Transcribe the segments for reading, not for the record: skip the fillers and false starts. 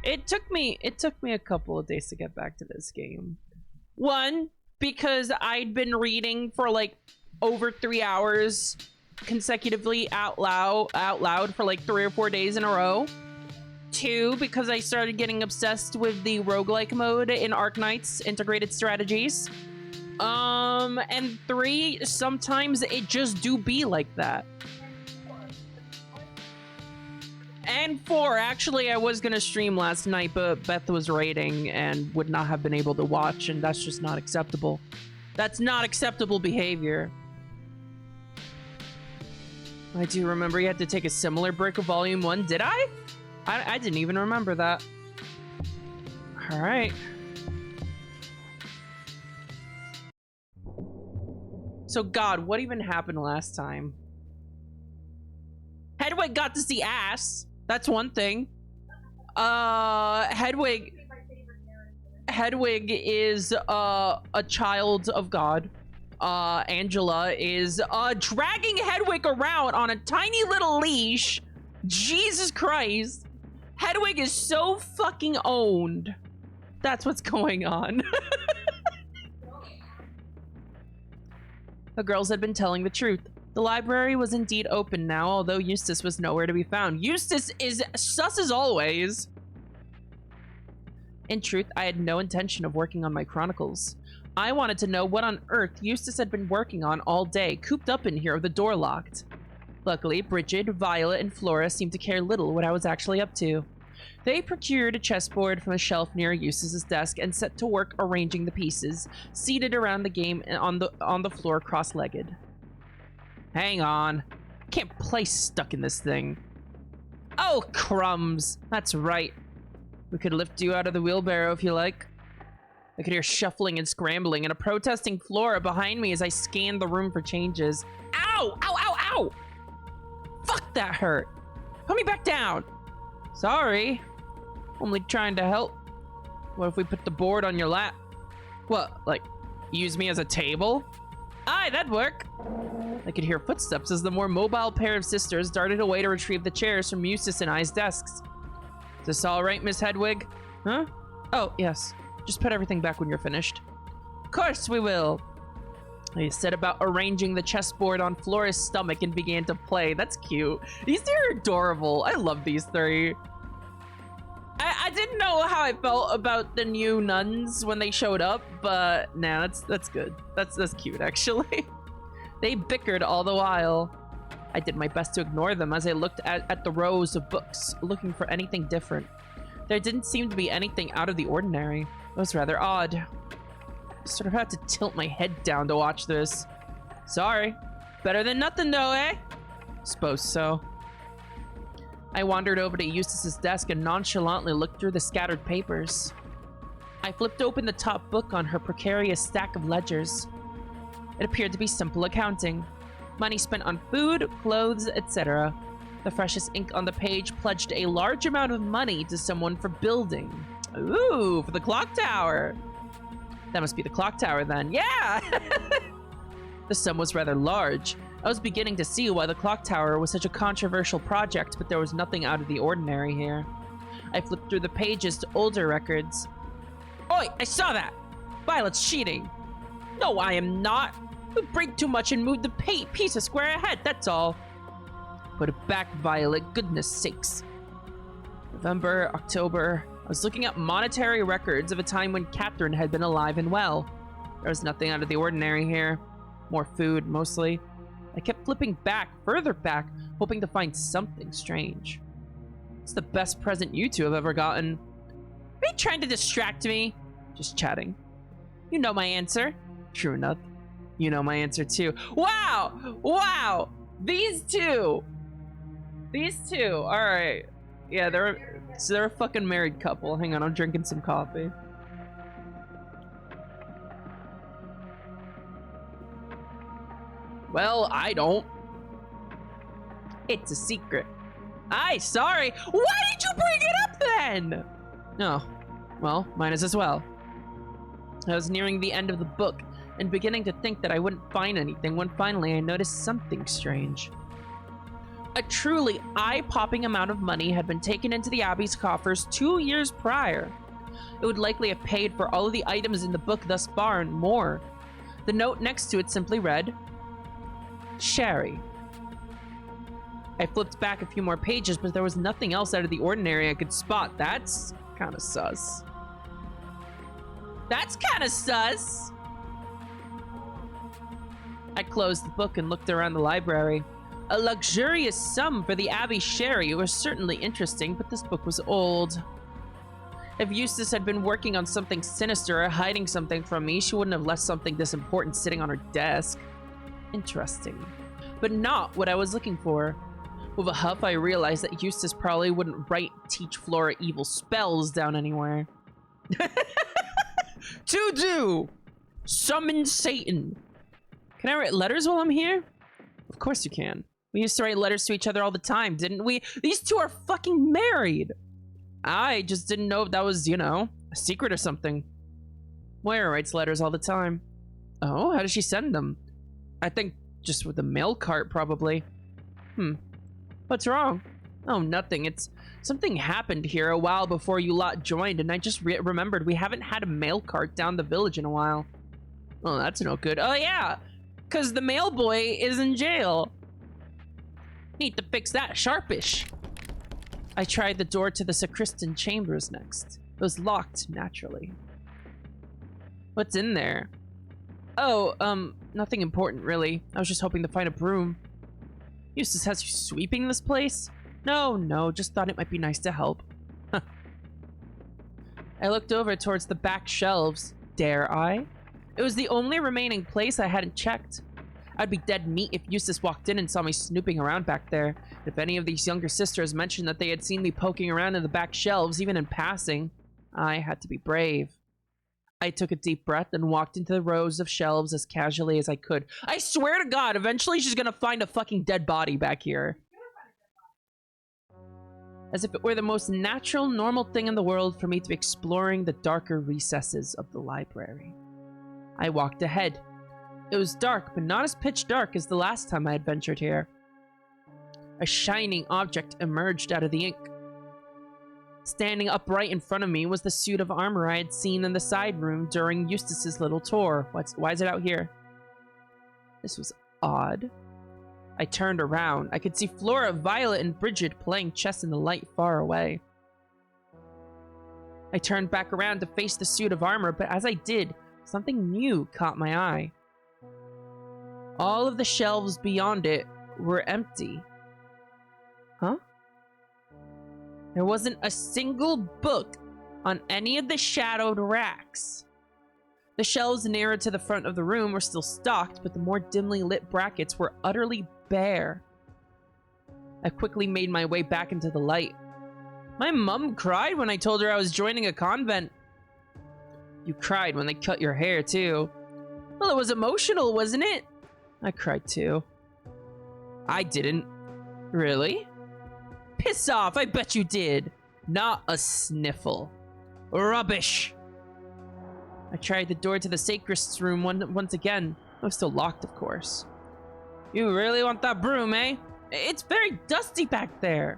it took me a couple of days to get back to this game. One, because I'd been reading for like over 3 hours consecutively out loud for like 3 or 4 days in a row. 2, because I started getting obsessed with the roguelike mode in Arknight's integrated strategies. And 3, sometimes it just do be like that. And 4, actually, I was gonna stream last night, but Beth was raiding and would not have been able to watch, and that's just not acceptable. That's not acceptable behavior. I do remember you had to take a similar break of Volume 1, did I? I didn't even remember that. Alright. So, God, what even happened last time? Hedwig got to see ass. That's one thing. Hedwig is a child of God. Angela is dragging Hedwig around on a tiny little leash. Jesus Christ. Hedwig is so fucking owned. That's what's going on. The girls had been telling the truth. The library was indeed open now, although Eustace was nowhere to be found. Eustace is sus as always. In truth, I had no intention of working on my chronicles. I wanted to know what on earth Eustace had been working on all day, cooped up in here with the door locked. Luckily, Bridget, Violet, and Flora seemed to care little what I was actually up to. They procured a chessboard from a shelf near Eustace's desk and set to work arranging the pieces, seated around the game on the floor cross-legged. Hang on. I can't play stuck in this thing. Oh, crumbs. That's right. We could lift you out of the wheelbarrow if you like. I could hear shuffling and scrambling and a protesting Flora behind me as I scanned the room for changes. Ow! Ow, ow, ow! Fuck, that hurt. Put me back down. Sorry. Only trying to help. What if we put the board on your lap? What, like, use me as a table? Aye, that'd work. I could hear footsteps as the more mobile pair of sisters darted away to retrieve the chairs from Eustace and I's desks. Is this all right, Miss Hedwig? Huh? Oh, yes. Just put everything back when you're finished. Of course we will. They set about arranging the chessboard on Flora's stomach and began to play. That's cute. These two are adorable. I love these three. I didn't know how I felt about the new nuns when they showed up, but nah, that's good. That's cute, actually. They bickered all the while. I did my best to ignore them as I looked at the rows of books, looking for anything different. There didn't seem to be anything out of the ordinary. It was rather odd. I sort of had to tilt my head down to watch this. Sorry. Better than nothing, though, eh? Suppose so. I wandered over to Eustace's desk and nonchalantly looked through the scattered papers. I flipped open the top book on her precarious stack of ledgers. It appeared to be simple accounting. Money spent on food, clothes, etc. The freshest ink on the page pledged a large amount of money to someone for building. Ooh, for the clock tower. That must be the clock tower then. Yeah! The sum was rather large. I was beginning to see why the clock tower was such a controversial project, but there was nothing out of the ordinary here. I flipped through the pages to older records. Oi, I saw that! Violet's cheating. No, I am not. We break too much and move the piece a square ahead, that's all. Put it back, Violet, goodness sakes. November, October. I was looking up monetary records of a time when Catherine had been alive and well. There was nothing out of the ordinary here. More food, mostly. I kept flipping back, further back, hoping to find something strange. It's the best present you two have ever gotten. Are you trying to distract me? Just chatting. You know my answer. True enough. You know my answer too. Wow! Wow! These two! These two! Alright. Yeah, they're a fucking married couple. Hang on, I'm drinking some coffee. Well, I don't. It's a secret. Aye, sorry. Why did you bring it up then? No. Well, mine is as well. I was nearing the end of the book and beginning to think that I wouldn't find anything when finally I noticed something strange. A truly eye-popping amount of money had been taken into the Abbey's coffers 2 years prior. It would likely have paid for all of the items in the book thus far and more. The note next to it simply read, Sherry. I flipped back a few more pages, but there was nothing else out of the ordinary I could spot. That's kind of sus. That's kind of sus. I closed the book and looked around the library. A luxurious sum for the Abbey sherry was certainly interesting, but this book was old. If Eustace had been working on something sinister or hiding something from me, she wouldn't have left something this important sitting on her desk. Interesting. But not what I was looking for. With a huff, I realized that Eustace probably wouldn't teach Flora evil spells down anywhere. To do! Summon Satan. Can I write letters while I'm here? Of course you can. We used to write letters to each other all the time, didn't we? These two are fucking married! I just didn't know if that was, you know, a secret or something. Moira writes letters all the time. Oh, how does she send them? I think just with a mail cart, probably. What's wrong? Oh, nothing. It's something happened here a while before you lot joined, and I just remembered we haven't had a mail cart down the village in a while. Oh, that's no good. Oh, yeah, because the mail boy is in jail. Need to fix that sharpish. I tried the door to the sacristan chambers next. It was locked, naturally. What's in there? Oh, nothing important, really. I was just hoping to find a broom. Eustace has you sweeping this place? No, just thought it might be nice to help. I looked over towards the back shelves. Dare I? It was the only remaining place I hadn't checked. I'd be dead meat if Eustace walked in and saw me snooping around back there. If any of these younger sisters mentioned that they had seen me poking around in the back shelves, even in passing, I had to be brave. I took a deep breath and walked into the rows of shelves as casually as I could. I swear to God, eventually she's gonna find a fucking dead body back here. As if it were the most natural, normal thing in the world for me to be exploring the darker recesses of the library. I walked ahead. It was dark, but not as pitch dark as the last time I had ventured here. A shining object emerged out of the ink. Standing upright in front of me was the suit of armor I had seen in the side room during Eustace's little tour. Why is it out here? This was odd. I turned around. I could see Flora, Violet, and Bridget playing chess in the light far away. I turned back around to face the suit of armor, but as I did, something new caught my eye. All of the shelves beyond it were empty. Huh? There wasn't a single book on any of the shadowed racks. The shelves nearer to the front of the room were still stocked, but the more dimly lit brackets were utterly bare. I quickly made my way back into the light. My mum cried when I told her I was joining a convent. You cried when they cut your hair, too. Well, it was emotional, wasn't it? I cried, too. I didn't. Really? Piss off, I bet you did. Not a sniffle. Rubbish. I tried the door to the sacrist's room once again. It was still locked, of course. You really want that broom, eh? It's very dusty back there.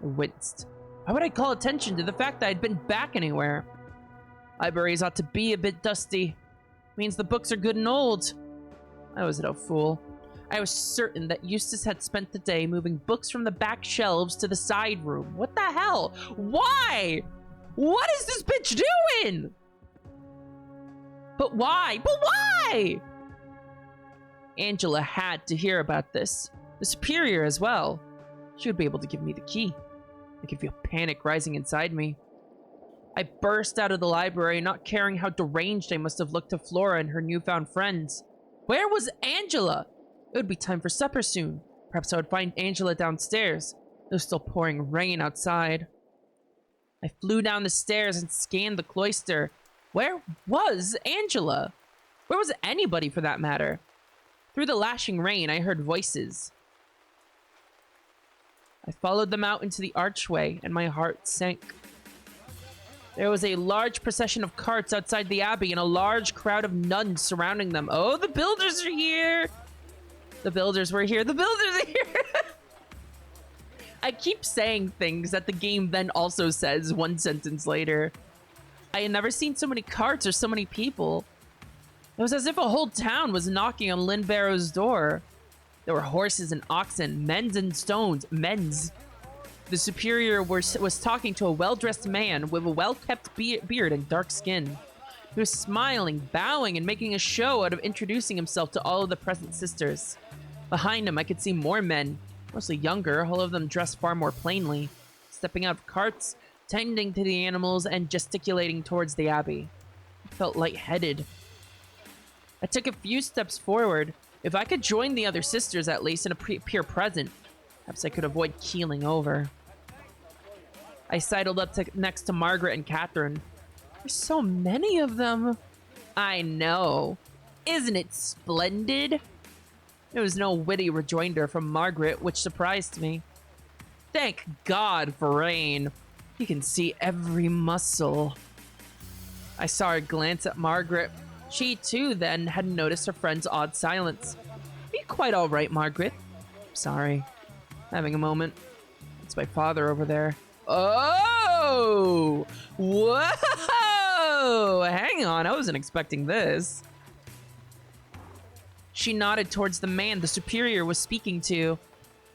I winced. Why would I call attention to the fact that I'd been back anywhere? Libraries ought to be a bit dusty. Means the books are good and old. I was no fool. I was certain that Eustace had spent the day moving books from the back shelves to the side room. What the hell? Why? What is this bitch doing? But why? But why? Angela had to hear about this. The superior as well. She would be able to give me the key. I could feel panic rising inside me. I burst out of the library, not caring how deranged I must have looked to Flora and her newfound friends. Where was Angela? It would be time for supper soon. Perhaps I would find Angela downstairs. It was still pouring rain outside. I flew down the stairs and scanned the cloister. Where was Angela? Where was anybody, for that matter? Through the lashing rain, I heard voices. I followed them out into the archway, and my heart sank. There was a large procession of carts outside the abbey and a large crowd of nuns surrounding them. Oh, the builders are here! The builders were here. The builders are here! I keep saying things that the game then also says one sentence later. I had never seen so many carts or so many people. It was as if a whole town was knocking on Lynn Barrow's door. There were horses and oxen, men's and stones, men's. The superior was talking to a well-dressed man with a well-kept beard and dark skin. He was smiling, bowing, and making a show out of introducing himself to all of the present sisters. Behind him, I could see more men, mostly younger, all of them dressed far more plainly, stepping out of carts, tending to the animals, and gesticulating towards the abbey. I felt lightheaded. I took a few steps forward. If I could join the other sisters, at least, and appear present, perhaps I could avoid keeling over. I sidled up next to Margaret and Catherine. There's so many of them. I know. Isn't it splendid? There was no witty rejoinder from Margaret, which surprised me. Thank God for rain. You can see every muscle. I saw her glance at Margaret. She, too, then had noticed her friend's odd silence. Are you quite all right, Margaret? Sorry. Having a moment. It's my father over there. Oh! Whoa! Hang on, I wasn't expecting this. She nodded towards the man the superior was speaking to.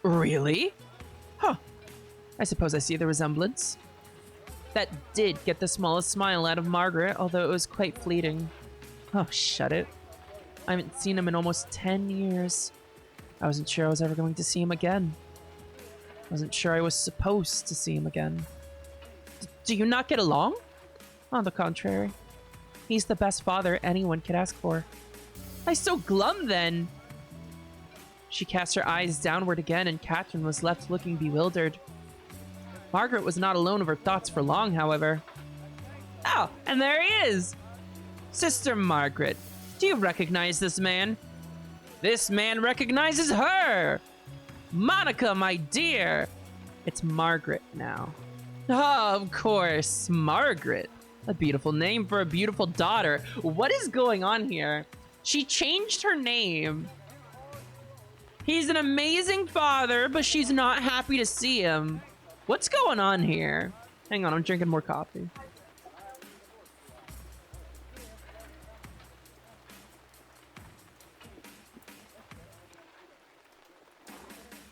Really? Huh. I suppose I see the resemblance. That did get the smallest smile out of Margaret, although it was quite fleeting. Oh, shut it. I haven't seen him in almost 10 years. I wasn't sure I was ever going to see him again. I wasn't sure I was supposed to see him again. Do you not get along? On the contrary. He's the best father anyone could ask for. Why so glum, then? She cast her eyes downward again, and Catherine was left looking bewildered. Margaret was not alone of her thoughts for long, however. Oh, and there he is! Sister Margaret, do you recognize this man? This man recognizes her! Monica, my dear! It's Margaret now. Oh, of course, Margaret. A beautiful name for a beautiful daughter. What is going on here? She changed her name. He's an amazing father, but she's not happy to see him. What's going on here? Hang on, I'm drinking more coffee.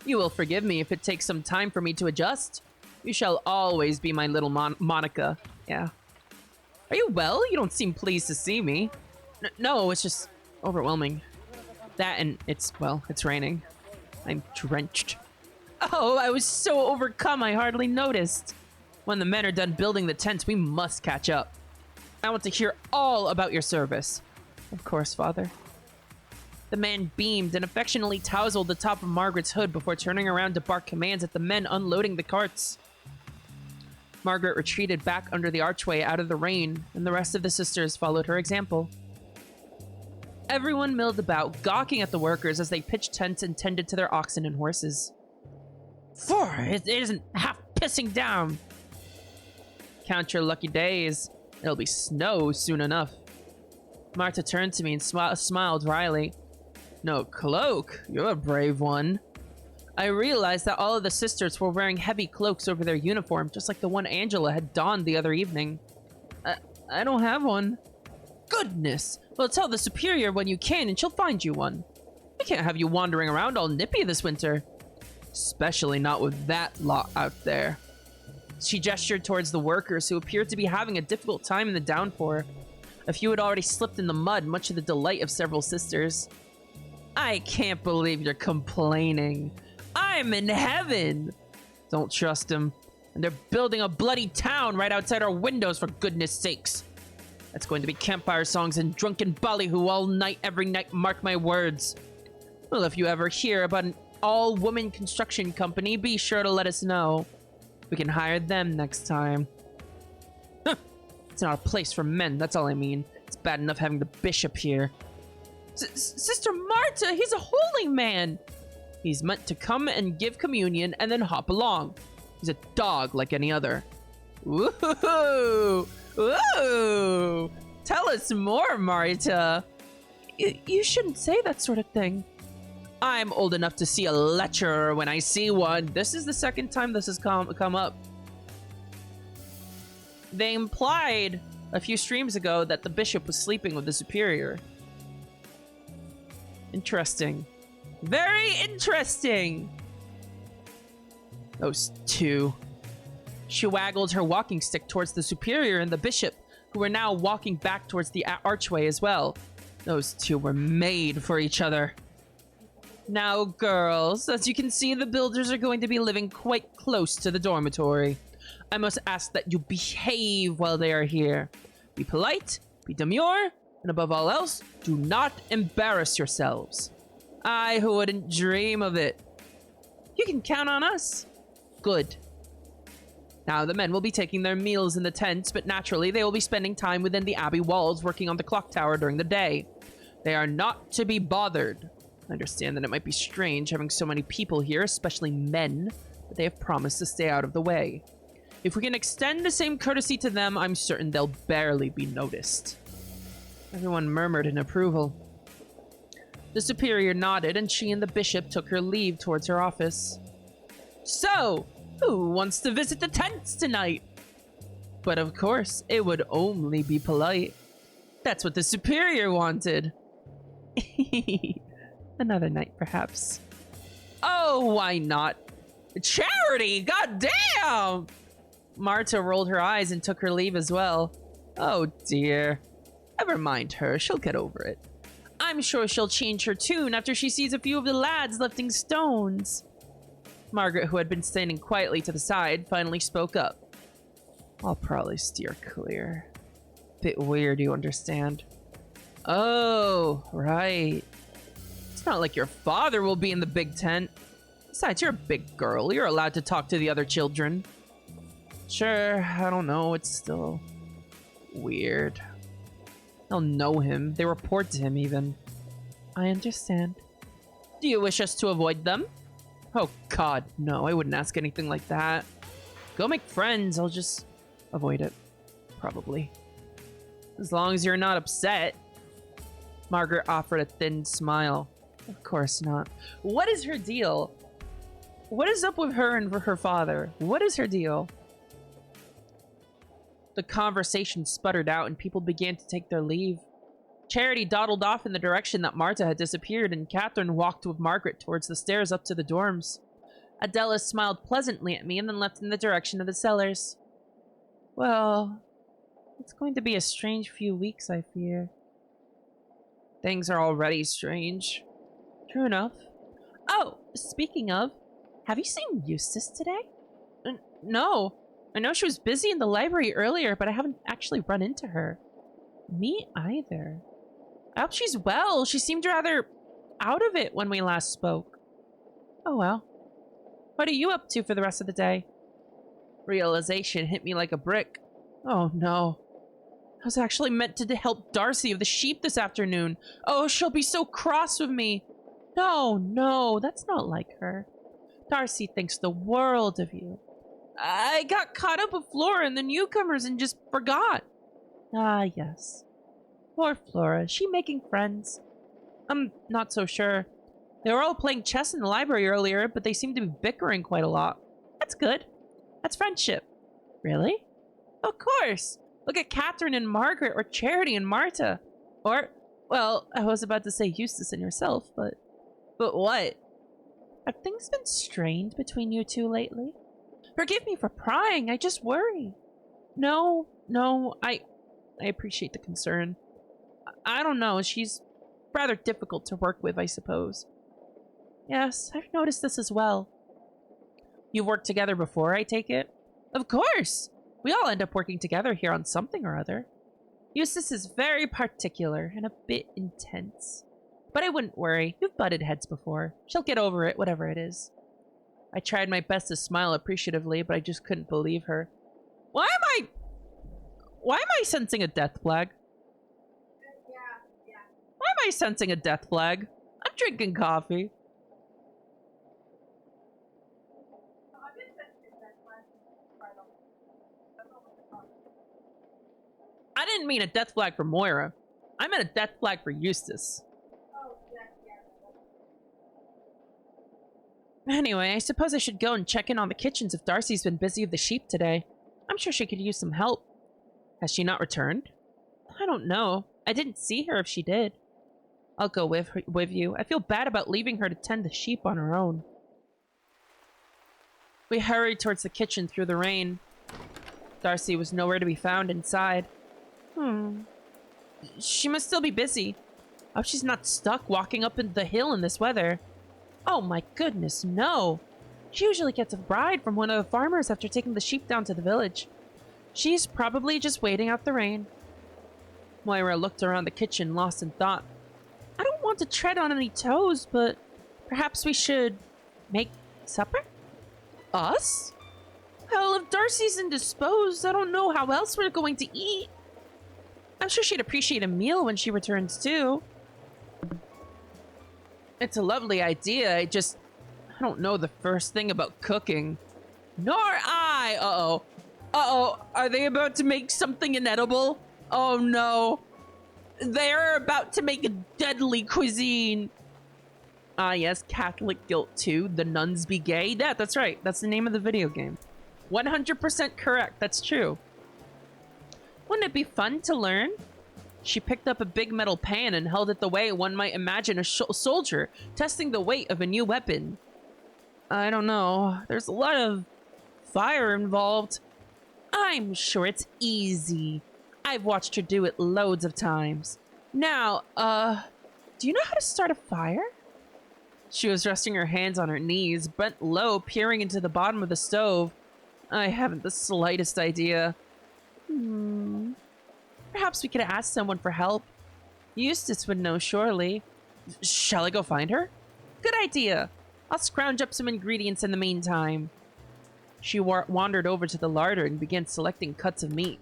You will forgive me if it takes some time for me to adjust. You shall always be my little Monica. Yeah. Are you well? You don't seem pleased to see me. No, it's just overwhelming. That and it's raining. I'm drenched. Oh, I was so overcome I hardly noticed. When the men are done building the tents, we must catch up. I want to hear all about your service. Of course, Father. The man beamed and affectionately tousled the top of Margaret's hood before turning around to bark commands at the men unloading the carts. Margaret retreated back under the archway out of the rain, and the rest of the sisters followed her example. Everyone milled about, gawking at the workers as they pitched tents and tended to their oxen and horses. It isn't half pissing down. Count your lucky days. It'll be snow soon enough. Marta turned to me and smiled wryly. No cloak? You're a brave one. I realized that all of the sisters were wearing heavy cloaks over their uniform, just like the one Angela had donned the other evening. I don't have one. Goodness! Well, tell the superior when you can and she'll find you one. I can't have you wandering around all nippy this winter. Especially not with that lot out there. She gestured towards the workers who appeared to be having a difficult time in the downpour. A few had already slipped in the mud, much to the delight of several sisters. I can't believe you're complaining. I'm in heaven. Don't trust him. And they're building a bloody town right outside our windows, for goodness sakes. That's going to be campfire songs and drunken ballyhoo all night, every night, mark my words. Well, if you ever hear about an all-woman construction company, be sure to let us know. We can hire them next time. It's not a place for men, that's all I mean. It's bad enough having the bishop here. Sister Marta, he's a holy man. He's meant to come and give communion and then hop along. He's a dog like any other. Woohoo! Woo! Tell us more, Marta. You shouldn't say that sort of thing. I'm old enough to see a lecturer when I see one. This is the second time this has come up. They implied a few streams ago that the bishop was sleeping with the superior. Interesting. Very interesting! Those two. She waggled her walking stick towards the superior and the bishop, who were now walking back towards the archway as well. Those two were made for each other. Now, girls, as you can see, the builders are going to be living quite close to the dormitory. I must ask that you behave while they are here. Be polite, be demure, and above all else, do not embarrass yourselves. I wouldn't dream of it. You can count on us. Good. Now, the men will be taking their meals in the tents, but naturally, they will be spending time within the abbey walls working on the clock tower during the day. They are not to be bothered. I understand that it might be strange having so many people here, especially men, but they have promised to stay out of the way. If we can extend the same courtesy to them, I'm certain they'll barely be noticed. Everyone murmured in approval. The superior nodded, and she and the bishop took her leave towards her office. So, who wants to visit the tents tonight? But of course, it would only be polite. That's what the superior wanted. Another night, perhaps. Oh, why not? Charity! Goddamn! Marta rolled her eyes and took her leave as well. Oh dear. Never mind her, she'll get over it. I'm sure she'll change her tune after she sees a few of the lads lifting stones. Margaret, who had been standing quietly to the side, finally spoke up. I'll probably steer clear. Bit weird, you understand? Oh, right. It's not like your father will be in the big tent. Besides, you're a big girl. You're allowed to talk to the other children. Sure, I don't know. It's still weird. They'll know him. They report to him, even. I understand. Do you wish us to avoid them? Oh, God, no. I wouldn't ask anything like that. Go make friends. I'll just avoid it. Probably. As long as you're not upset. Margaret offered a thin smile. Of course not. What is her deal? What is up with her and her father? What is her deal? The conversation sputtered out and people began to take their leave. Charity dawdled off in the direction that Marta had disappeared, and Catherine walked with Margaret towards the stairs up to the dorms. Adela smiled pleasantly at me and then left in the direction of the cellars. Well, it's going to be a strange few weeks, I fear. Things are already strange. True enough. Oh, speaking of, have you seen Eustace today? No. I know she was busy in the library earlier, but I haven't actually run into her. Me either. I hope she's well. She seemed rather out of it when we last spoke. Oh well. What are you up to for the rest of the day? Realization hit me like a brick. Oh no. I was actually meant to help Darcy of the sheep this afternoon. Oh, she'll be so cross with me. No, that's not like her. Darcy thinks the world of you. I got caught up with Flora and the newcomers and just forgot. Ah, yes. Poor Flora. Is she making friends? I'm not so sure. They were all playing chess in the library earlier, but they seem to be bickering quite a lot. That's good. That's friendship. Really? Of course. Look at Catherine and Margaret, or Charity and Marta. Or, well, I was about to say Eustace and yourself, but... But what? Have things been strained between you two lately? Forgive me for prying, I just worry. No, I appreciate the concern. I don't know, she's rather difficult to work with, I suppose. Yes, I've noticed this as well. You've worked together before, I take it? Of course! We all end up working together here on something or other. Eustace is very particular and a bit intense. But I wouldn't worry, you've butted heads before. She'll get over it, whatever it is. I tried my best to smile appreciatively, but I just couldn't believe her. Why am I sensing a death flag? Why am I sensing a death flag? I'm drinking coffee. I didn't mean a death flag for Moira. I meant a death flag for Eustace. Anyway, I suppose I should go and check in on the kitchens if Darcy's been busy with the sheep today. I'm sure she could use some help. Has she not returned? I don't know. I didn't see her if she did. I'll go with you. I feel bad about leaving her to tend the sheep on her own. We hurried towards the kitchen through the rain. Darcy was nowhere to be found inside. She must still be busy. I hope she's not stuck walking up the hill in this weather. Oh my goodness, no. She usually gets a ride from one of the farmers after taking the sheep down to the village. She's probably just waiting out the rain. Lyra looked around the kitchen, lost in thought. I don't want to tread on any toes, but perhaps we should make supper? Us? Hell, if Darcy's indisposed, I don't know how else we're going to eat. I'm sure she'd appreciate a meal when she returns, too. It's a lovely idea, I don't know the first thing about cooking. Nor I! Uh-oh. Uh-oh, are they about to make something inedible? Oh no. They're about to make a deadly cuisine. Ah yes, Catholic Guilt 2, The Nuns Be Gay. Yeah, that's right. That's the name of the video game. 100% correct, that's true. Wouldn't it be fun to learn? She picked up a big metal pan and held it the way one might imagine a soldier testing the weight of a new weapon. I don't know. There's a lot of fire involved. I'm sure it's easy. I've watched her do it loads of times. Now, do you know how to start a fire? She was resting her hands on her knees, bent low, peering into the bottom of the stove. I haven't the slightest idea. Perhaps we could ask someone for help. Eustace would know, surely. Shall I go find her? Good idea. I'll scrounge up some ingredients in the meantime. She wandered over to the larder and began selecting cuts of meat.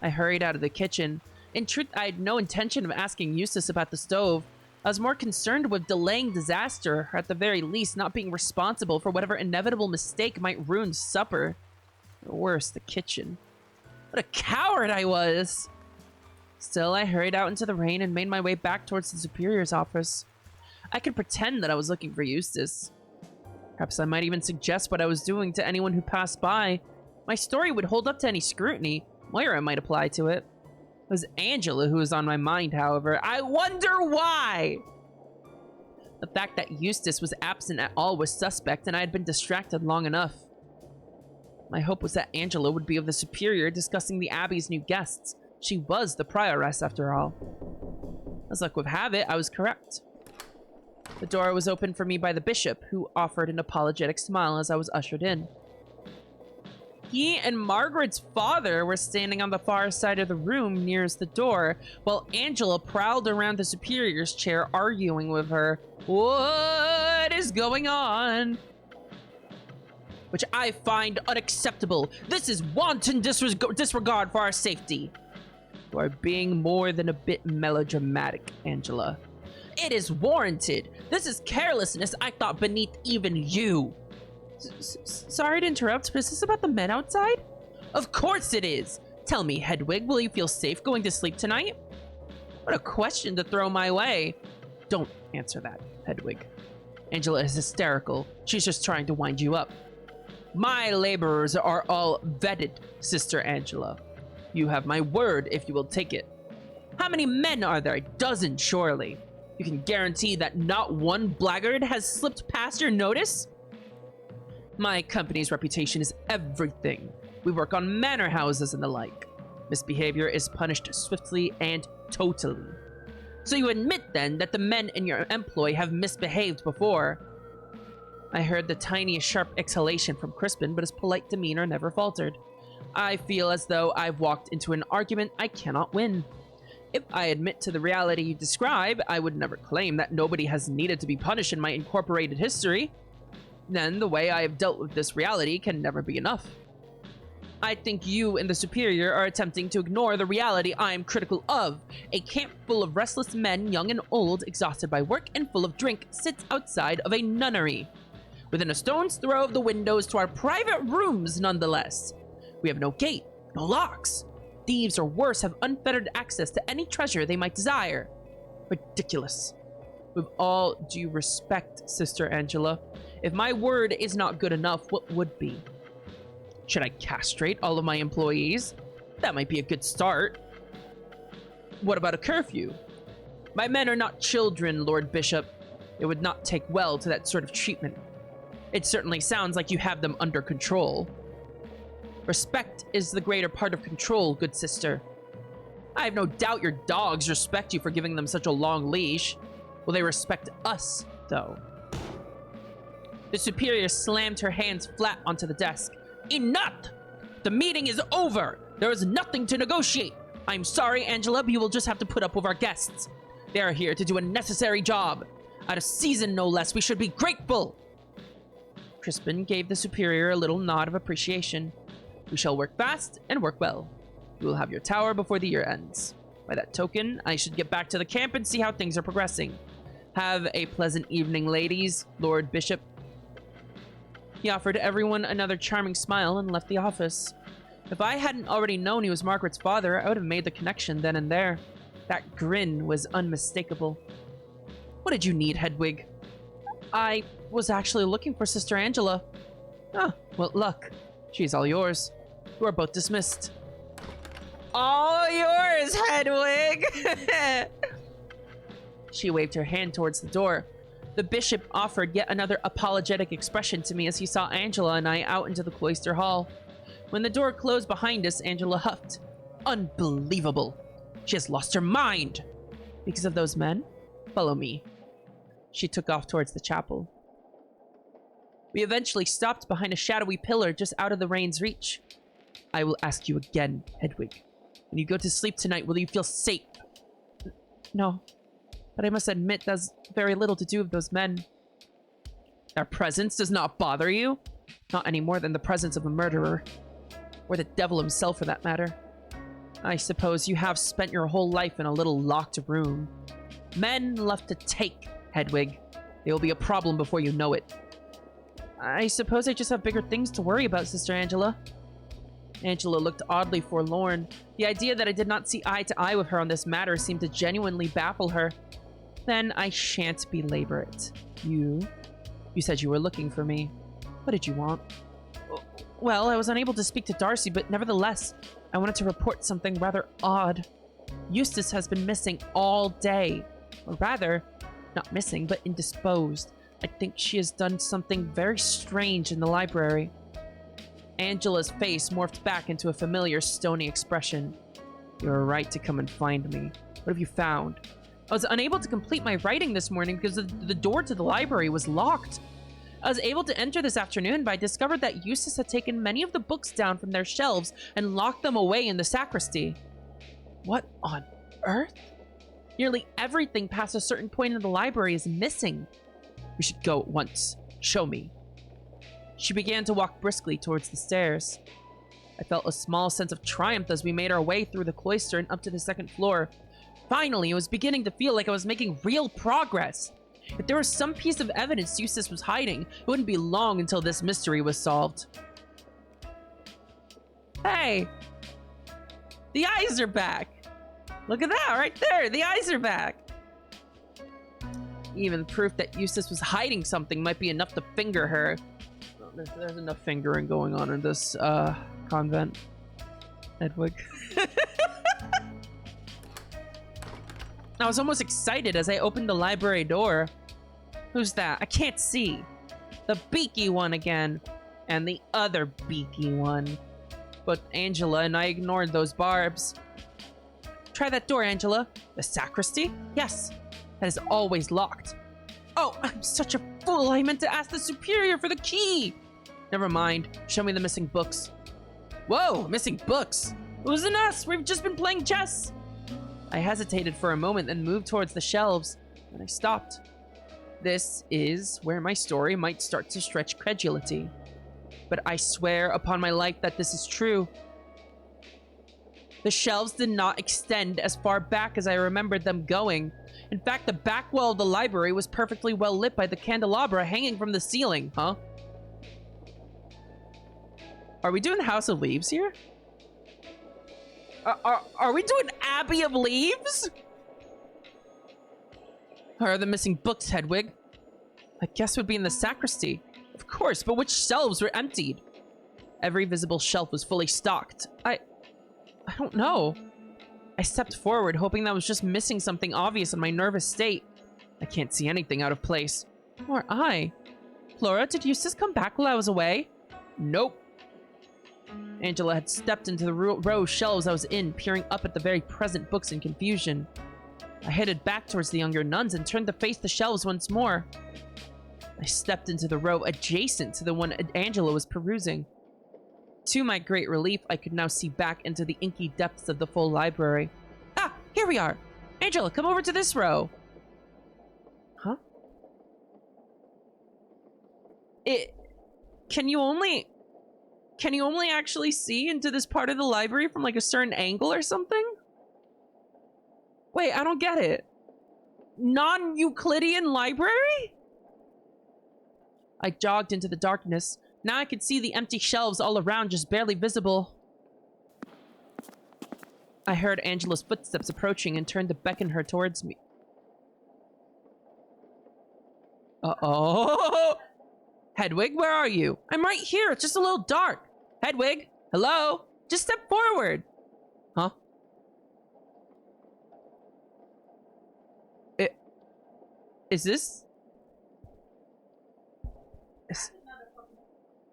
I hurried out of the kitchen. In truth, I had no intention of asking Eustace about the stove. I was more concerned with delaying disaster, or at the very least, not being responsible for whatever inevitable mistake might ruin supper. Or worse, the kitchen. What a coward I was! Still, I hurried out into the rain and made my way back towards the Superior's office. I could pretend that I was looking for Eustace. Perhaps I might even suggest what I was doing to anyone who passed by. My story would hold up to any scrutiny. Lyra might apply to it. It was Angela who was on my mind, however. I wonder why! The fact that Eustace was absent at all was suspect, and I had been distracted long enough. My hope was that Angela would be with the Superior discussing the Abbey's new guests. She was the Prioress, after all. As luck would have it, I was correct. The door was opened for me by the bishop, who offered an apologetic smile as I was ushered in. He and Margaret's father were standing on the far side of the room nearest the door, while Angela prowled around the Superior's chair arguing with her. What is going on? Which I find unacceptable. This is wanton disregard for our safety. You are being more than a bit melodramatic, Angela. It is warranted. This is carelessness I thought beneath even you. Sorry to interrupt, but is this about the men outside? Of course it is. Tell me, Hedwig, will you feel safe going to sleep tonight? What a question to throw my way. Don't answer that, Hedwig. Angela is hysterical. She's just trying to wind you up. My laborers are all vetted, Sister Angela. You have my word if you will take it. How many men are there? A dozen, surely. You can guarantee that not one blackguard has slipped past your notice? My company's reputation is everything. We work on manor houses and the like. Misbehavior is punished swiftly and totally. So you admit, then, that the men in your employ have misbehaved before? I heard the tiniest sharp exhalation from Crispin, but his polite demeanor never faltered. I feel as though I've walked into an argument I cannot win. If I admit to the reality you describe, I would never claim that nobody has needed to be punished in my incorporated history. Then the way I have dealt with this reality can never be enough. I think you and the Superior are attempting to ignore the reality I am critical of. A camp full of restless men, young and old, exhausted by work and full of drink, sits outside of a nunnery. Within a stone's throw of the windows to our private rooms, nonetheless. We have no gate, no locks. Thieves or worse have unfettered access to any treasure they might desire. Ridiculous. With all due respect, Sister Angela, if my word is not good enough, what would be? Should I castrate all of my employees? That might be a good start. What about a curfew? My men are not children, Lord Bishop. It would not take well to that sort of treatment. It certainly sounds like you have them under control. Respect is the greater part of control, good sister. I have no doubt your dogs respect you for giving them such a long leash. Will they respect us, though? The superior slammed her hands flat onto the desk. Enough! The meeting is over! There is nothing to negotiate! I'm sorry, Angela, but you will just have to put up with our guests. They are here to do a necessary job. Out of season, no less. We should be grateful! Crispin gave the superior a little nod of appreciation. We shall work fast and work well. You will have your tower before the year ends. By that token, I should get back to the camp and see how things are progressing. Have a pleasant evening, ladies, Lord Bishop. He offered everyone another charming smile and left the office. If I hadn't already known he was Margaret's father, I would have made the connection then and there. That grin was unmistakable. What did you need, Hedwig? I was actually looking for Sister Angela. Ah, what luck. She's all yours. You are both dismissed. All yours, Hedwig! She waved her hand towards the door. The bishop offered yet another apologetic expression to me as he saw Angela and I out into the cloister hall. When the door closed behind us, Angela huffed. Unbelievable. She has lost her mind. Because of those men? Follow me. She took off towards the chapel. We eventually stopped behind a shadowy pillar just out of the rain's reach. I will ask you again, Hedwig. When you go to sleep tonight, will you feel safe? No. But I must admit there's very little to do with those men. Their presence does not bother you? Not any more than the presence of a murderer. Or the devil himself, for that matter. I suppose you have spent your whole life in a little locked room. Men love to take, Hedwig. They will be a problem before you know it. I suppose I just have bigger things to worry about, Sister Angela. Angela looked oddly forlorn. The idea that I did not see eye to eye with her on this matter seemed to genuinely baffle her. Then I shan't belabor it. You said you were looking for me. What did you want? Well, I was unable to speak to Darcy, but nevertheless, I wanted to report something rather odd. Eustace has been missing all day. Or rather, not missing, but indisposed. I think she has done something very strange in the library. Angela's face morphed back into a familiar stony expression. You were right to come and find me. What have you found? I was unable to complete my writing this morning because the door to the library was locked. I was able to enter this afternoon, but I discovered that Eustace had taken many of the books down from their shelves and locked them away in the sacristy. What on earth? Nearly everything past a certain point in the library is missing. We should go at once. Show me. She began to walk briskly towards the stairs. I felt a small sense of triumph as we made our way through the cloister and up to the second floor. Finally, I was beginning to feel like I was making real progress. If there was some piece of evidence Eustace was hiding, it wouldn't be long until this mystery was solved. Hey! The eyes are back! Look at that, right there! The eyes are back! Even proof that Eustace was hiding something might be enough to finger her. There's enough fingering going on in this, convent. Hedwig. I was almost excited as I opened the library door. Who's that? I can't see. The beaky one again. And the other beaky one. But Angela and I ignored those barbs. Try that door, Angela. The sacristy? Yes. That is always locked. Oh, I'm such a fool. I meant to ask the superior for the key. Never mind. Show me the missing books. Whoa, missing books. It wasn't us. We've just been playing chess. I hesitated for a moment, then moved towards the shelves, and I stopped. This is where my story might start to stretch credulity. But I swear upon my life that this is true. The shelves did not extend as far back as I remembered them going. In fact, the back wall of the library was perfectly well lit by the candelabra hanging from the ceiling, huh? Are we doing House of Leaves here? Are we doing Abbey of Leaves? Where are the missing books, Hedwig? I guess would be in the sacristy. Of course, but which shelves were emptied? Every visible shelf was fully stocked. I don't know. I stepped forward, hoping that I was just missing something obvious in my nervous state. I can't see anything out of place. Nor I. Flora, did Eustace come back while I was away? Nope. Angela had stepped into the row of shelves I was in, peering up at the very present books in confusion. I headed back towards the younger nuns and turned to face the shelves once more. I stepped into the row adjacent to the one Angela was perusing. To my great relief, I could now see back into the inky depths of the full library. Ah, here we are! Angela, come over to this row! Huh? Can you only actually see into this part of the library from like a certain angle or something? Wait, I don't get it. Non-Euclidean library? I jogged into the darkness. Now I could see the empty shelves all around, just barely visible. I heard Angela's footsteps approaching and turned to beckon her towards me. Uh-oh! Hedwig, where are you? I'm right here. It's just a little dark. Hedwig, hello? Just step forward. Huh? Is this?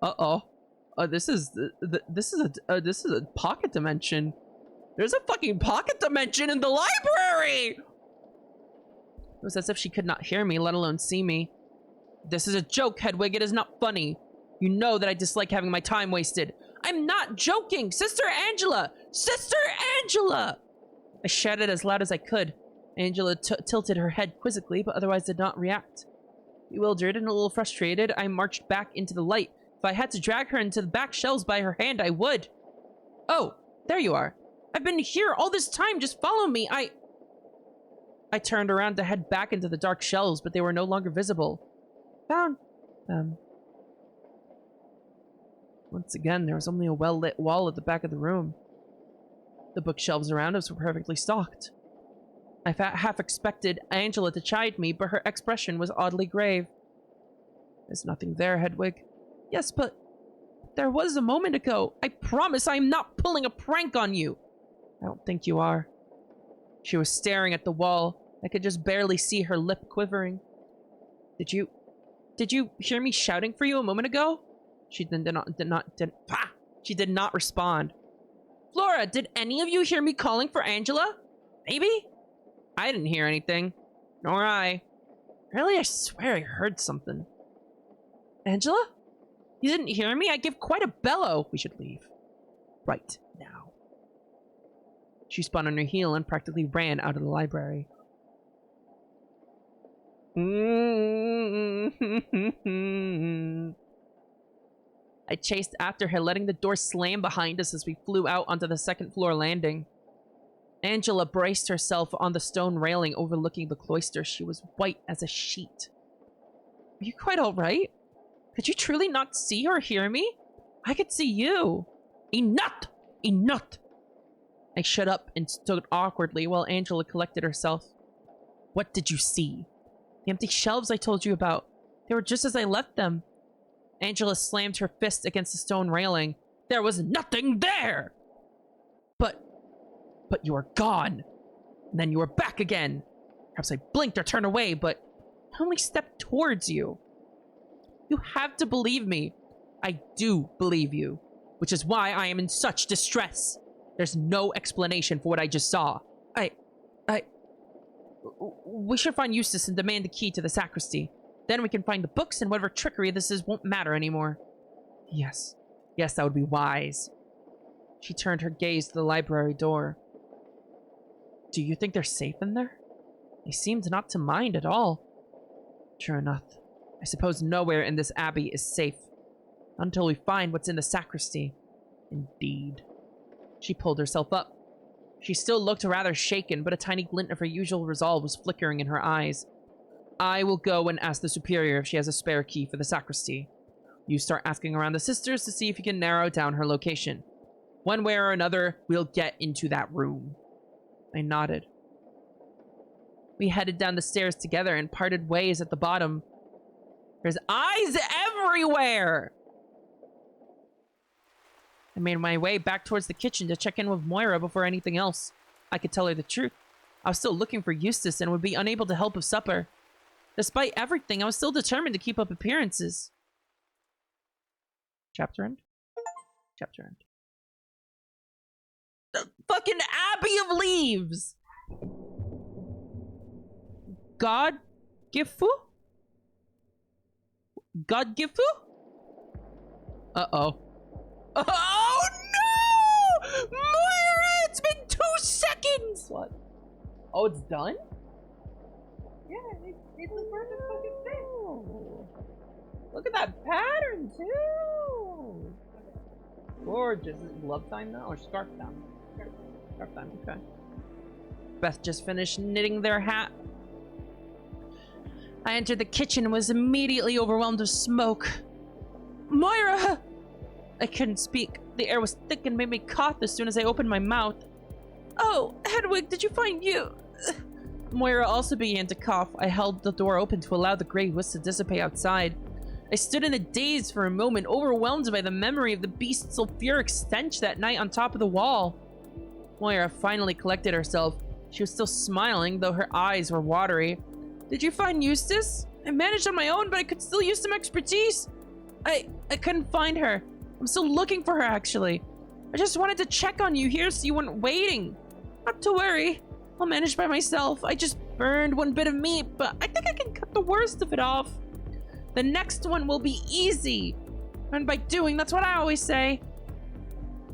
Uh-oh. This is a pocket dimension. There's a fucking pocket dimension in the library! It was as if she could not hear me, let alone see me. This is a joke, Hedwig. It is not funny. You know that I dislike having my time wasted. I'm not joking! Sister Angela! Sister Angela! I shouted as loud as I could. Angela tilted her head quizzically, but otherwise did not react. Bewildered and a little frustrated, I marched back into the light. If I had to drag her into the back shelves by her hand, I would. Oh, there you are. I've been here all this time. Just follow me. I turned around to head back into the dark shelves, but they were no longer visible. Found them. Once again, there was only a well-lit wall at the back of the room. The bookshelves around us were perfectly stocked. I half expected Angela to chide me, but her expression was oddly grave. There's nothing there, Hedwig. Yes, but there was a moment ago. I promise I'm not pulling a prank on you. I don't think you are. She was staring at the wall. I could just barely see her lip quivering. Did you hear me shouting for you a moment ago? She did not respond. Flora, did any of you hear me calling for Angela? Maybe? I didn't hear anything. Nor I. Really, I swear I heard something. Angela? You didn't hear me? I give quite a bellow. We should leave. Right now. She spun on her heel and practically ran out of the library. I chased after her, letting the door slam behind us as we flew out onto the second floor landing. Angela braced herself on the stone railing overlooking the cloister. She was white as a sheet. Are you quite all right? Could you truly not see or hear me? I could see you. Enough! Enough! I shut up and stood awkwardly while Angela collected herself. What did you see? The empty shelves I told you about. They were just as I left them. Angela slammed her fist against the stone railing. There was nothing there! But you were gone. And then you were back again. Perhaps I blinked or turned away, but I only stepped towards you. You have to believe me. I do believe you, which is why I am in such distress. There's no explanation for what I just saw. We should find Eustace and demand the key to the sacristy. Then we can find the books, and whatever trickery this is won't matter anymore. Yes, that would be wise. She turned her gaze to the library door. Do you think they're safe in there? They seemed not to mind at all. True enough. I suppose nowhere in this abbey is safe. Until we find what's in the sacristy. Indeed. She pulled herself up. She still looked rather shaken, but a tiny glint of her usual resolve was flickering in her eyes. I will go and ask the superior if she has a spare key for the sacristy. You start asking around the sisters to see if you can narrow down her location. One way or another, we'll get into that room. I nodded. We headed down the stairs together and parted ways at the bottom. There's eyes everywhere! I made my way back towards the kitchen to check in with Moira before anything else. I could tell her the truth. I was still looking for Eustace and would be unable to help with supper. Despite everything, I was still determined to keep up appearances. Chapter end? Chapter end. The fucking Abbey of Leaves! God Gifu? God Gifu? Uh-oh. Oh no! Moira, it's been 2 seconds! What? Oh, it's done? Yeah, it's the perfect fucking thing. Look at that pattern, too! Gorgeous. Is it glove time now or scarf time? Scarf time, okay. Beth just finished knitting their hat. I entered the kitchen and was immediately overwhelmed with smoke. Moira! I couldn't speak. The air was thick and made me cough as soon as I opened my mouth. Oh, Hedwig, did you find you? Moira also began to cough. I held the door open to allow the gray whisk to dissipate outside. I stood in a daze for a moment, overwhelmed by the memory of the beast's sulfuric stench that night on top of the wall. Moira finally collected herself. She was still smiling, though her eyes were watery. Did you find Eustace? I managed on my own, but I could still use some expertise. I couldn't find her. I'm still looking for her, actually. I just wanted to check on you here so you weren't waiting. Not to worry. I'll manage by myself. I just burned one bit of meat, but I think I can cut the worst of it off. The next one will be easy. And by doing, that's what I always say.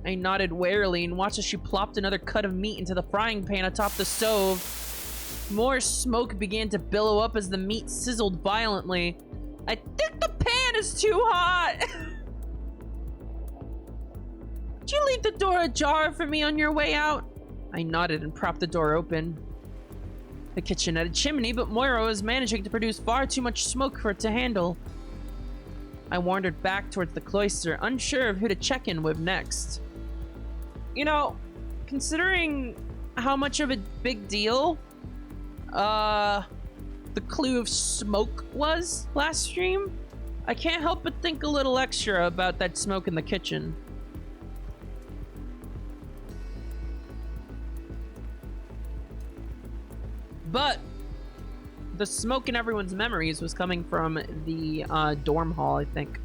I nodded warily and watched as she plopped another cut of meat into the frying pan atop the stove. More smoke began to billow up as the meat sizzled violently. I think the pan is too hot. Did you leave the door ajar for me on your way out? I nodded and propped the door open. The kitchen had a chimney, but Moira was managing to produce far too much smoke for it to handle. I wandered back towards the cloister, unsure of who to check in with next. You know, considering how much of a big deal the clue of smoke was last stream, I can't help but think a little extra about that smoke in the kitchen. But the smoke in everyone's memories was coming from the dorm hall, I think.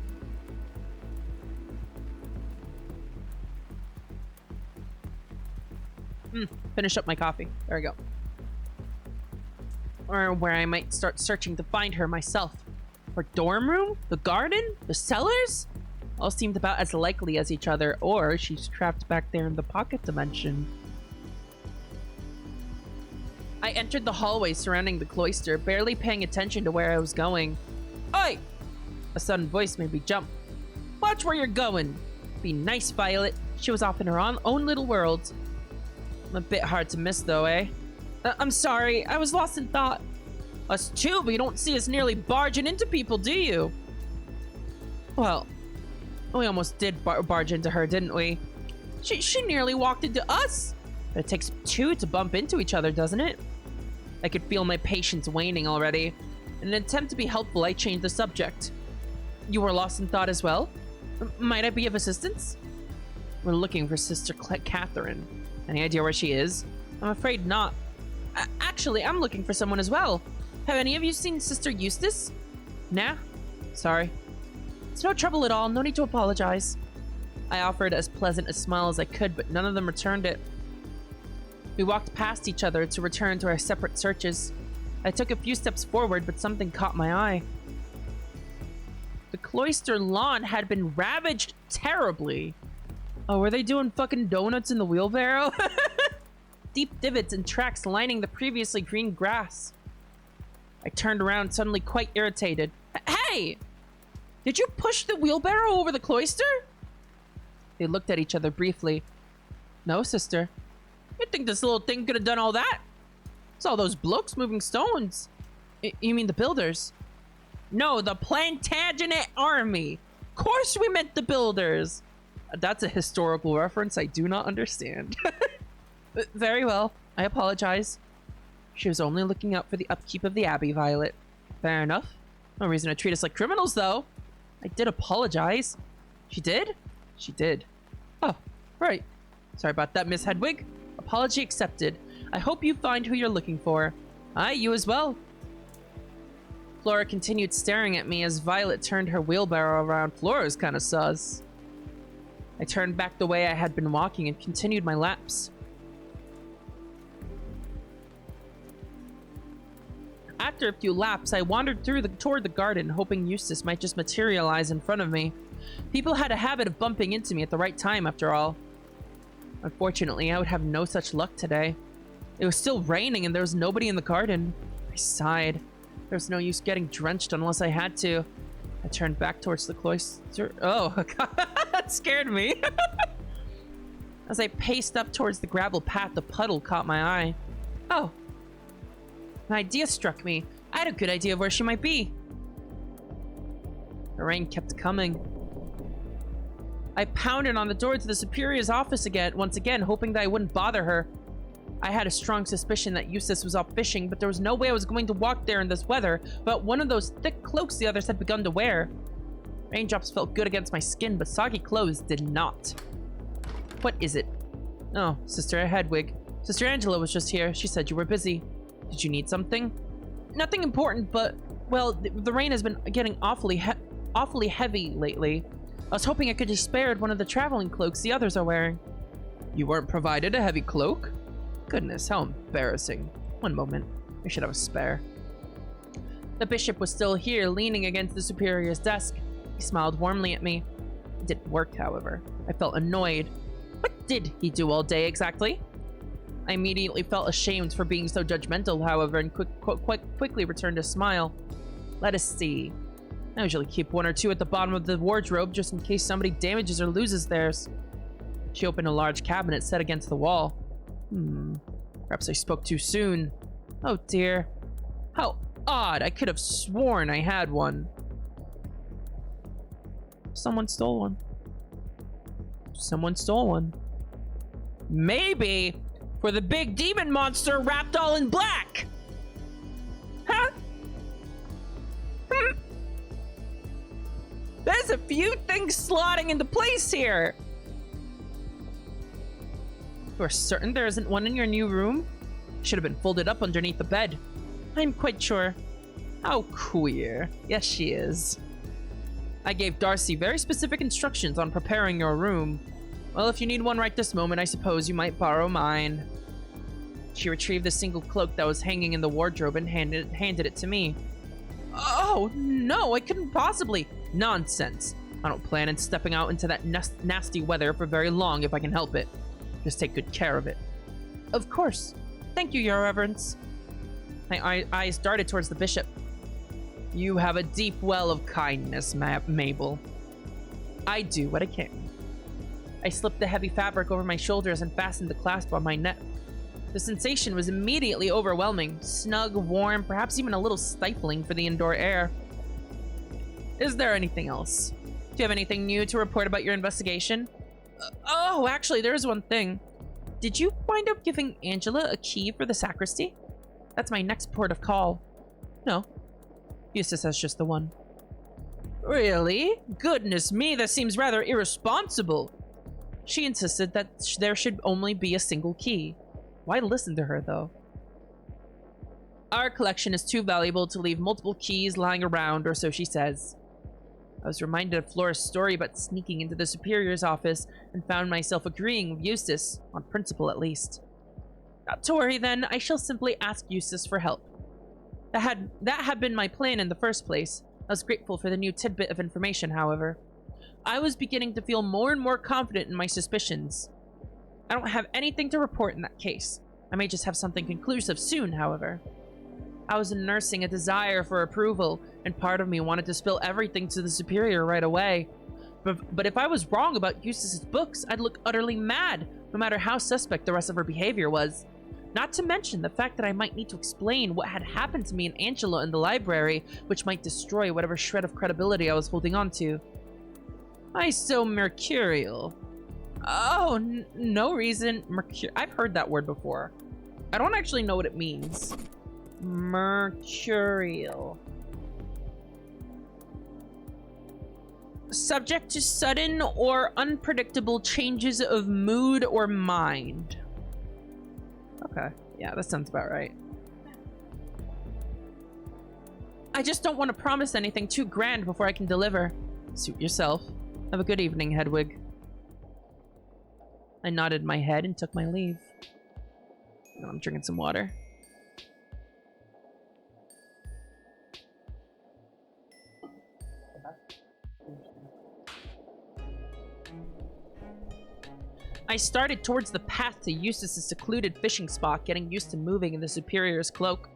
Finish up my coffee. There we go. Or where I might start searching to find her myself. Her dorm room? The garden? The cellars? All seemed about as likely as each other, or she's trapped back there in the pocket dimension. I entered the hallway surrounding the cloister, barely paying attention to where I was going. Oi! A sudden voice made me jump. Watch where you're going. Be nice, Violet. She was off in her own little world. I'm a bit hard to miss, though, eh? I'm sorry. I was lost in thought. Us too, but you don't see us nearly barging into people, do you? Well, we almost did barge into her, didn't we? She nearly walked into us. But it takes 2 to bump into each other, doesn't it? I could feel my patience waning already. In an attempt to be helpful, I changed the subject. You were lost in thought as well? Might I be of assistance? We're looking for Sister Catherine. Any idea where she is? I'm afraid not. Actually, I'm looking for someone as well. Have any of you seen Sister Eustace? Nah? Sorry. It's no trouble at all. No need to apologize. I offered as pleasant a smile as I could, but none of them returned it. We walked past each other to return to our separate searches. I took a few steps forward, but something caught my eye. The cloister lawn had been ravaged terribly. Oh, were they doing fucking donuts in the wheelbarrow? Deep divots and tracks lining the previously green grass. I turned around, suddenly quite irritated. Hey! Did you push the wheelbarrow over the cloister? They looked at each other briefly. No, sister. You think this little thing could have done all that? It's all those blokes moving stones. You mean the builders? No, the Plantagenet army. Of course we meant the builders. That's a historical reference I do not understand. Very well. I apologize. She was only looking out for the upkeep of the Abbey, Violet. Fair enough. No reason to treat us like criminals, though. I did apologize. She did? She did. Oh, right. Sorry about that, Miss Hedwig. Apology accepted. I hope you find who you're looking for. Aye, you as well. Flora continued staring at me as Violet turned her wheelbarrow around. Flora's kind of sus. I turned back the way I had been walking and continued my laps. After a few laps, I wandered toward the garden, hoping Eustace might just materialize in front of me. People had a habit of bumping into me at the right time, after all. Unfortunately, I would have no such luck today. It was still raining and there was nobody in the garden. I sighed. There was no use getting drenched unless I had to. I turned back towards the cloister. Oh, that scared me. As I paced up towards the gravel path, a puddle caught my eye. Oh. An idea struck me. I had a good idea of where she might be. The rain kept coming. I pounded on the door to the Superior's office once again, hoping that I wouldn't bother her. I had a strong suspicion that Eustace was off fishing, but there was no way I was going to walk there in this weather without one of those thick cloaks the others had begun to wear. Raindrops felt good against my skin, but soggy clothes did not. What is it? Oh, Sister Hedwig. Sister Angela was just here. She said you were busy. Did you need something? Nothing important, but, well, the rain has been getting awfully heavy lately. I was hoping I could be spared one of the traveling cloaks the others are wearing. You weren't provided a heavy cloak? Goodness, how embarrassing. One moment. I should have a spare. The bishop was still here, leaning against the Superior's desk. He smiled warmly at me. It didn't work, however. I felt annoyed. What did he do all day, exactly? I immediately felt ashamed for being so judgmental, however, and quite quickly returned a smile. Let us see. I usually keep one or two at the bottom of the wardrobe just in case somebody damages or loses theirs. She opened a large cabinet set against the wall. Perhaps I spoke too soon. Oh dear. How odd. I could have sworn I had one. Someone stole one. Someone stole one. Maybe for the big demon monster wrapped all in black. Huh? There's a few things slotting into place here. You are certain there isn't one in your new room? Should have been folded up underneath the bed. I'm quite sure. How queer. Yes, she is. I gave Darcy very specific instructions on preparing your room. Well, if you need one right this moment, I suppose you might borrow mine. She retrieved the single cloak that was hanging in the wardrobe and handed it to me. Oh, no, I couldn't possibly. Nonsense. I don't plan on stepping out into that nasty weather for very long if I can help it. Just take good care of it. Of course. Thank you, Your Reverence. My eyes darted towards the bishop. You have a deep well of kindness, Mabel. I do what I can. I slipped the heavy fabric over my shoulders and fastened the clasp on my neck. The sensation was immediately overwhelming, snug, warm, perhaps even a little stifling for the indoor air. Is there anything else? Do you have anything new to report about your investigation? Oh, actually, there is one thing. Did you wind up giving Angela a key for the sacristy? That's my next port of call. No. Eustace has just the one. Really? Goodness me, that seems rather irresponsible. She insisted that there should only be a single key. Why listen to her, though? Our collection is too valuable to leave multiple keys lying around, or so she says. I was reminded of Flora's story about sneaking into the Superior's office and found myself agreeing with Eustace, on principle at least. Not to worry then, I shall simply ask Eustace for help. That had been my plan in the first place. I was grateful for the new tidbit of information, however. I was beginning to feel more and more confident in my suspicions. I don't have anything to report in that case. I may just have something conclusive soon, however. I was nursing a desire for approval, and part of me wanted to spill everything to the Superior right away. But if I was wrong about Eustace's books, I'd look utterly mad, no matter how suspect the rest of her behavior was. Not to mention the fact that I might need to explain what had happened to me and Angela in the library, which might destroy whatever shred of credibility I was holding on to. Why so mercurial? Oh, no reason. I've heard that word before. I don't actually know what it means. Mercurial. Subject to sudden or unpredictable changes of mood or mind. Okay, yeah, that sounds about right. I just don't want to promise anything too grand before I can deliver. Suit yourself. Have a good evening, Hedwig. I nodded my head and took my leave. I'm drinking some water. I started towards the path to Eustace's secluded fishing spot, getting used to moving in the Superior's cloak.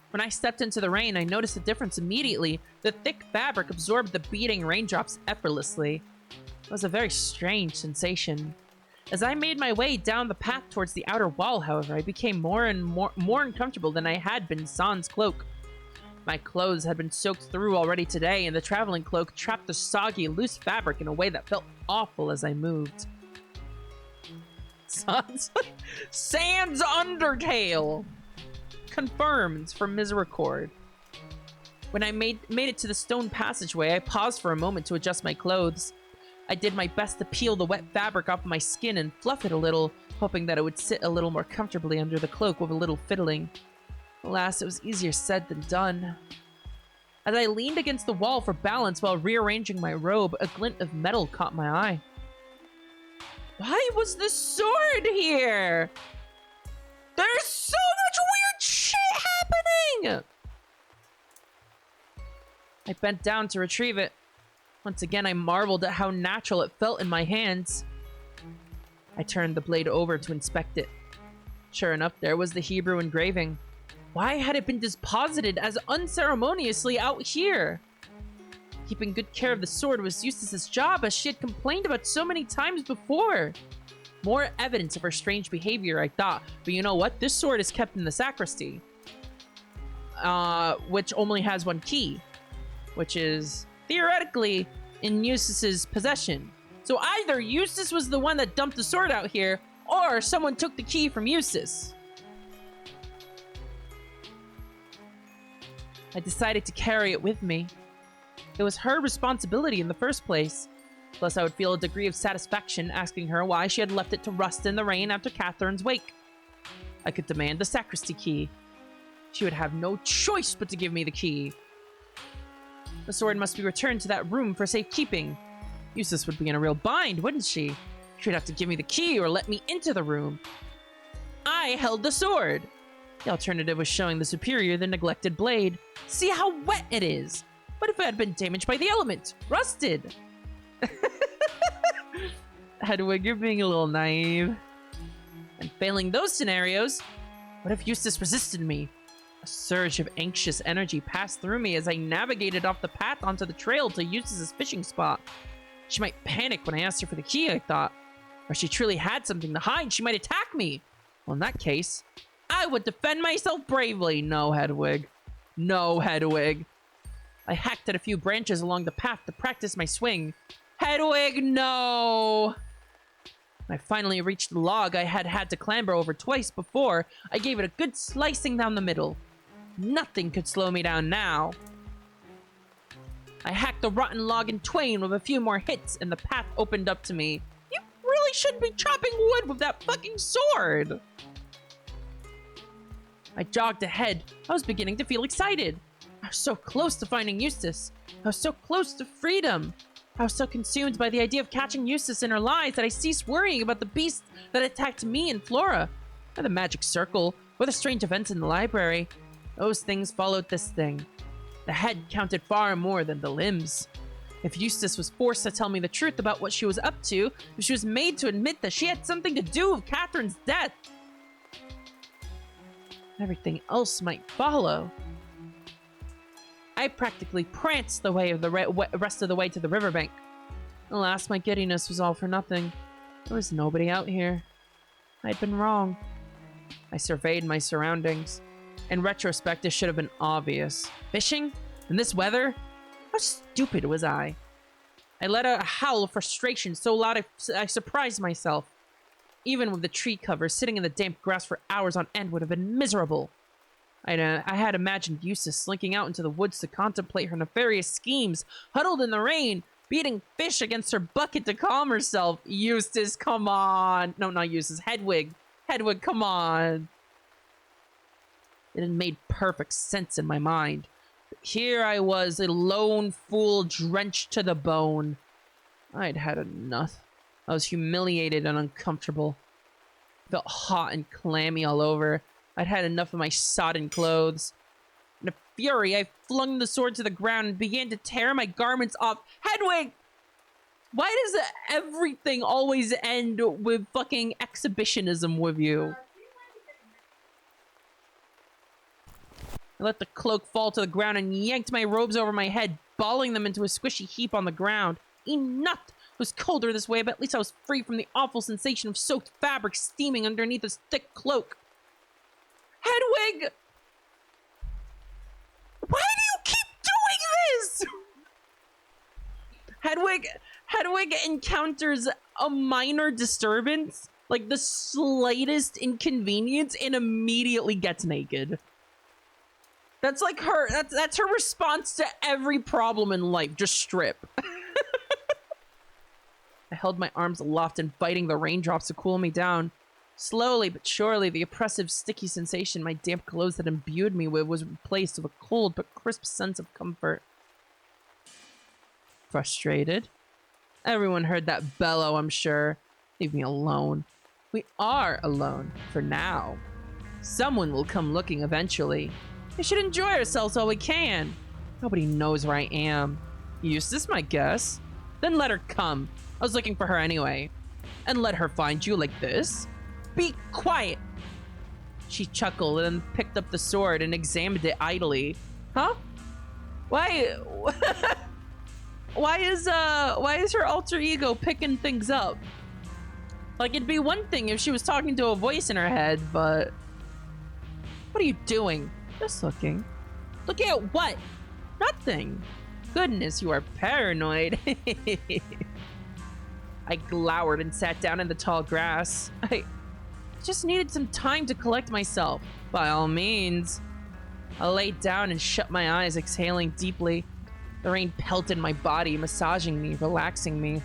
When I stepped into the rain, I noticed a difference immediately. The thick fabric absorbed the beating raindrops effortlessly. It was a very strange sensation. As I made my way down the path towards the outer wall, however, I became more uncomfortable than I had been in Sans cloak. My clothes had been soaked through already today, and the traveling cloak trapped the soggy, loose fabric in a way that felt awful as I moved. Sans Undertale! Confirmed from Misericorde. When I made it to the stone passageway, I paused for a moment to adjust my clothes. I did my best to peel the wet fabric off my skin and fluff it a little, hoping that it would sit a little more comfortably under the cloak with a little fiddling. Alas, it was easier said than done. As I leaned against the wall for balance while rearranging my robe, a glint of metal caught my eye. Why was the sword here? There's so much weird shit happening! I bent down to retrieve it. Once again, I marveled at how natural it felt in my hands. I turned the blade over to inspect it. Sure enough, there was the Hebrew engraving. Why had it been deposited as unceremoniously out here? Keeping good care of the sword was Eustace's job, as she had complained about so many times before. More evidence of her strange behavior, I thought. But you know what? This sword is kept in the sacristy. Which only has one key. Which is, theoretically, in Eustace's possession. So either Eustace was the one that dumped the sword out here, or someone took the key from Eustace. I decided to carry it with me. It was her responsibility in the first place. Plus, I would feel a degree of satisfaction asking her why she had left it to rust in the rain after Catherine's wake. I could demand the sacristy key. She would have no choice but to give me the key. The sword must be returned to that room for safekeeping. Eustace would be in a real bind, wouldn't she? She would have to give me the key or let me into the room. I held the sword. The alternative was showing the Superior the neglected blade. See how wet it is. What if it had been damaged by the element? Rusted. Hedwig, you're being a little naive. And failing those scenarios, what if Eustace resisted me? A surge of anxious energy passed through me as I navigated off the path onto the trail to Eustace's fishing spot. She might panic when I asked her for the key, I thought. Or if she truly had something to hide, she might attack me. Well, in that case, I would defend myself bravely. No, Hedwig. No, Hedwig. I hacked at a few branches along the path to practice my swing. Hedwig, no! When I finally reached the log I had to clamber over twice before, I gave it a good slicing down the middle. Nothing could slow me down now. I hacked the rotten log in twain with a few more hits, and the path opened up to me. You really shouldn't be chopping wood with that fucking sword! I jogged ahead. I was beginning to feel excited. I was so close to finding Eustace. I was so close to freedom. I was so consumed by the idea of catching Eustace in her lies that I ceased worrying about the beast that attacked me and Flora, or the magic circle, or the strange events in the library. Those things followed this thing. The head counted far more than the limbs. If Eustace was forced to tell me the truth about what she was up to, if she was made to admit that she had something to do with Catherine's death, everything else might follow. I practically pranced the way of the rest of the way to the riverbank. Alas, my giddiness was all for nothing. There was nobody out here. I'd been wrong. I surveyed my surroundings. In retrospect, this should have been obvious. Fishing? In this weather? How stupid was I? I let out a howl of frustration so loud I surprised myself. Even with the tree cover, sitting in the damp grass for hours on end would have been miserable. I had imagined Eustace slinking out into the woods to contemplate her nefarious schemes, huddled in the rain, beating fish against her bucket to calm herself. Eustace, come on. No, not Eustace. Hedwig. Hedwig, come on. It had made perfect sense in my mind. But here I was, a lone fool drenched to the bone. I'd had enough. I was humiliated and uncomfortable. I felt hot and clammy all over. I'd had enough of my sodden clothes. In a fury, I flung the sword to the ground and began to tear my garments off. Hedwig! Why does everything always end with fucking exhibitionism with you? I let the cloak fall to the ground and yanked my robes over my head, balling them into a squishy heap on the ground. Enough! It was colder this way, but at least I was free from the awful sensation of soaked fabric steaming underneath this thick cloak. Hedwig! Why do you keep doing this? Hedwig encounters a minor disturbance, like the slightest inconvenience, and immediately gets naked. That's like that's her response to every problem in life. Just strip. I held my arms aloft, inviting the raindrops to cool me down. Slowly but surely, the oppressive, sticky sensation my damp clothes had imbued me with was replaced with a cold but crisp sense of comfort. Frustrated? Everyone heard that bellow, I'm sure. Leave me alone. We are alone, for now. Someone will come looking eventually. We should enjoy ourselves while we can. Nobody knows where I am. Eustace, my guess. Then let her come. I was looking for her anyway. And let her find you like this? Be quiet! She chuckled and then picked up the sword and examined it idly. Huh? Why? Why is her alter ego picking things up? Like, it'd be one thing if she was talking to a voice in her head, but... What are you doing? Just looking. Looking at what? Nothing. Goodness, you are paranoid. I glowered and sat down in the tall grass. I just needed some time to collect myself. By all means. I laid down and shut my eyes, exhaling deeply. The rain pelted my body, massaging me, relaxing me.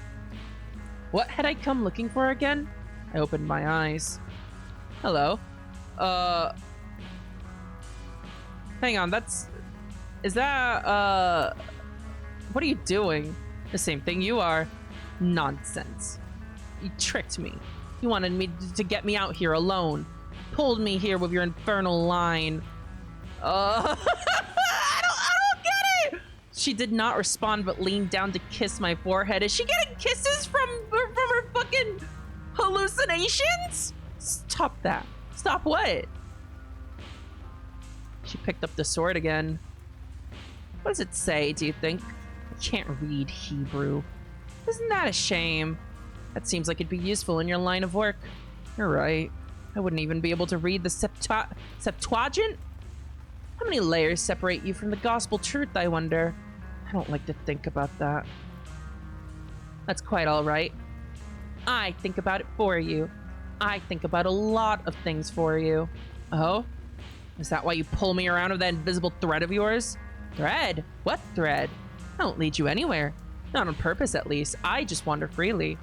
What had I come looking for again? I opened my eyes. Hello. Hang on, is that, what are you doing? The same thing you are. Nonsense. You tricked me. You wanted me to get me out here alone. Pulled me here with your infernal line. I don't get it! She did not respond but leaned down to kiss my forehead. Is she getting kisses from her fucking hallucinations? Stop that. Stop what? She picked up the sword again. What does it say, do you think? I can't read Hebrew. Isn't that a shame? That seems like it'd be useful in your line of work. You're right. I wouldn't even be able to read the Septuagint? How many layers separate you from the gospel truth, I wonder? I don't like to think about that. That's quite all right. I think about it for you. I think about a lot of things for you. Oh? Is that why you pull me around with that invisible thread of yours? Thread? What thread? I don't lead you anywhere. Not on purpose, at least. I just wander freely.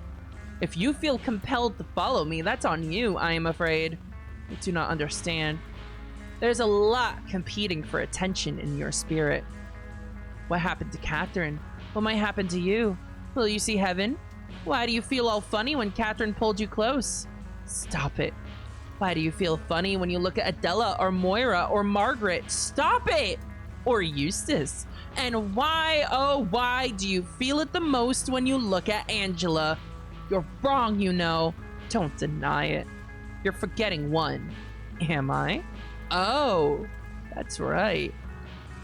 If you feel compelled to follow me, that's on you, I am afraid. You do not understand. There's a lot competing for attention in your spirit. What happened to Catherine? What might happen to you? Will you see heaven? Why do you feel all funny when Catherine pulled you close? Stop it. Why do you feel funny when you look at Adela or Moira or Margaret? Stop it! Or Eustace. And why, oh why do you feel it the most when you look at Angela? You're wrong, you know. Don't deny it. You're forgetting one. Am I? Oh, that's right.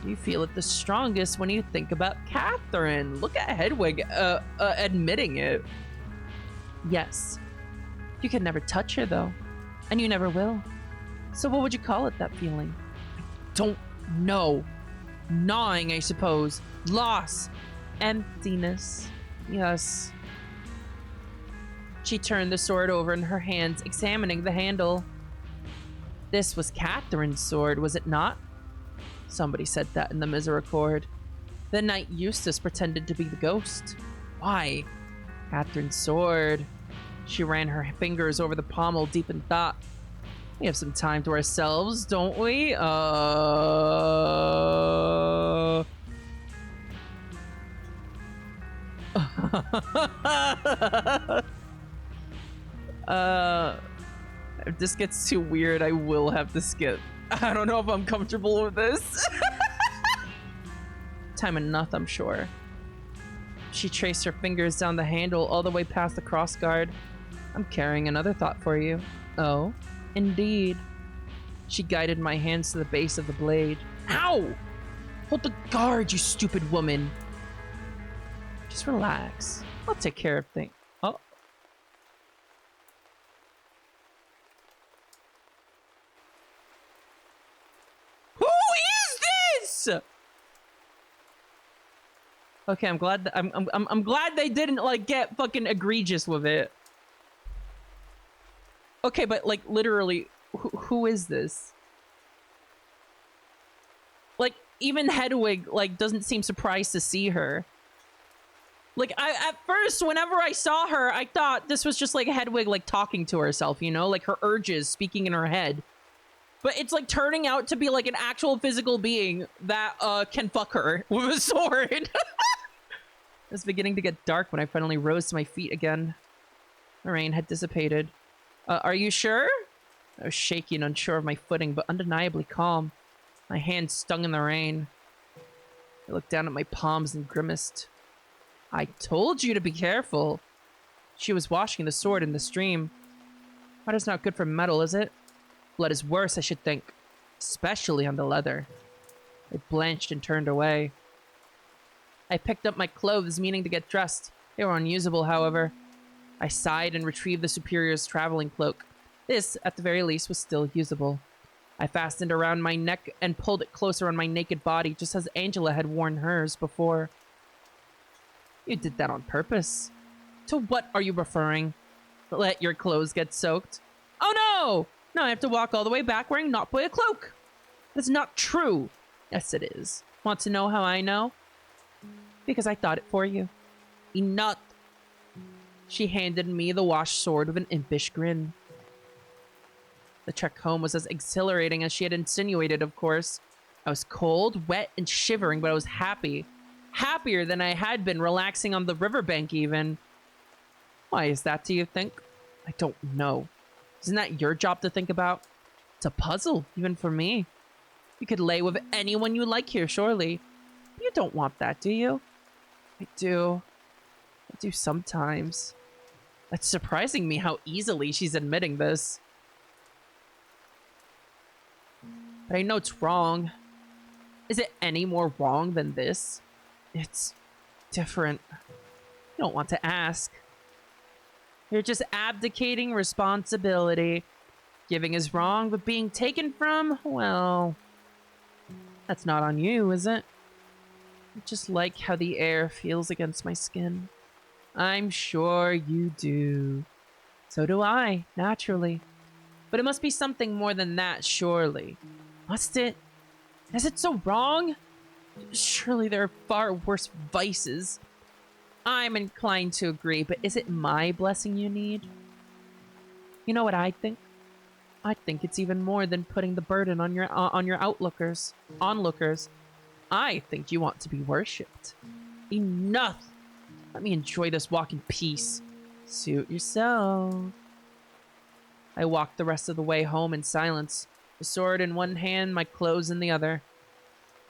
You feel it the strongest when you think about Catherine. Look at Hedwig admitting it. Yes. You can never touch her, though. And you never will. So what would you call it, that feeling? I don't know. Gnawing, I suppose. Loss. Emptiness. Yes. She turned the sword over in her hands, examining the handle. This was Catherine's sword, was it not? Somebody said that in the Misericorde. The Knight Eustace pretended to be the ghost. Why? Catherine's sword. She ran her fingers over the pommel, deep in thought. We have some time to ourselves, don't we? If this gets too weird, I will have to skip. I don't know if I'm comfortable with this. Time enough, I'm sure. She traced her fingers down the handle all the way past the crossguard. I'm carrying another thought for you. Oh, indeed. She guided my hands to the base of the blade. Ow! Hold the guard, you stupid woman. Just relax. I'll take care of things. Oh. Who is this? Okay, I'm glad I'm glad they didn't like get fucking egregious with it. Okay, but like literally, who is this? Like even Hedwig like doesn't seem surprised to see her. Like at first, whenever I saw her, I thought this was just like Hedwig like talking to herself, you know, like her urges speaking in her head. But it's like turning out to be like an actual physical being that can fuck her with a sword. It was beginning to get dark when I finally rose to my feet again. The rain had dissipated. Are you sure? I was shaky and unsure of my footing, but undeniably calm. My hands stung in the rain. I looked down at my palms and grimaced. I told you to be careful. She was washing the sword in the stream. Water's not good for metal, is it? Blood is worse, I should think. Especially on the leather. I blanched and turned away. I picked up my clothes, meaning to get dressed. They were unusable, however. I sighed and retrieved the Superior's traveling cloak. This, at the very least, was still usable. I fastened around my neck and pulled it closer on my naked body, just as Angela had worn hers before. You did that on purpose. To what are you referring? Let your clothes get soaked? Oh no! Now I have to walk all the way back wearing Not Boy a cloak. That's not true. Yes, it is. Want to know how I know? Because I thought it for you. Enough. She handed me the washed sword with an impish grin. The trek home was as exhilarating as she had insinuated, of course. I was cold, wet, and shivering, but I was happy. Happier than I had been relaxing on the riverbank, even. Why is that, do you think? I don't know. Isn't that your job to think about? It's a puzzle, even for me. You could lay with anyone you like here, surely. You don't want that, do you? I do. I do sometimes. It's surprising me how easily she's admitting this. But I know it's wrong. Is it any more wrong than this? It's different. You don't want to ask. You're just abdicating responsibility. Giving is wrong, but being taken from, well, that's not on you, is it? I just like how the air feels against my skin. I'm sure you do. So do I, naturally. But it must be something more than that, surely. Must it? Is it so wrong? Surely there are far worse vices. I'm inclined to agree, but is it my blessing you need? You know what I think? I think it's even more than putting the burden on your onlookers. I think you want to be worshipped. Enough! Let me enjoy this walk in peace. Suit yourself. I walked the rest of the way home in silence, the sword in one hand, my clothes in the other.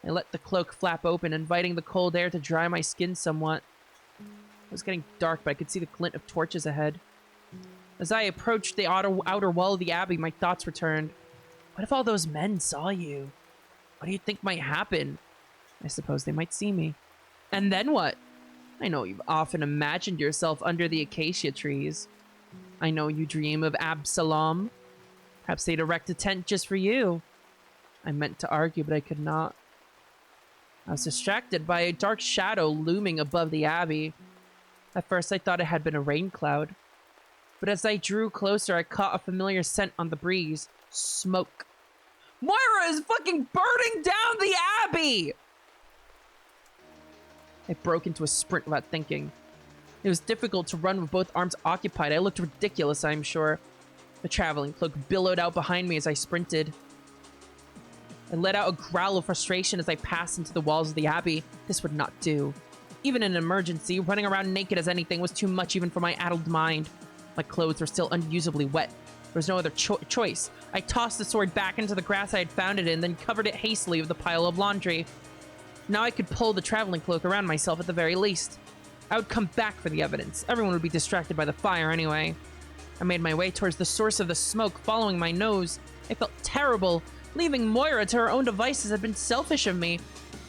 I let the cloak flap open, inviting the cold air to dry my skin somewhat. It was getting dark, but I could see the glint of torches ahead. As I approached the outer wall of the abbey, my thoughts returned. What if all those men saw you? What do you think might happen? I suppose they might see me. And then what? I know you've often imagined yourself under the acacia trees. I know you dream of Absalom. Perhaps they'd erect a tent just for you. I meant to argue, but I could not. I was distracted by a dark shadow looming above the abbey. At first, I thought it had been a rain cloud. But as I drew closer, I caught a familiar scent on the breeze. Smoke. Moira is fucking burning down the Abbey! I broke into a sprint without thinking. It was difficult to run with both arms occupied. I looked ridiculous, I'm sure. The traveling cloak billowed out behind me as I sprinted. I let out a growl of frustration as I passed into the walls of the Abbey. This would not do. Even in an emergency, running around naked as anything was too much even for my addled mind. My clothes were still unusably wet. There was no other choice. I tossed the sword back into the grass I had found it in, then covered it hastily with a pile of laundry. Now I could pull the traveling cloak around myself at the very least. I would come back for the evidence. Everyone would be distracted by the fire anyway. I made my way towards the source of the smoke, following my nose. I felt terrible. Leaving Moira to her own devices had been selfish of me.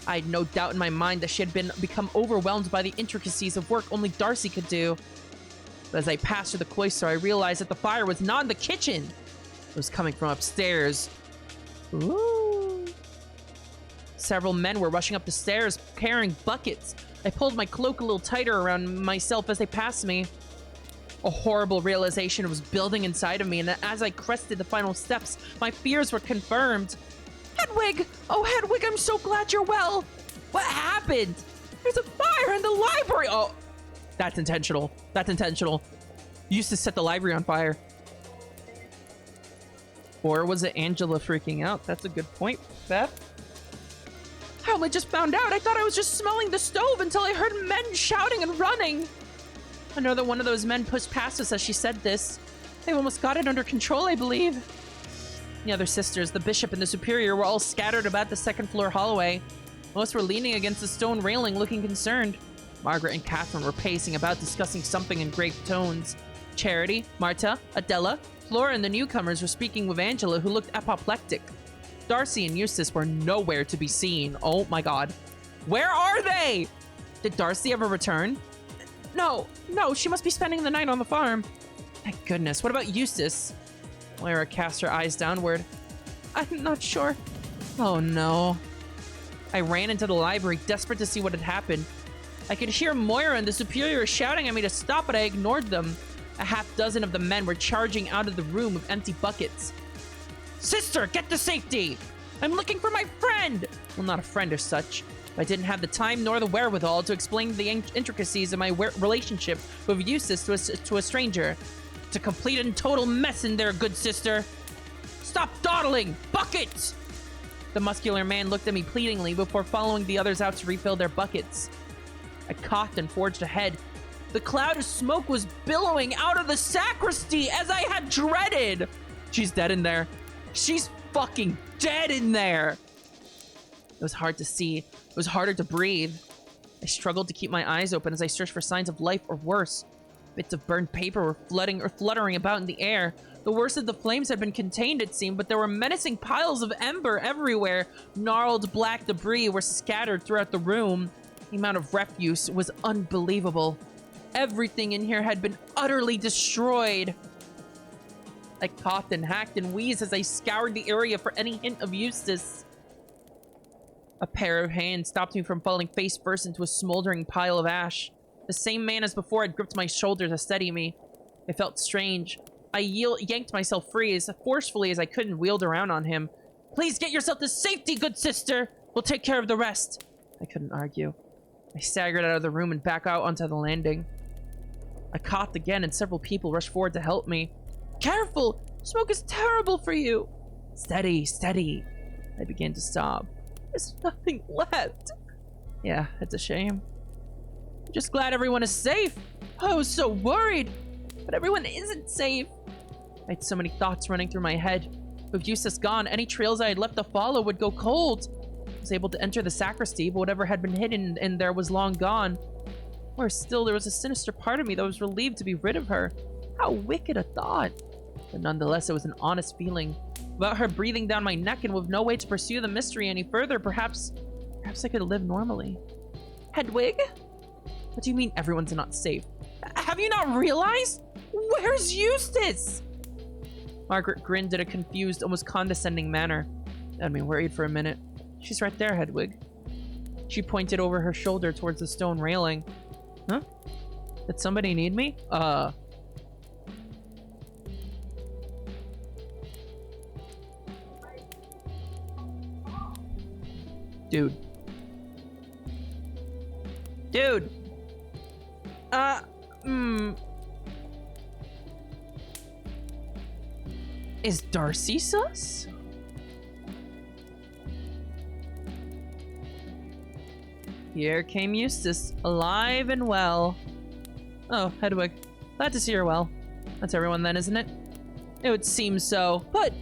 I had no doubt in my mind that she had become overwhelmed by the intricacies of work only Darcy could do. But as I passed through the cloister, I realized that the fire was not in the kitchen. It was coming from upstairs. Ooh. Several men were rushing up the stairs, carrying buckets. I pulled my cloak a little tighter around myself as they passed me. A horrible realization was building inside of me, and as I crested the final steps, my fears were confirmed. Hedwig! Oh, Hedwig, I'm so glad you're well! What happened? There's a fire in the library! Oh, that's intentional. That's intentional. You used to set the library on fire. Or was it Angela freaking out? That's a good point, Beth. I only just found out. I thought I was just smelling the stove until I heard men shouting and running. Another one of those men pushed past us as she said this. They almost got it under control, I believe. The other sisters, the bishop and the superior, were all scattered about the second-floor hallway. Most were leaning against the stone railing, looking concerned. Margaret and Catherine were pacing about, discussing something in grave tones. Charity, Marta, Adela, Flora, and the newcomers were speaking with Angela, who looked apoplectic. Darcy and Eustace were nowhere to be seen. Oh my god. Where are they? Did Darcy ever return? No, she must be spending the night on the farm. Thank goodness. What about Eustace? Lyra cast her eyes downward. I'm not sure. Oh no. I ran into the library, desperate to see what had happened. I could hear Moira and the superior shouting at me to stop, but I ignored them. A half dozen of the men were charging out of the room with empty buckets. Sister, get to safety! I'm looking for my friend! Well, not a friend as such. I didn't have the time nor the wherewithal to explain the intricacies of my relationship with Eustace to a stranger. It's a complete and total mess in there, good sister. Stop dawdling! Buckets! The muscular man looked at me pleadingly before following the others out to refill their buckets. I coughed and forged ahead. The cloud of smoke was billowing out of the sacristy as I had dreaded. She's dead in there. She's fucking dead in there. It was hard to see. It was harder to breathe. I struggled to keep my eyes open as I searched for signs of life or worse. Bits of burned paper were fluttering about in the air. The worst of the flames had been contained, it seemed, but there were menacing piles of ember everywhere. Gnarled black debris were scattered throughout the room. The amount of refuse was unbelievable. Everything in here had been utterly destroyed. I coughed and hacked and wheezed as I scoured the area for any hint of Eustace. A pair of hands stopped me from falling face first into a smoldering pile of ash. The same man as before had gripped my shoulder to steady me. It felt strange. I yanked myself free as forcefully as I could and wheeled around on him. Please get yourself to safety, good sister! We'll take care of the rest. I couldn't argue. I staggered out of the room and back out onto the landing. I coughed again and several people rushed forward to help me. Careful! Smoke is terrible for you! Steady, steady. I began to sob. There's nothing left. Yeah, it's a shame. I'm just glad everyone is safe. I was so worried. But everyone isn't safe. I had so many thoughts running through my head. With Eustace gone, any trails I had left to follow would go cold. I was able to enter the sacristy, but whatever had been hidden in there was long gone. Worse still, there was a sinister part of me that was relieved to be rid of her. How wicked a thought. But nonetheless, it was an honest feeling. Without her breathing down my neck and with no way to pursue the mystery any further, perhaps I could live normally. Hedwig? What do you mean everyone's not safe? Have you not realized? Where's Eustace? Margaret grinned in a confused, almost condescending manner. That had me worried for a minute. She's right there, Hedwig. She pointed over her shoulder towards the stone railing. Huh? Did somebody need me? Dude. Dude. Is Darcy sus? Here came Eustace, alive and well. Oh, Hedwig. Glad to see you're well. That's everyone then, isn't it? It would seem so. But,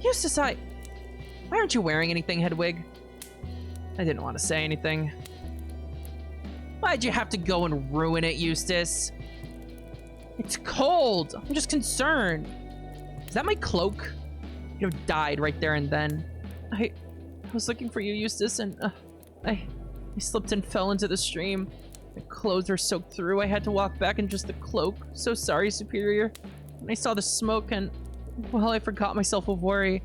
Eustace, why aren't you wearing anything, Hedwig? I didn't want to say anything. Why'd you have to go and ruin it, Eustace? It's cold. I'm just concerned. Is that my cloak? You'd have died right there and then. I was looking for you, Eustace, and I slipped and fell into the stream. My clothes were soaked through. I had to walk back in just the cloak. So sorry, Superior. And I saw the smoke and, well, I forgot myself of worry.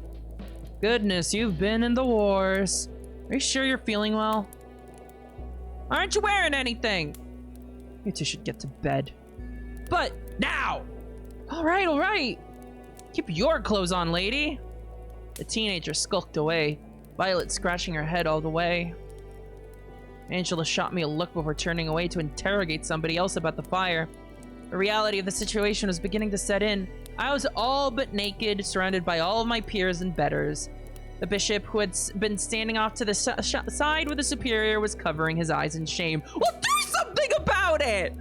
Goodness, you've been in the wars. Are you sure you're feeling well? Aren't you wearing anything? You two should get to bed. But now! All right. Keep your clothes on, lady. The teenager skulked away, Violet scratching her head all the way. Angela shot me a look before turning away to interrogate somebody else about the fire. The reality of the situation was beginning to set in. I was all but naked, surrounded by all of my peers and betters. The bishop, who had been standing off to the side with the superior, was covering his eyes in shame. Well, do something about it!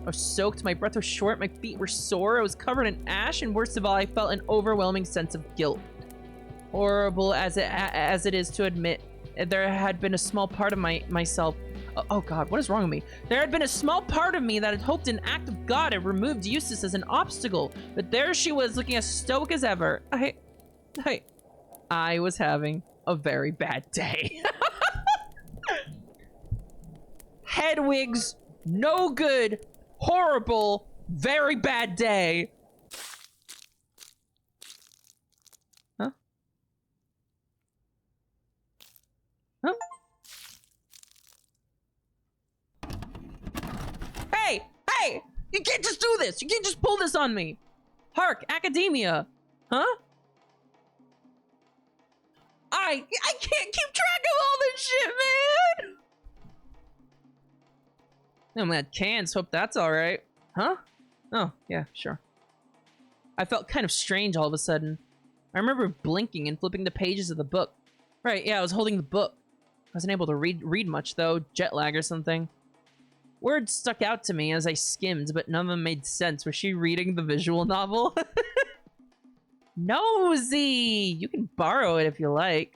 I was soaked, my breath was short, my feet were sore, I was covered in ash, and worst of all, I felt an overwhelming sense of guilt. Horrible as it is to admit, there had been a small part of myself. Oh God, what is wrong with me? There had been a small part of me that had hoped an act of God had removed Eustace as an obstacle, but there she was, looking as stoic as ever. I was having a very bad day. Hedwig's no good, horrible, very bad day. Huh? Hey! You can't just do this! You can't just pull this on me! Hark, Academia! Huh? I can't keep track of all this shit, man! I'm at cans, hope that's alright. Huh? Oh, yeah, sure. I felt kind of strange all of a sudden. I remember blinking and flipping the pages of the book. Right, yeah, I was holding the book. I wasn't able to read much, though. Jet lag or something. Words stuck out to me as I skimmed, but none of them made sense. Was she reading the visual novel? Nosy! You can borrow it if you like.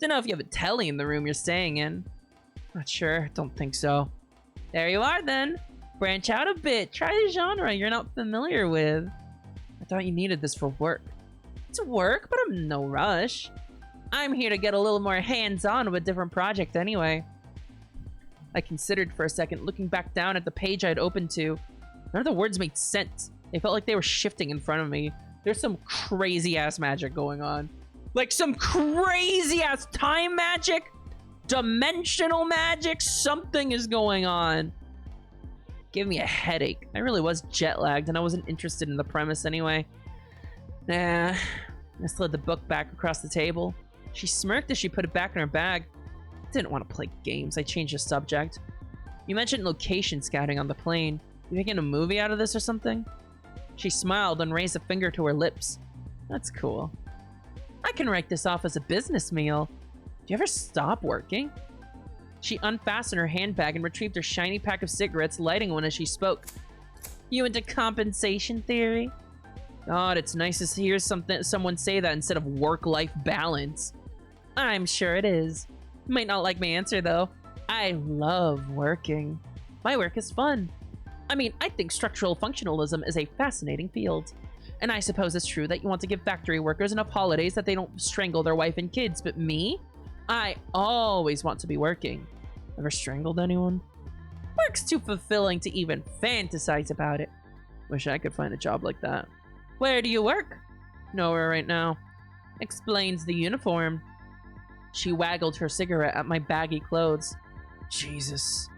Don't know if you have a telly in the room you're staying in. Not sure. Don't think so. There you are, then. Branch out a bit. Try the genre you're not familiar with. I thought you needed this for work. It's work, but I'm in no rush. I'm here to get a little more hands-on with a different project anyway. I considered for a second, looking back down at the page I'd opened to. None of the words made sense. They felt like they were shifting in front of me. There's some crazy-ass magic going on. Like some crazy-ass time magic, dimensional magic, something is going on. Gave me a headache. I really was jet-lagged, and I wasn't interested in the premise anyway. Nah, I slid the book back across the table. She smirked as she put it back in her bag. I didn't want to play games. I changed the subject. You mentioned location scouting on the plane. You making a movie out of this or something? She smiled and raised a finger to her lips. That's cool. I can write this off as a business meal. Do you ever stop working? She unfastened her handbag and retrieved her shiny pack of cigarettes, lighting one as she spoke. You into compensation theory? God, it's nice to hear someone say that instead of work-life balance. I'm sure it is. You might not like my answer, though. I love working. My work is fun. I mean, I think structural functionalism is a fascinating field. And I suppose it's true that you want to give factory workers enough holidays that they don't strangle their wife and kids, but me? I always want to be working. Ever strangled anyone? Work's too fulfilling to even fantasize about it. Wish I could find a job like that. Where do you work? Nowhere right now. Explains the uniform. She waggled her cigarette at my baggy clothes. Jesus.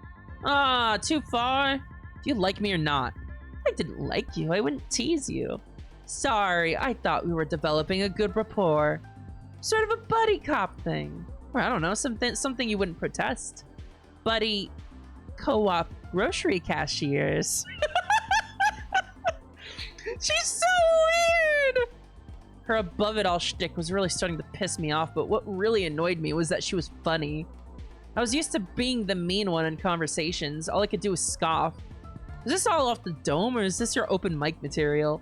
Ah, too far? Do you like me or not? I didn't like you. I wouldn't tease you. Sorry, I thought we were developing a good rapport. Sort of a buddy cop thing. Or I don't know, something you wouldn't protest. Buddy, co-op grocery cashiers. She's so weird! Her above it all shtick was really starting to piss me off, but what really annoyed me was that she was funny. I was used to being the mean one in conversations. All I could do was scoff. Is this all off the dome, or is this your open mic material?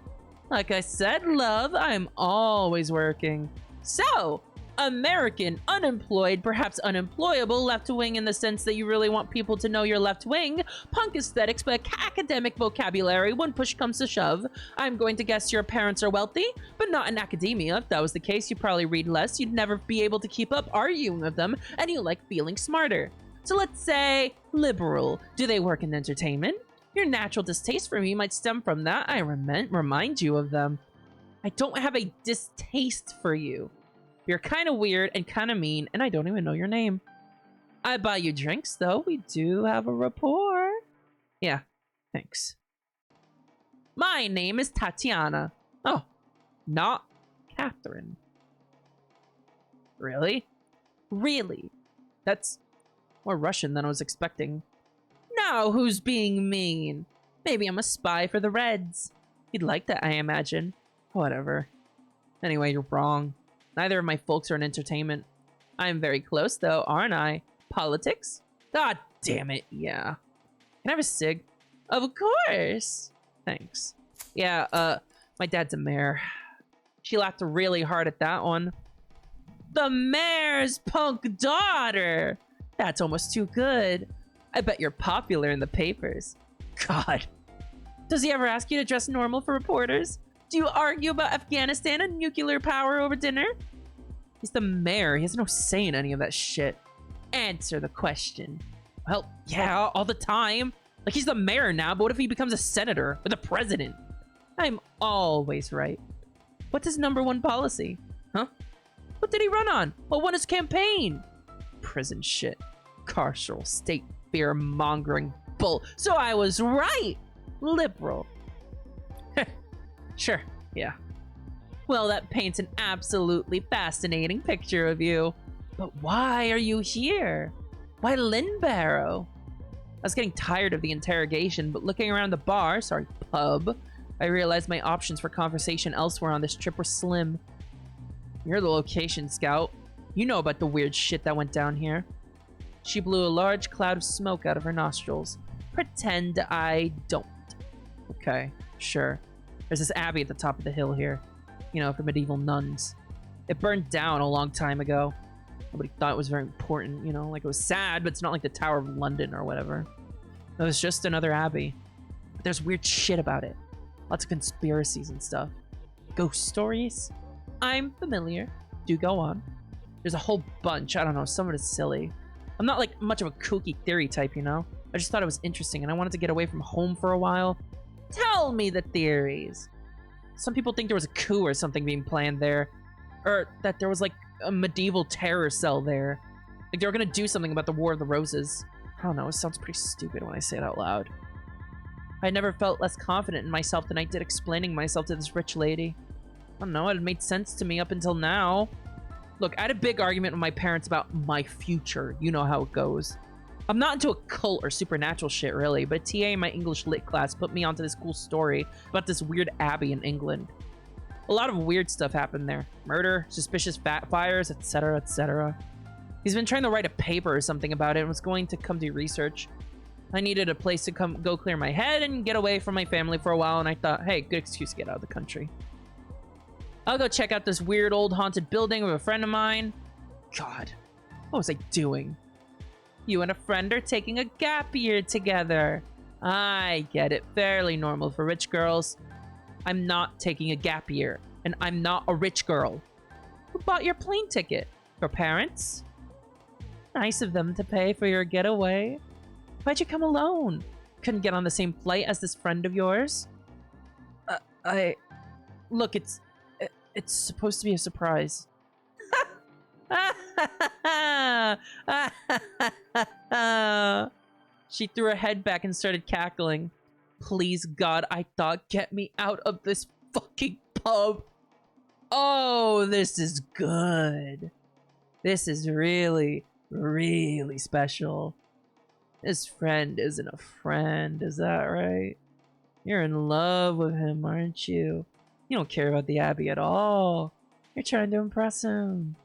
Like I said, love, I'm always working. So, American, unemployed, perhaps unemployable, left wing in the sense that you really want people to know you're left wing, punk aesthetics, but academic vocabulary when push comes to shove. I'm going to guess your parents are wealthy, but not in academia. If that was the case, you'd probably read less, you'd never be able to keep up arguing with them, and you like feeling smarter. So let's say liberal. Do they work in entertainment? Your natural distaste for me might stem from that. I remind you of them. I don't have a distaste for you. You're kind of weird and kind of mean, and I don't even know your name. I buy you drinks, though. We do have a rapport. Yeah, thanks. My name is Tatiana. Oh, not Catherine. Really? Really? That's more Russian than I was expecting. Now who's being mean? Maybe I'm a spy for the Reds. You'd like that, I imagine. Whatever. Anyway, you're wrong. Neither of my folks are in entertainment. I'm very close, though, aren't I? Politics? God damn it, yeah. Can I have a cig? Of course! Thanks. Yeah, my dad's a mayor. She laughed really hard at that one. The mayor's punk daughter! That's almost too good. I bet you're popular in the papers. God. Does he ever ask you to dress normal for reporters? Do you argue about Afghanistan and nuclear power over dinner? He's the mayor. He has no say in any of that shit. Answer the question. Well, yeah, all the time. Like, he's the mayor now, but what if he becomes a senator or the president? I'm always right. What's his #1 policy? Huh? What did he run on? What won his campaign? Prison shit. Carceral state fear-mongering bull. So I was right. Liberal. Sure, yeah. Well, that paints an absolutely fascinating picture of you. But why are you here? Why Lynbarrow? I was getting tired of the interrogation, but looking around the bar, pub, I realized my options for conversation elsewhere on this trip were slim. You're the location scout. You know about the weird shit that went down here. She blew a large cloud of smoke out of her nostrils. Pretend I don't. Okay, sure. There's this abbey at the top of the hill here. You know, for medieval nuns. It burned down a long time ago. Nobody thought it was very important, you know? Like, it was sad, but it's not like the Tower of London or whatever. It was just another abbey. But there's weird shit about it. Lots of conspiracies and stuff. Ghost stories? I'm familiar. Do go on. There's a whole bunch. I don't know. Some of it is silly. I'm not, like, much of a kooky theory type, you know? I just thought it was interesting, and I wanted to get away from home for a while. Tell me the theories. Some people think there was a coup or something being planned there. Or that there was, like, a medieval terror cell there. Like, they were gonna do something about the War of the Roses. I don't know, it sounds pretty stupid when I say it out loud. I never felt less confident in myself than I did explaining myself to this rich lady. I don't know, it had made sense to me up until now. Look, I had a big argument with my parents about my future. You know how it goes. I'm not into a cult or supernatural shit, really, but a TA in my English lit class put me onto this cool story about this weird abbey in England. A lot of weird stuff happened there. Murder, suspicious fires, etc., etc. He's been trying to write a paper or something about it and was going to come do research. I needed a place to go clear my head and get away from my family for a while, and I thought, hey, good excuse to get out of the country. I'll go check out this weird old haunted building with a friend of mine. God, what was I doing? You and a friend are taking a gap year together. I get it. Fairly normal for rich girls. I'm not taking a gap year, and I'm not a rich girl. Who bought your plane ticket? Your parents? Nice of them to pay for your getaway. Why'd you come alone? Couldn't get on the same flight as this friend of yours? Look, it's supposed to be a surprise. She threw her head back and started cackling. Please, God, I thought, get me out of this fucking pub. Oh, this is good. This is really, really special. This friend isn't a friend, is that right? You're in love with him, aren't you? You don't care about the Abbey at all. You're trying to impress him.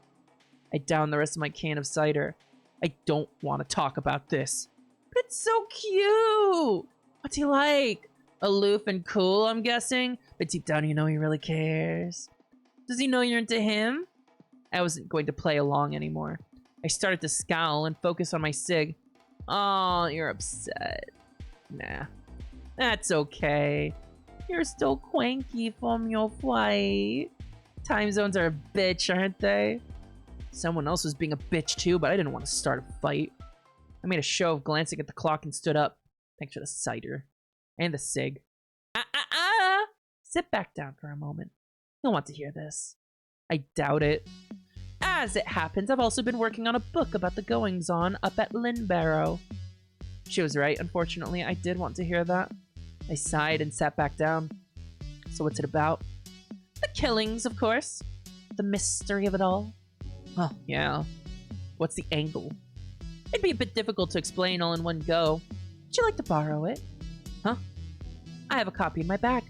I downed the rest of my can of cider. I don't want to talk about this. But it's so cute! What's he like? Aloof and cool, I'm guessing? But deep down you know he really cares. Does he know you're into him? I wasn't going to play along anymore. I started to scowl and focus on my cig. Oh, you're upset. Nah. That's okay. You're still cranky from your flight. Time zones are a bitch, aren't they? Someone else was being a bitch too, but I didn't want to start a fight. I made a show of glancing at the clock and stood up. Thanks for the cider. And the cig. Sit back down for a moment. You'll want to hear this. I doubt it. As it happens, I've also been working on a book about the goings-on up at Lynbarrow. She was right, unfortunately. I did want to hear that. I sighed and sat back down. So what's it about? The killings, of course. The mystery of it all. Oh, yeah. What's the angle? It'd be a bit difficult to explain all in one go. Would you like to borrow it? Huh? I have a copy in my bag,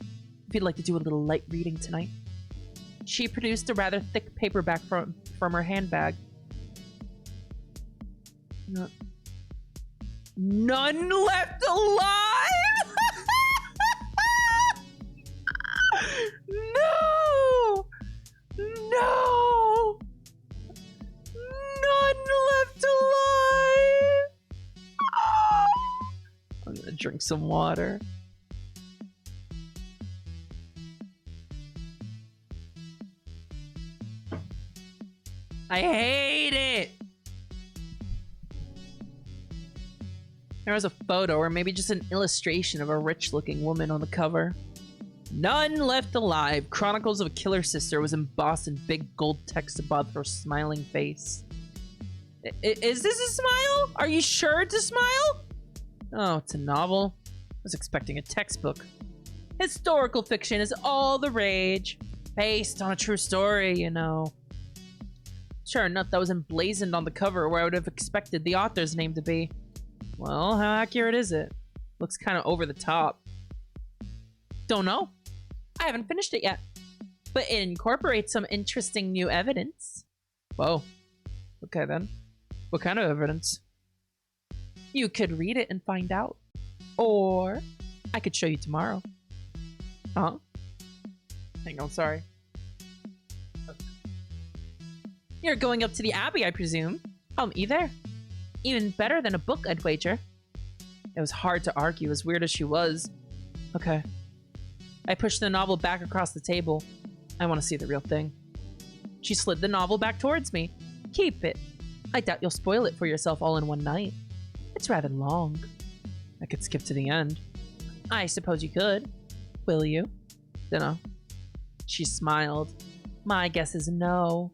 if you'd like to do a little light reading tonight. She produced a rather thick paperback from her handbag. None left alive? No! No! None left alive! I'm gonna drink some water. I hate it! There was a photo, or maybe just an illustration of a rich-looking woman on the cover. None left alive. Chronicles of a Killer Sister was embossed in big gold text above her smiling face. Is this a smile? Are you sure it's a smile? Oh, it's a novel. I was expecting a textbook. Historical fiction is all the rage. Based on a true story, you know. Sure enough, that was emblazoned on the cover where I would have expected the author's name to be. Well, how accurate is it? Looks kind of over the top. Don't know. I haven't finished it yet. But it incorporates some interesting new evidence. Whoa. Okay then. What kind of evidence? You could read it and find out. Or I could show you tomorrow. Huh? Hang on, sorry. You're going up to the Abbey, I presume. I'll meet you there. Even better than a book, I'd wager. It was hard to argue, as weird as she was. Okay. I pushed the novel back across the table. I want to see the real thing. She slid the novel back towards me. Keep it. I doubt you'll spoil it for yourself all in one night. It's rather long. I could skip to the end. I suppose you could. Will you? Dunno. She smiled. My guess is no.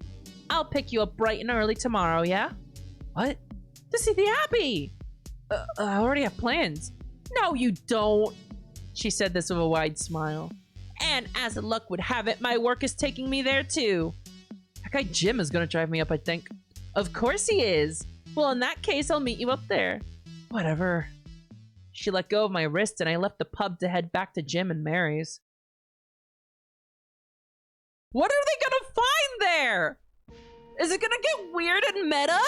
I'll pick you up bright and early tomorrow, yeah? What? To see the Abbey! I already have plans. No, you don't. She said this with a wide smile. And as luck would have it, my work is taking me there too. That guy Jim is gonna drive me up, I think. Of course he is. Well, in that case, I'll meet you up there. Whatever. She let go of my wrist and I left the pub to head back to Jim and Mary's. What are they gonna find there? Is it gonna get weird and meta?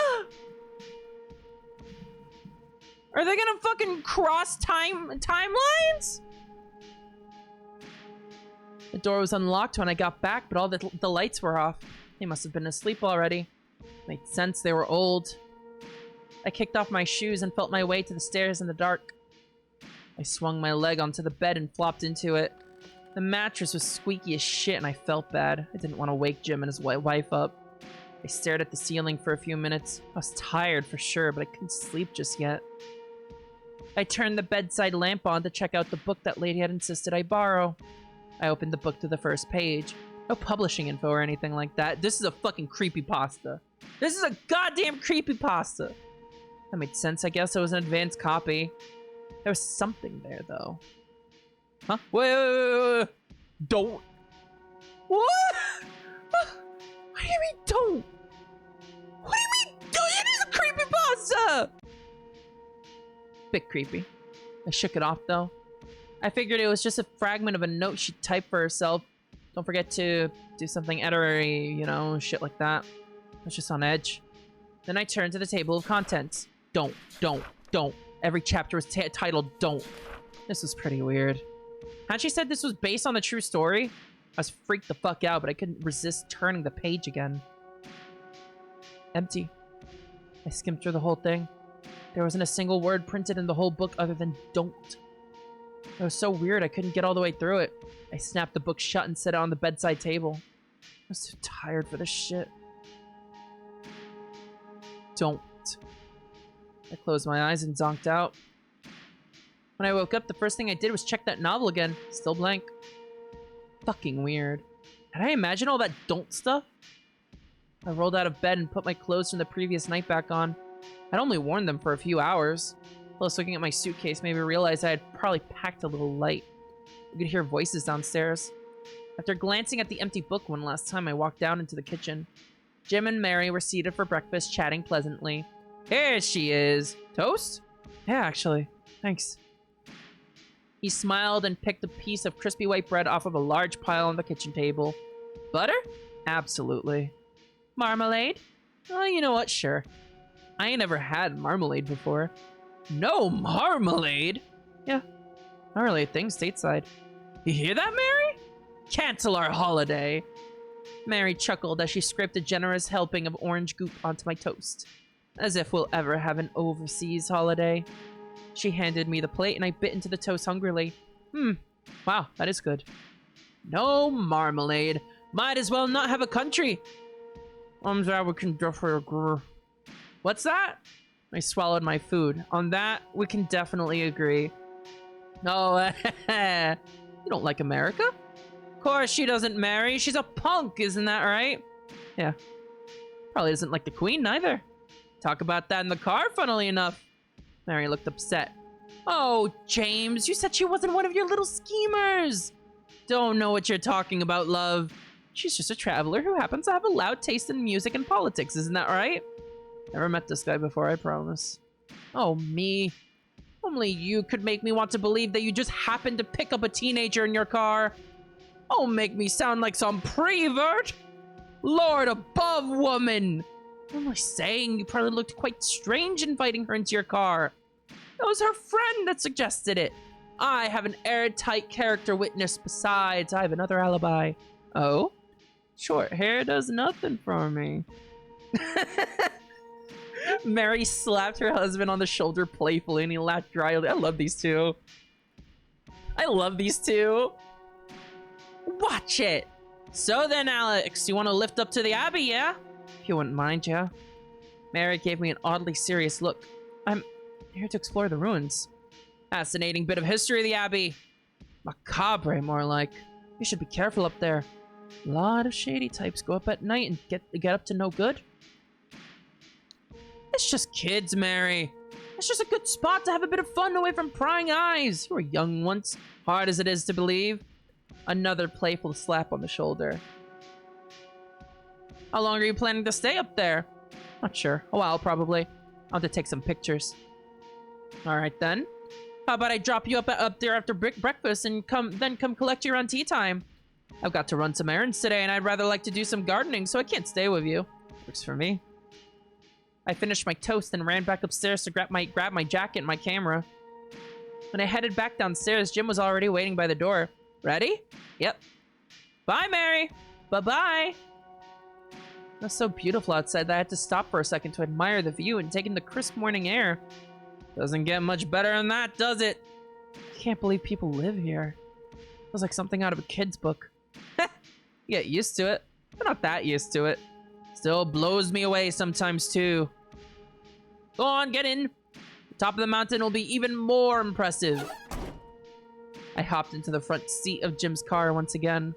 Are they gonna fucking cross timelines? The door was unlocked when I got back, but all the lights were off. They must have been asleep already. Made sense, they were old. I kicked off my shoes and felt my way to the stairs in the dark. I swung my leg onto the bed and flopped into it. The mattress was squeaky as shit and I felt bad. I didn't want to wake Jim and his wife up. I stared at the ceiling for a few minutes. I was tired for sure, but I couldn't sleep just yet. I turned the bedside lamp on to check out the book that lady had insisted I borrow. I opened the book to the first page. No publishing info or anything like that. This is a fucking creepypasta. This is a goddamn creepypasta. That made sense, I guess. It was an advanced copy. There was something there, though. Huh? Wait. Don't. What? What do you mean, don't? What Elsa! Bit creepy. I shook it off, though. I figured it was just a fragment of a note she typed for herself. Don't forget to do something editory, you know, shit like that. I was just on edge. Then I turned to the table of contents. Don't. Every chapter was titled Don't. This was pretty weird. Had she said this was based on the true story? I was freaked the fuck out, but I couldn't resist turning the page again. Empty. I skimmed through the whole thing. There wasn't a single word printed in the whole book other than don't. It was so weird I couldn't get all the way through it. I snapped the book shut and set it on the bedside table. I was too tired for this shit. Don't. I closed my eyes and zonked out. When I woke up, the first thing I did was check that novel again. Still blank. Fucking weird. Had I imagined all that don't stuff? I rolled out of bed and put my clothes from the previous night back on. I'd only worn them for a few hours. Plus, looking at my suitcase made me realize I had probably packed a little light. I could hear voices downstairs. After glancing at the empty book one last time, I walked down into the kitchen. Jim and Mary were seated for breakfast, chatting pleasantly. Here she is. Toast? Yeah, actually. Thanks. He smiled and picked a piece of crispy white bread off of a large pile on the kitchen table. Butter? Absolutely. Marmalade? Oh, you know what? Sure. I ain't never had marmalade before. No marmalade? Yeah. Not really a thing stateside. You hear that, Mary? Cancel our holiday. Mary chuckled as she scraped a generous helping of orange goop onto my toast. As if we'll ever have an overseas holiday. She handed me the plate and I bit into the toast hungrily. Wow, that is good. No marmalade. Might as well not have a country. We can differ. What's that? I swallowed my food. On that, we can definitely agree. Oh, you don't like America? Of course she doesn't, Mary. She's a punk, isn't that right? Yeah. Probably doesn't like the Queen, neither. Talk about that in the car, funnily enough. Mary looked upset. Oh, James, you said she wasn't one of your little schemers. Don't know what you're talking about, love. She's just a traveler who happens to have a loud taste in music and politics, isn't that right? Never met this guy before, I promise. Oh, me. Only you could make me want to believe that you just happened to pick up a teenager in your car. Oh, make me sound like some prevert. Lord above, woman. What am I saying? You probably looked quite strange inviting her into your car. It was her friend that suggested it. I have an airtight character witness. Besides, I have another alibi. Oh? Short hair does nothing for me. Mary slapped her husband on the shoulder playfully and he laughed dryly. I love these two. Watch it. So then, Alex, you want to lift up to the Abbey, yeah? If you wouldn't mind, yeah? Mary gave me an oddly serious look. I'm here to explore the ruins. Fascinating bit of history, the Abbey. Macabre, more like. You should be careful up there. A lot of shady types go up at night and get up to no good. It's just kids, Mary. It's just a good spot to have a bit of fun away from prying eyes. You were young once, hard as it is to believe. Another playful slap on the shoulder. How long are you planning to stay up there? Not sure. A while, probably. I'll have to take some pictures. Alright then. How about I drop you up there after breakfast and come collect you around tea time? I've got to run some errands today and I'd rather like to do some gardening, so I can't stay with you. Works for me. I finished my toast and ran back upstairs to grab my jacket and my camera. When I headed back downstairs, Jim was already waiting by the door. Ready? Yep. Bye, Mary. Bye-bye. It was so beautiful outside that I had to stop for a second to admire the view and take in the crisp morning air. Doesn't get much better than that, does it? I can't believe people live here. It was like something out of a kid's book. Get used to it. I'm not that used to it. Still blows me away sometimes, too. Go on, get in. The top of the mountain will be even more impressive. I hopped into the front seat of Jim's car once again.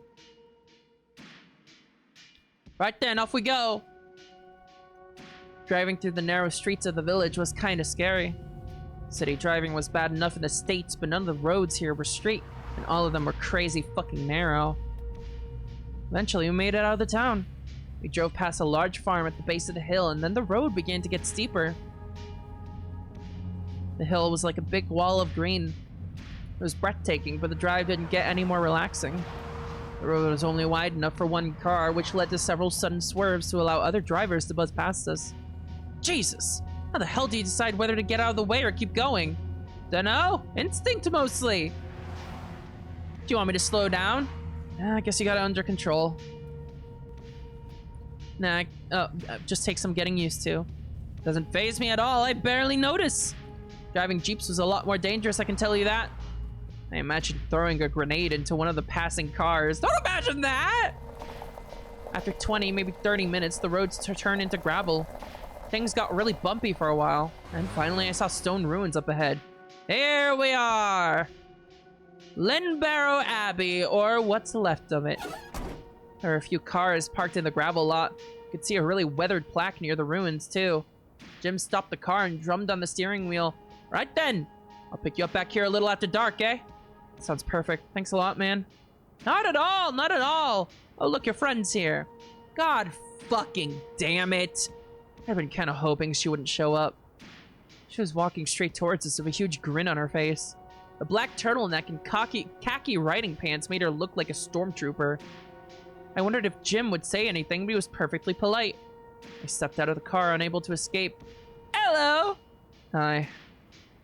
Right then, off we go. Driving through the narrow streets of the village was kind of scary. City driving was bad enough in the States, but none of the roads here were straight, and all of them were crazy fucking narrow. Eventually, we made it out of the town. We drove past a large farm at the base of the hill, and then the road began to get steeper. The hill was like a big wall of green. It was breathtaking, but the drive didn't get any more relaxing. The road was only wide enough for one car, which led to several sudden swerves to allow other drivers to buzz past us. Jesus! How the hell do you decide whether to get out of the way or keep going? Dunno. Instinct mostly. Do you want me to slow down? I guess you got it under control. Nah, just take some getting used to. Doesn't faze me at all. I barely notice. Driving Jeeps was a lot more dangerous, I can tell you that. I imagine throwing a grenade into one of the passing cars. Don't imagine that! After 20, maybe 30 minutes, the roads turned into gravel. Things got really bumpy for a while, and finally I saw stone ruins up ahead. Here we are! Lyra Abbey, or what's left of it. There are a few cars parked in the gravel lot. You could see a really weathered plaque near the ruins, too. Jim stopped the car and drummed on the steering wheel. Right then! I'll pick you up back here a little after dark, eh? Sounds perfect. Thanks a lot, man. Not at all! Not at all! Oh, look, your friend's here. God fucking damn it! I've been kind of hoping she wouldn't show up. She was walking straight towards us with a huge grin on her face. The black turtleneck and khaki riding pants made her look like a stormtrooper. I wondered if Jim would say anything, but he was perfectly polite. I stepped out of the car, unable to escape. Hello! Hi.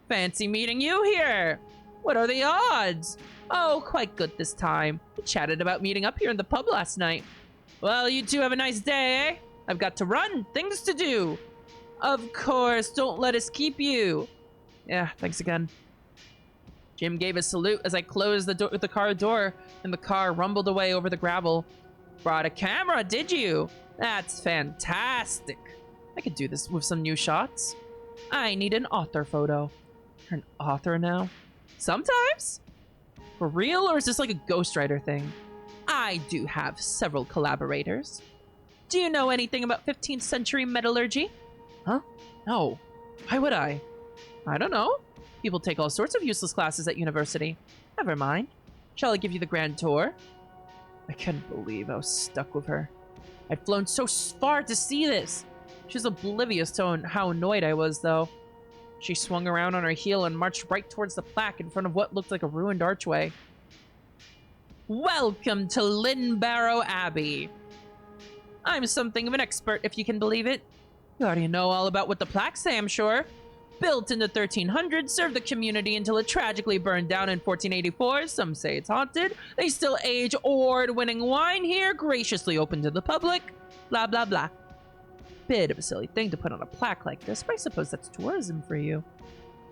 Fancy meeting you here! What are the odds? Oh, quite good this time. We chatted about meeting up here in the pub last night. Well, you two have a nice day, eh? I've got to run. Things to do. Of course, don't let us keep you. Yeah, thanks again. Jim gave a salute as I closed the car door, and the car rumbled away over the gravel. Brought a camera, did you? That's fantastic. I could do this with some new shots. I need an author photo. You're an author now? Sometimes? For real, or is this like a ghostwriter thing? I do have several collaborators. Do you know anything about 15th century metallurgy? Huh? No. Why would I? I don't know. People take all sorts of useless classes at university. Never mind. Shall I give you the grand tour? I couldn't believe I was stuck with her. I'd flown so far to see this. She was oblivious to how annoyed I was, though. She swung around on her heel and marched right towards the plaque in front of what looked like a ruined archway. Welcome to Lyra Abbey. I'm something of an expert, if you can believe it. You already know all about what the plaques say, I'm sure. Built in the 1300s, served the community until it tragically burned down in 1484. Some say it's haunted. They still age award-winning wine here, graciously open to the public. Blah, blah, blah. Bit of a silly thing to put on a plaque like this, but I suppose that's tourism for you.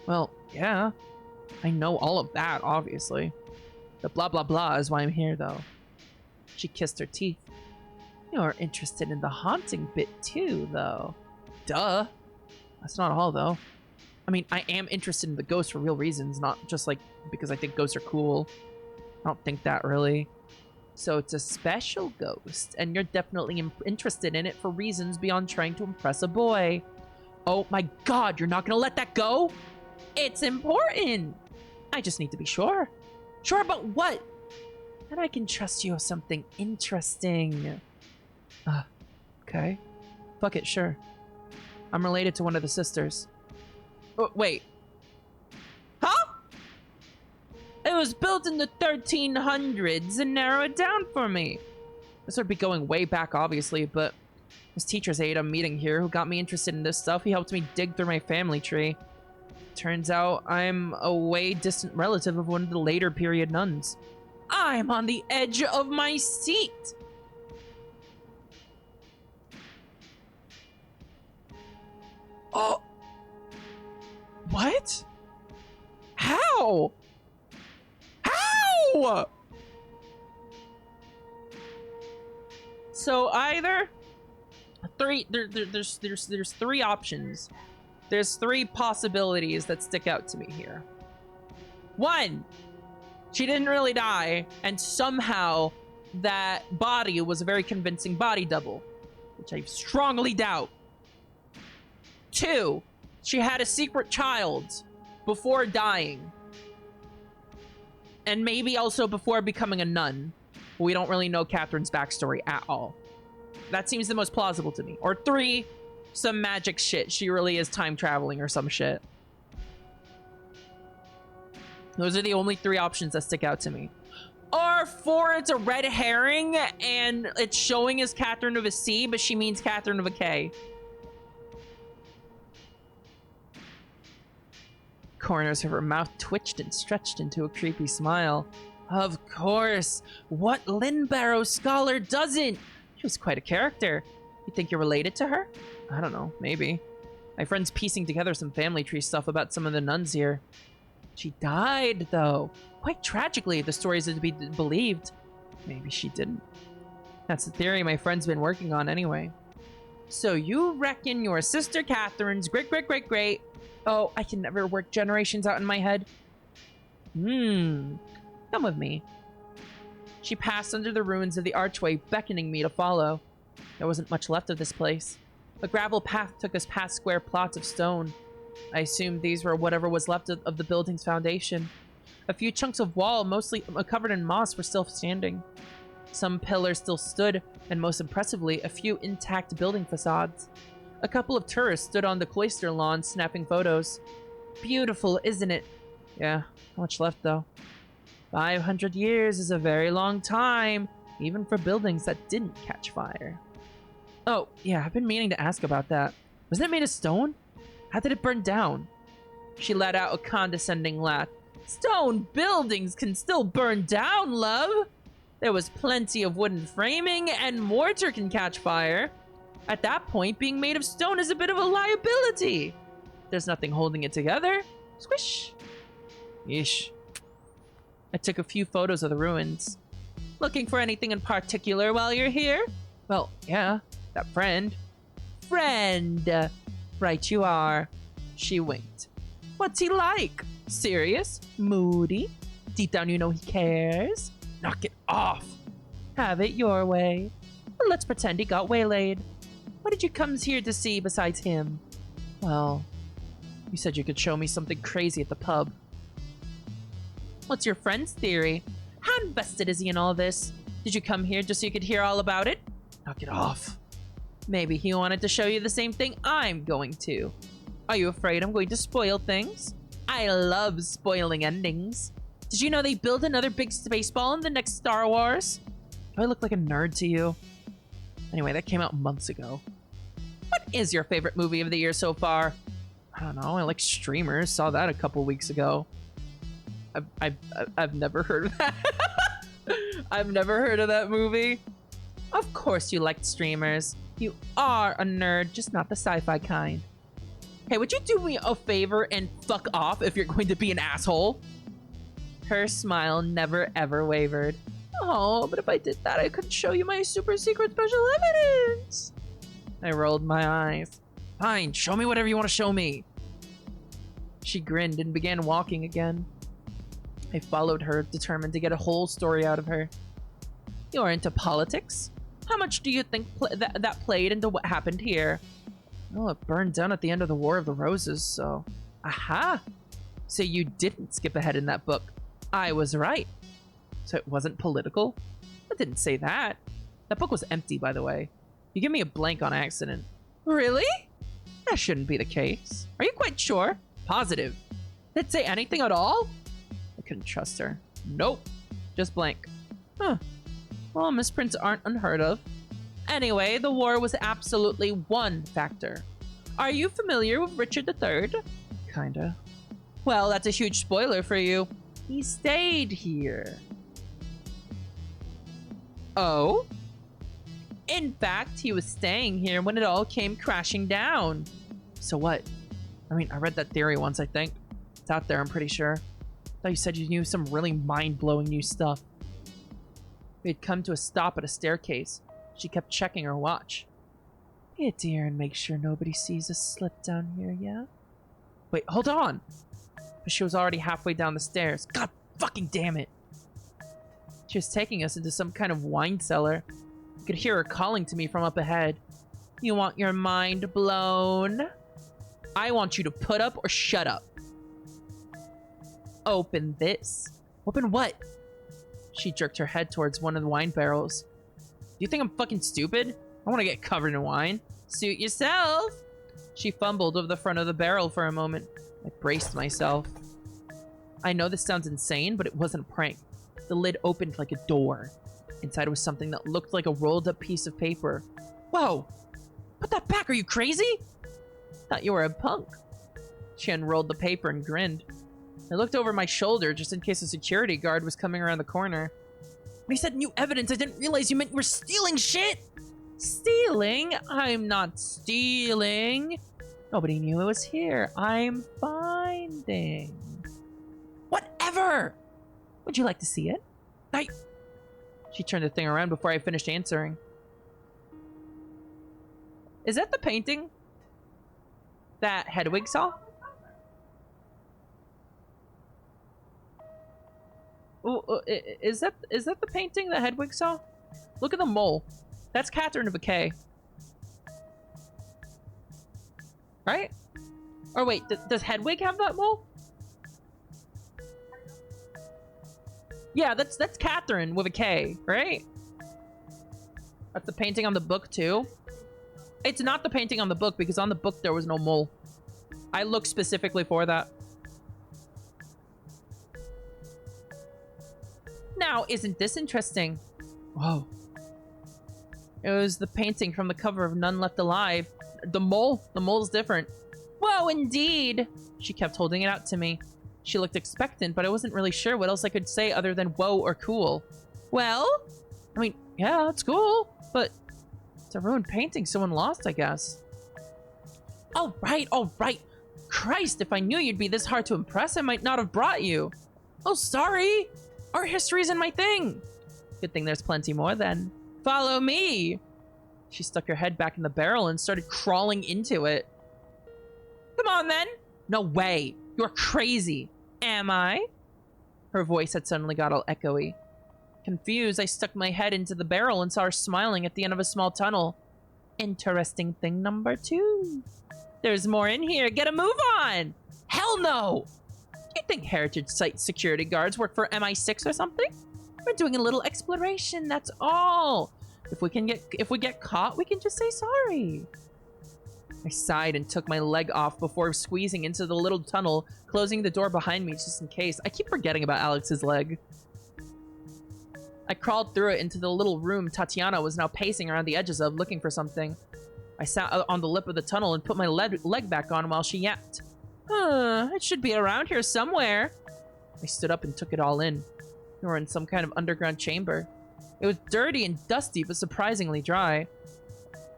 Well, yeah. I know all of that, obviously. The blah, blah, blah is why I'm here, though. She kissed her teeth. You're interested in the haunting bit, too, though. Duh. That's not all, though. I mean, I am interested in the ghosts for real reasons, not just, like, because I think ghosts are cool. I don't think that, really. So it's a special ghost, and you're definitely interested in it for reasons beyond trying to impress a boy. Oh my god, you're not gonna let that go? It's important! I just need to be sure. Sure about what? That I can trust you with something interesting. Okay. Fuck it, sure. I'm related to one of the sisters. Oh, wait. Huh? It was built in the 1300s and narrowed down for me. This would be going way back, obviously, but this teacher's aide I'm meeting here who got me interested in this stuff, he helped me dig through my family tree. Turns out I'm a way distant relative of one of the later period nuns. I'm on the edge of my seat. Oh. What? How? How? So either there's three options. There's three possibilities that stick out to me here. One, she didn't really die, and somehow that body was a very convincing body double, which I strongly doubt. Two, she had a secret child before dying. And maybe also before becoming a nun. We don't really know Catherine's backstory at all. That seems the most plausible to me. Or three, some magic shit. She really is time traveling or some shit. Those are the only 3 options that stick out to me. Or 4, it's a red herring, and it's showing as Catherine of a C, but she means Catherine of a K. Corners of her mouth twitched and stretched into a creepy smile. Of course! What Lynn-Barrow scholar doesn't? She was quite a character. You think you're related to her? I don't know, maybe. My friend's piecing together some family tree stuff about some of the nuns here. She died, though. Quite tragically, the stories are to be believed. Maybe she didn't. That's the theory my friend's been working on anyway. So you reckon your sister Catherine's great. Oh, I can never work generations out in my head. Come with me. She passed under the ruins of the archway, beckoning me to follow. There wasn't much left of this place. A gravel path took us past square plots of stone. I assumed these were whatever was left of the building's foundation. A few chunks of wall, mostly covered in moss, were still standing. Some pillars still stood, and most impressively, a few intact building facades. A couple of tourists stood on the cloister lawn, snapping photos. Beautiful, isn't it? Yeah, not much left, though. 500 years is a very long time, even for buildings that didn't catch fire. Oh, yeah, I've been meaning to ask about that. Wasn't it made of stone? How did it burn down? She let out a condescending laugh. Stone buildings can still burn down, love. There was plenty of wooden framing, and mortar can catch fire. At that point, being made of stone is a bit of a liability. There's nothing holding it together. Squish. Yeesh. I took a few photos of the ruins. Looking for anything in particular while you're here? Well, yeah, that friend. Friend! Right you are. She winked. What's he like? Serious? Moody? Deep down you know he cares? Knock it off. Have it your way. Well, let's pretend he got waylaid. What did you come here to see besides him? Well, you said you could show me something crazy at the pub. What's your friend's theory? How invested is he in all this? Did you come here just so you could hear all about it? Knock it off. Maybe he wanted to show you the same thing I'm going to. Are you afraid I'm going to spoil things? I love spoiling endings. Did you know they built another big space ball in the next Star Wars? Do I look like a nerd to you? Anyway, that came out months ago. What is your favorite movie of the year so far? I don't know. I like Streamers. Saw that a couple weeks ago. I've never heard of that. I've never heard of that movie. Of course you liked Streamers. You are a nerd, just not the sci-fi kind. Hey, would you do me a favor and fuck off if you're going to be an asshole? Her smile never ever wavered. Oh, but if I did that, I couldn't show you my super secret special evidence. I rolled my eyes. Fine, show me whatever you want to show me. She grinned and began walking again. I followed her, determined to get a whole story out of her. You're into politics? How much do you think that played into what happened here? Well, it burned down at the end of the War of the Roses, so... Aha! So you didn't skip ahead in that book. I was right. So it wasn't political? I didn't say that. That book was empty, by the way. You gave me a blank on accident. Really? That shouldn't be the case. Are you quite sure? Positive. Did it say anything at all? I couldn't trust her. Nope. Just blank. Huh. Well, misprints aren't unheard of. Anyway, the war was absolutely one factor. Are you familiar with Richard III? Kinda. Well, that's a huge spoiler for you. He stayed here. Oh? In fact, he was staying here when it all came crashing down. So what? I mean, I read that theory once, I think. It's out there, I'm pretty sure. I thought you said you knew some really mind-blowing new stuff. We had come to a stop at a staircase. She kept checking her watch. Be a dear and make sure nobody sees us slip down here, yeah? Wait, hold on! But she was already halfway down the stairs. God fucking damn it! She was taking us into some kind of wine cellar. I could hear her calling to me from up ahead. You want your mind blown? I want you to put up or shut up. Open this. Open what? She jerked her head towards one of the wine barrels. Do you think I'm fucking stupid? I want to get covered in wine. Suit yourself. She fumbled over the front of the barrel for a moment. I braced myself. I know this sounds insane, but it wasn't a prank. The lid opened like a door. Inside was something that looked like a rolled up piece of paper. Whoa! Put that back, are you crazy? Thought you were a punk. She unrolled the paper and grinned. I looked over my shoulder just in case a security guard was coming around the corner. When he said new evidence, I didn't realize you meant you were stealing shit! Stealing? I'm not stealing. Nobody knew it was here. I'm finding. Whatever! Would you like to see it? She turned the thing around before I finished answering. Is that the painting that Hedwig saw? Ooh, is that the painting that Hedwig saw? Look at the mole. That's Catherine of Bouquet. Right? Or wait, does Hedwig have that mole? Yeah, that's Catherine with a K, right? That's the painting on the book too. It's not the painting on the book because on the book there was no mole. I looked specifically for that. Now, isn't this interesting? Whoa. It was the painting from the cover of None Left Alive. The mole's different. Whoa, indeed. She kept holding it out to me. She looked expectant, but I wasn't really sure what else I could say other than whoa or cool. Well, I mean, yeah, it's cool, but it's a ruined painting someone lost, I guess. All right. Christ, if I knew you'd be this hard to impress, I might not have brought you. Oh, sorry. Art history isn't my thing. Good thing there's plenty more then. Follow me. She stuck her head back in the barrel and started crawling into it. Come on then. No way. You're crazy. Am I? Her voice had suddenly got all echoey. Confused, I stuck my head into the barrel and saw her smiling at the end of a small tunnel. Interesting thing number 2. There's more in here. Get a move on. Hell no. Do you think heritage site security guards work for MI6 or something? We're doing a little exploration, that's all. If we get caught, we can just say sorry. I sighed and took my leg off before squeezing into the little tunnel, closing the door behind me just in case. I keep forgetting about Alex's leg. I crawled through it into the little room Tatiana was now pacing around the edges of, looking for something. I sat on the lip of the tunnel and put my leg back on while she yapped. It should be around here somewhere. I stood up and took it all in. We were in some kind of underground chamber. It was dirty and dusty, but surprisingly dry.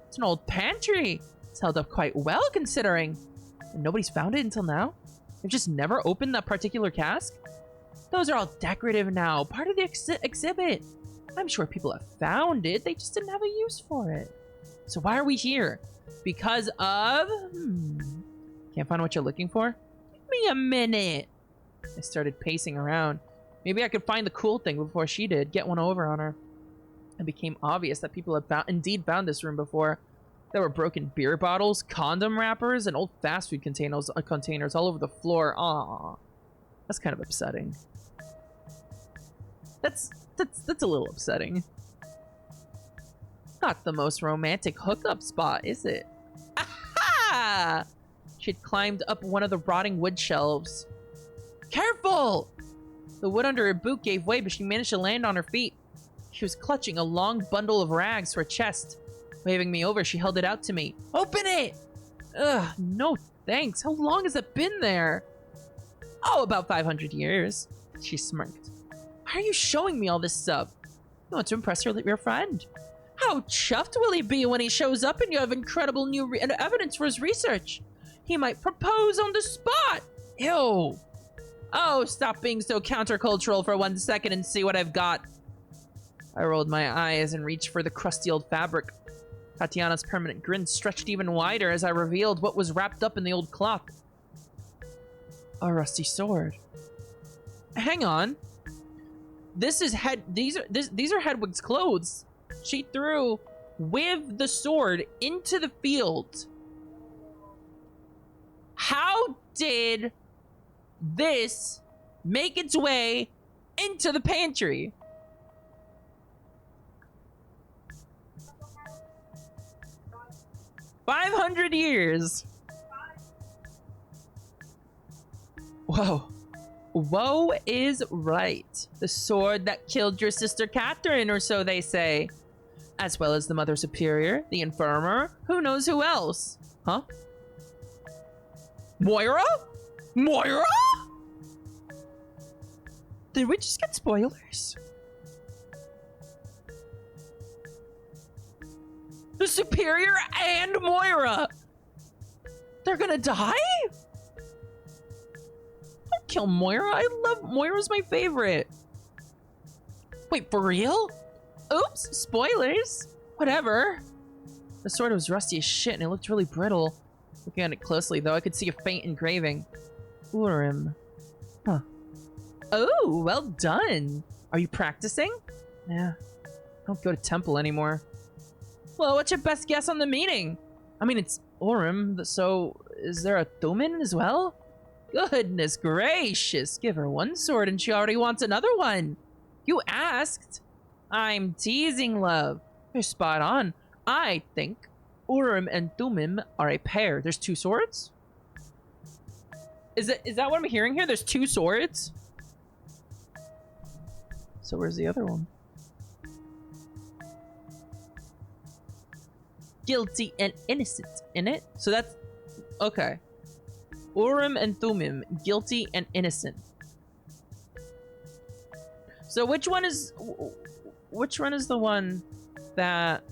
It's an old pantry. It's held up quite well, considering. And nobody's found it until now. They've just never opened that particular cask. Those are all decorative now, part of the exhibit. I'm sure people have found it, they just didn't have a use for it. So why are we here? Because of... Can't find what you're looking for? Give me a minute. I started pacing around. Maybe I could find the cool thing before she did, get one over on her. It became obvious that people had indeed found this room before. There were broken beer bottles, condom wrappers, and old fast food containers all over the floor. Aww. That's kind of upsetting. That's a little upsetting. Not the most romantic hookup spot, is it? Aha! She'd climbed up one of the rotting wood shelves. Careful! The wood under her boot gave way, but she managed to land on her feet. She was clutching a long bundle of rags to her chest. Waving me over, she held it out to me. Open it! Ugh, no thanks. How long has it been there? Oh, about 500 years. She smirked. Why are you showing me all this stuff? You want to impress your friend. How chuffed will he be when he shows up and you have incredible new evidence for his research? He might propose on the spot. Ew. Oh, stop being so countercultural for 1 second and see what I've got. I rolled my eyes and reached for the crusty old fabric. Tatiana's permanent grin stretched even wider as I revealed what was wrapped up in the old cloth. A rusty sword. Hang on. These are Hedwig's clothes. She threw with the sword into the field. How did this make its way into the pantry? $500 years. Whoa. Woe is right. The sword that killed your sister Catherine, or so they say. As well as the Mother Superior, the Infirmer, who knows who else? Huh? Moira? Moira? Did we just get spoilers? The Superior and Moira! They're gonna die? Don't kill Moira. I love Moira's my favorite. Wait, for real? Oops, spoilers. Whatever. The sword was rusty as shit and it looked really brittle. Looking at it closely though, I could see a faint engraving. Urim. Huh. Oh, well done. Are you practicing? Yeah. I don't go to temple anymore. Well, what's your best guess on the meaning? I mean, it's Urim, so is there a Thummim as well? Goodness gracious, give her one sword and she already wants another one. You asked. I'm teasing, love. You're spot on. I think Urim and Thummim are a pair. There's two swords? Is that what I'm hearing here? There's two swords? So where's the other one? Guilty and innocent in it. So that's okay. Urim and Thummim, guilty and innocent. So which one is the one that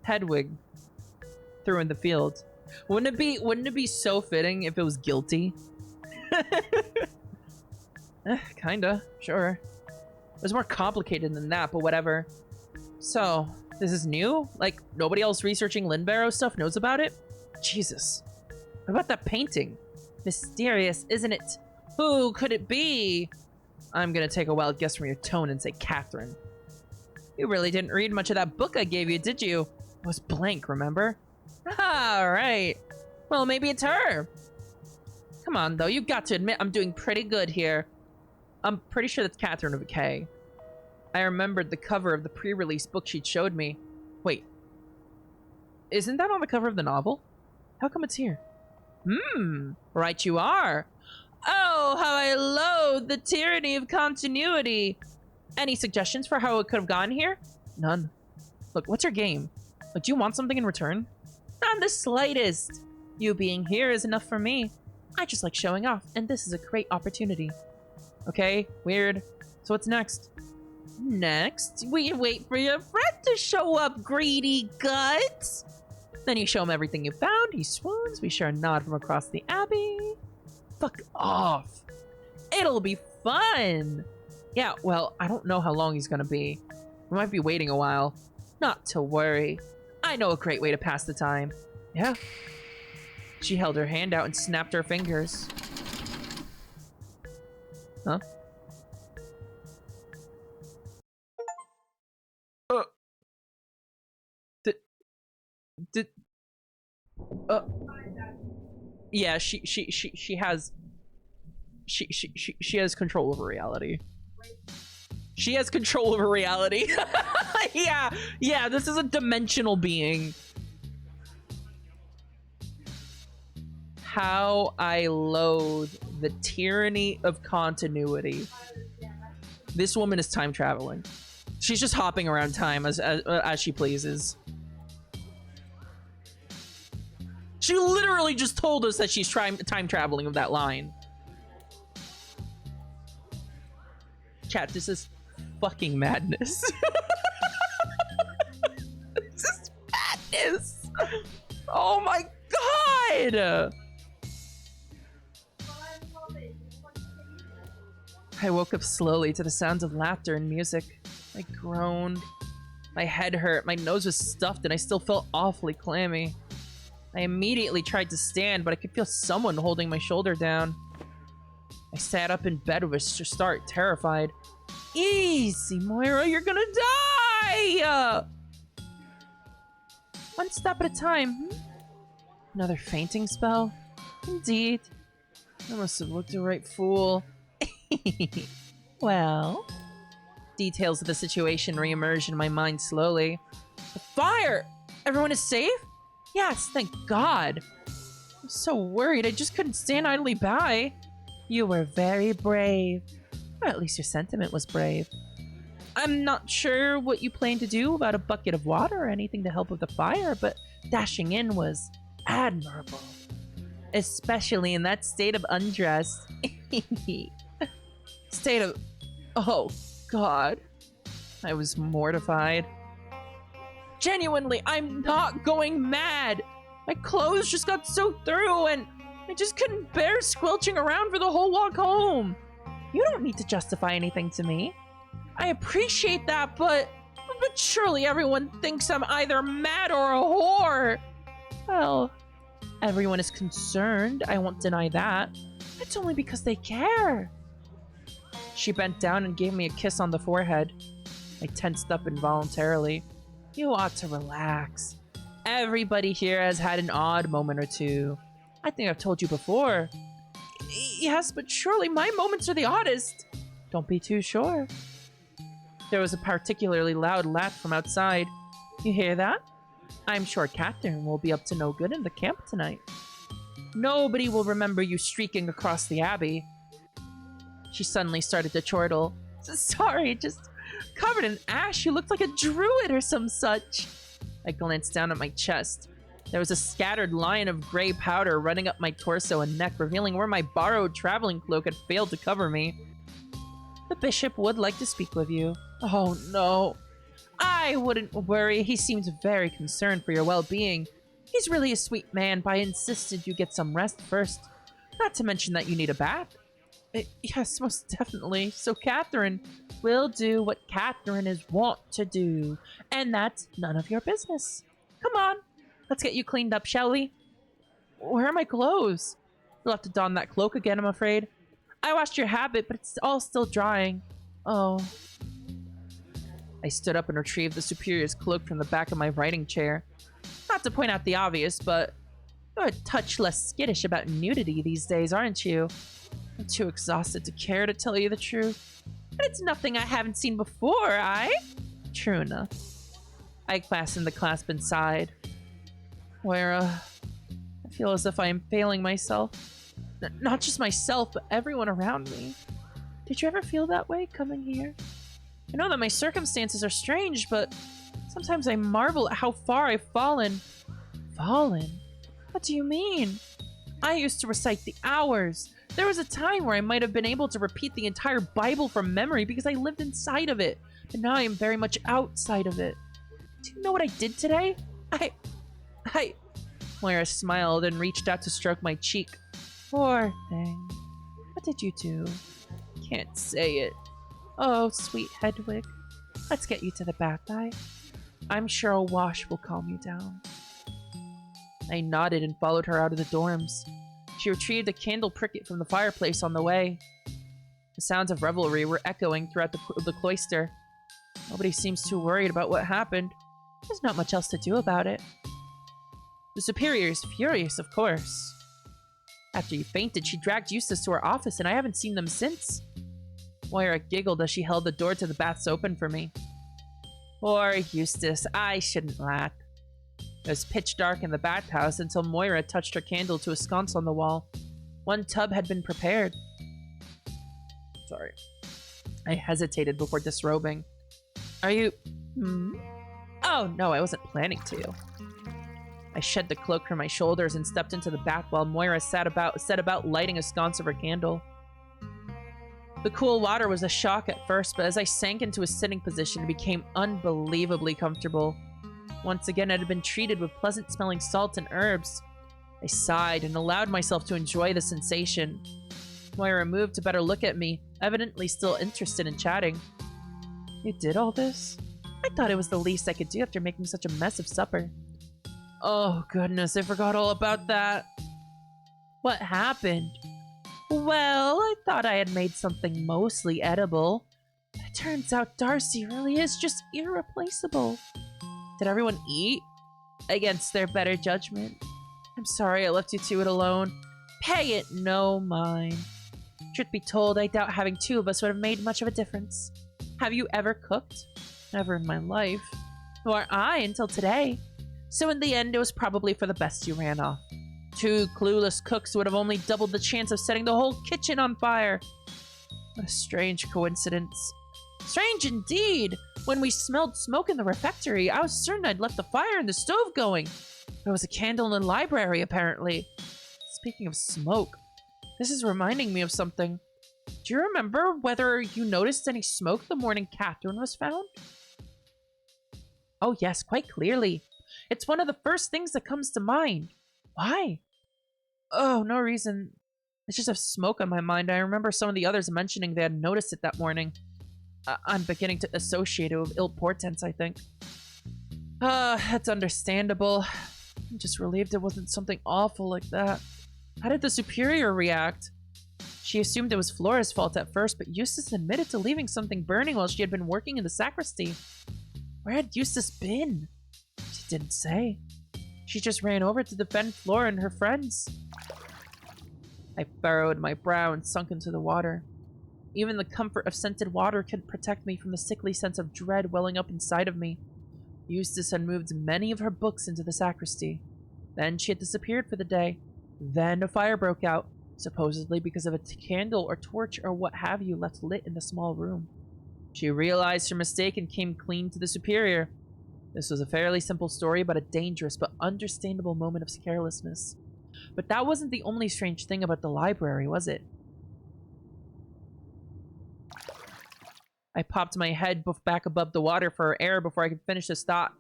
Hedwig threw in the field? Wouldn't it be so fitting if it was guilty? Kinda, sure. It was more complicated than that, but whatever. So, this is new? Like, nobody else researching Lindbarrow stuff knows about it? Jesus. What about that painting? Mysterious, isn't it? Who could it be? I'm gonna take a wild guess from your tone and say Catherine. You really didn't read much of that book I gave you, did you? It was blank, remember? Ah, right. Well, maybe it's her. Come on, though. You've got to admit I'm doing pretty good here. I'm pretty sure that's Catherine with a K. I remembered the cover of the pre-release book she'd showed me. Wait. Isn't that on the cover of the novel? How come it's here? Right you are. Oh, how I loathe the tyranny of continuity. Any suggestions for how it could have gone here? None. Look, what's your game? Like, do you want something in return? Not the slightest. You being here is enough for me. I just like showing off, and this is a great opportunity. Okay, weird. So what's next? Next, we wait for your friend to show up, greedy guts. Then you show him everything you found. He swoons. We share a nod from across the abbey. Fuck off. It'll be fun. Yeah, well, I don't know how long he's gonna be. We might be waiting a while. Not to worry. I know a great way to pass the time. Yeah. She held her hand out and snapped her fingers. Huh? Yeah, she has control over reality. She has control over reality. Yeah, this is a dimensional being. How I loathe the tyranny of continuity. This woman is time traveling. She's just hopping around time as she pleases. She literally just told us that she's time traveling with that line. Chat, this is fucking madness. This is madness. Oh my god. I woke up slowly to the sounds of laughter and music. I groaned. My head hurt, my nose was stuffed, and I still felt awfully clammy. I immediately tried to stand, but I could feel someone holding my shoulder down. I sat up in bed with a start, terrified. Easy, Moira, you're gonna die! One step at a time. Another fainting spell? Indeed. I must have looked a right fool. Well, details of the situation re-emerged in my mind slowly. The fire! Everyone is safe? Yes, thank God. I'm so worried, I just couldn't stand idly by. You were very brave. Or at least your sentiment was brave. I'm not sure what you plan to do about a bucket of water or anything to help with the fire, but dashing in was admirable. Especially in that state of undress. State of... Oh, God. I was mortified. Genuinely, I'm not going mad. My clothes just got soaked through and I just couldn't bear squelching around for the whole walk home. You don't need to justify anything to me. I appreciate that, but surely everyone thinks I'm either mad or a whore. Well, everyone is concerned. I won't deny that. It's only because they care. She bent down and gave me a kiss on the forehead. I tensed up involuntarily. You ought to relax. Everybody here has had an odd moment or two. I think I've told you before. Yes, but surely my moments are the oddest. Don't be too sure. There was a particularly loud laugh from outside. You hear that? I'm sure Catherine will be up to no good in the camp tonight. Nobody will remember you streaking across the abbey. She suddenly started to chortle. Sorry, just covered in ash. You looked like a druid or some such. I glanced down at my chest. There was a scattered line of gray powder running up my torso and neck, revealing where my borrowed traveling cloak had failed to cover me. The bishop would like to speak with you. Oh, no. I wouldn't worry. He seems very concerned for your well-being. He's really a sweet man, but I insisted you get some rest first. Not to mention that you need a bath. Yes, most definitely. So Catherine will do what Catherine is wont to do. And that's none of your business. Come on. Let's get you cleaned up, shall we? Where are my clothes? You'll have to don that cloak again, I'm afraid. I washed your habit, but it's all still drying. Oh. I stood up and retrieved the superior's cloak from the back of my writing chair. Not to point out the obvious, but you're a touch less skittish about nudity these days, aren't you? I'm too exhausted to care, to tell you the truth. But it's nothing I haven't seen before, True enough. I fastened the clasp and sighed. Lyra, I feel as if I am failing myself. Not just myself, but everyone around me. Did you ever feel that way coming here? I know that my circumstances are strange, but sometimes I marvel at how far I've fallen. Fallen? What do you mean? I used to recite the hours. There was a time where I might have been able to repeat the entire Bible from memory because I lived inside of it, but now I am very much outside of it. Do you know what I did today? Lyra smiled and reached out to stroke my cheek. Poor thing. What did you do? Can't say it. Oh, sweet Hedwig. Let's get you to the bath, I'm sure a wash will calm you down. I nodded and followed her out of the dorms. She retrieved a candle pricket from the fireplace on the way. The sounds of revelry were echoing throughout the cloister. Nobody seems too worried about what happened. There's not much else to do about it. The superior is furious, of course. After you fainted, she dragged Eustace to her office, and I haven't seen them since. Moira giggled as she held the door to the baths open for me. Poor Eustace, I shouldn't laugh. It was pitch dark in the bathhouse until Moira touched her candle to a sconce on the wall. One tub had been prepared. Sorry. I hesitated before disrobing. Are you... Oh, no, I wasn't planning to. I shed the cloak from my shoulders and stepped into the bath while Moira set about lighting a sconce of her candle. The cool water was a shock at first, but as I sank into a sitting position, it became unbelievably comfortable. Once again, I had been treated with pleasant-smelling salt and herbs. I sighed and allowed myself to enjoy the sensation. Moira moved to better look at me, evidently still interested in chatting. You did all this? I thought it was the least I could do after making such a mess of supper. Oh, goodness, I forgot all about that. What happened? Well, I thought I had made something mostly edible. But it turns out Darcy really is just irreplaceable. Did everyone eat? Against their better judgment. I'm sorry I left you to it alone. Pay it no mind. Truth be told, I doubt having two of us would have made much of a difference. Have you ever cooked? Never in my life. Nor I until today. So in the end, it was probably for the best you ran off. 2 clueless cooks would have only doubled the chance of setting the whole kitchen on fire. What a strange coincidence. Strange indeed! When we smelled smoke in the refectory, I was certain I'd left the fire in the stove going. There was a candle in the library, apparently. Speaking of smoke, this is reminding me of something. Do you remember whether you noticed any smoke the morning Catherine was found? Oh yes, quite clearly. It's one of the first things that comes to mind. Why? Oh, no reason. It's just a smoke on my mind. I remember some of the others mentioning they had noticed it that morning. I'm beginning to associate it with ill portents, I think. That's understandable. I'm just relieved it wasn't something awful like that. How did the superior react? She assumed it was Flora's fault at first, but Eustace admitted to leaving something burning while she had been working in the sacristy. Where had Eustace been? She didn't say. She just ran over to defend Flora and her friends. I furrowed my brow and sunk into the water. Even the comfort of scented water couldn't protect me from the sickly sense of dread welling up inside of me. Eustace had moved many of her books into the sacristy. Then she had disappeared for the day. Then a fire broke out, supposedly because of a candle or torch or what have you left lit in the small room. She realized her mistake and came clean to the superior. This was a fairly simple story about a dangerous but understandable moment of carelessness. But that wasn't the only strange thing about the library, was it? I popped my head back above the water for air before I could finish this thought.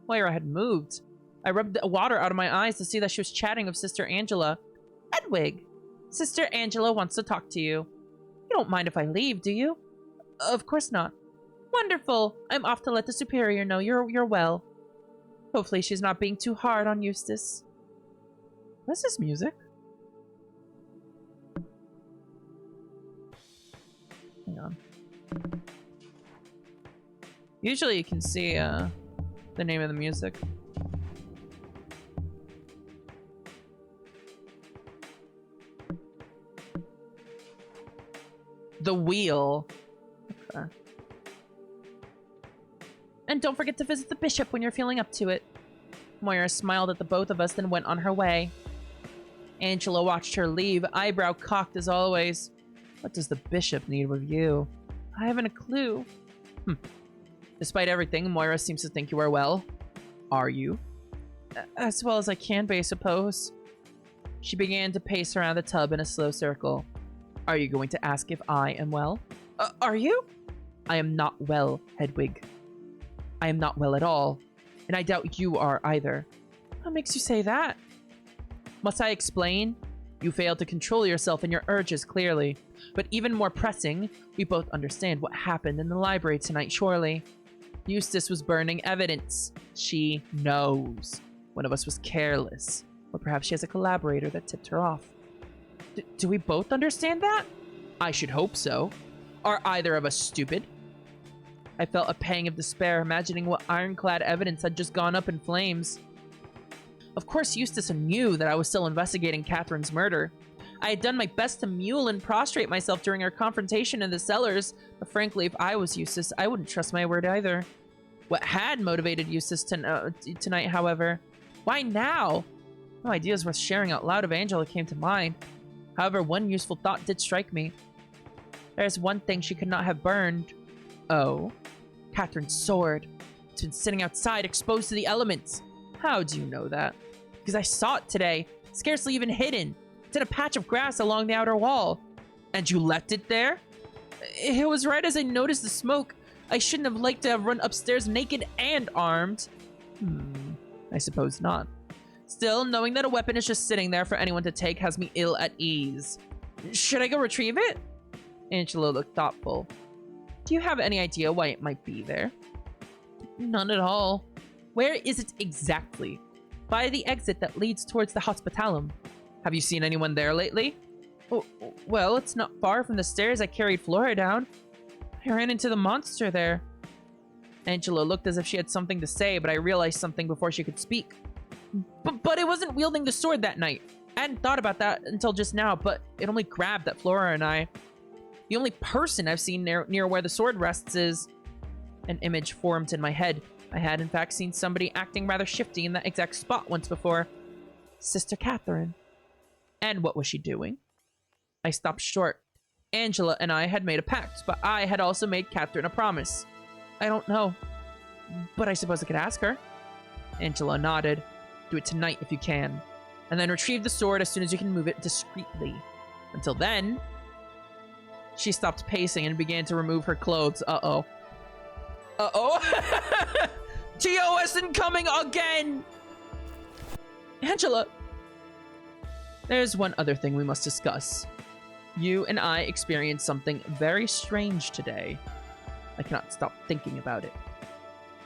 Lyra had moved. I rubbed the water out of my eyes to see that she was chatting with Sister Angela. Hedwig! Sister Angela wants to talk to you. You don't mind if I leave, do you? Of course not. Wonderful! I'm off to let the superior know you're well. Hopefully she's not being too hard on Eustace. What's this music? Hang on. Usually you can see the name of the music. The Wheel. Okay. And don't forget to visit the bishop when you're feeling up to it. Moira smiled at the both of us, then went on her way. Angela watched her leave, eyebrow cocked as always. What does the bishop need with you? I haven't a clue. Despite everything, Moira seems to think you are well. Are you? As well as I can be, I suppose. She began to pace around the tub in a slow circle. Are you going to ask if I am well? Are you? I am not well, Hedwig. I am not well at all, and I doubt you are either. What makes you say that? Must I explain? You failed to control yourself and your urges clearly. But even more pressing, we both understand what happened in the library tonight, surely. Eustace was burning evidence. She knows. One of us was careless. Or perhaps she has a collaborator that tipped her off. Do we both understand that? I should hope so. Are either of us stupid? I felt a pang of despair, imagining what ironclad evidence had just gone up in flames. Of course, Eustace knew that I was still investigating Catherine's murder. I had done my best to mule and prostrate myself during our confrontation in the cellars, but frankly, if I was Eustace, I wouldn't trust my word either. What had motivated Eustace tonight, however? Why now? No ideas worth sharing out loud of Angela came to mind. However, one useful thought did strike me. There's one thing she could not have burned. Oh? Catherine's sword. It's been sitting outside, exposed to the elements. How do you know that? Because I saw it today, scarcely even hidden. It's in a patch of grass along the outer wall. And you left it there? It was right as I noticed the smoke. I shouldn't have liked to have run upstairs naked and armed. I suppose not. Still, knowing that a weapon is just sitting there for anyone to take has me ill at ease. Should I go retrieve it? Angela looked thoughtful. Do you have any idea why it might be there? None at all. Where is it exactly? By the exit that leads towards the hospitalum. Have you seen anyone there lately? Oh, well, it's not far from the stairs I carried Flora down. I ran into the monster there. Angela looked as if she had something to say, but I realized something before she could speak. But it wasn't wielding the sword that night. I hadn't thought about that until just now, but it only grabbed at Flora and I. The only person I've seen near where the sword rests is... An image formed in my head. I had in fact seen somebody acting rather shifty in that exact spot once before. Sister Catherine. And what was she doing? I stopped short. Angela and I had made a pact, but I had also made Catherine a promise. I don't know, but I suppose I could ask her. Angela nodded. Do it tonight if you can. And then retrieve the sword as soon as you can move it discreetly. Until then... She stopped pacing and began to remove her clothes. Uh-oh. Uh-oh! TOS incoming again! Angela! There's one other thing we must discuss. You and I experienced something very strange today. I cannot stop thinking about it.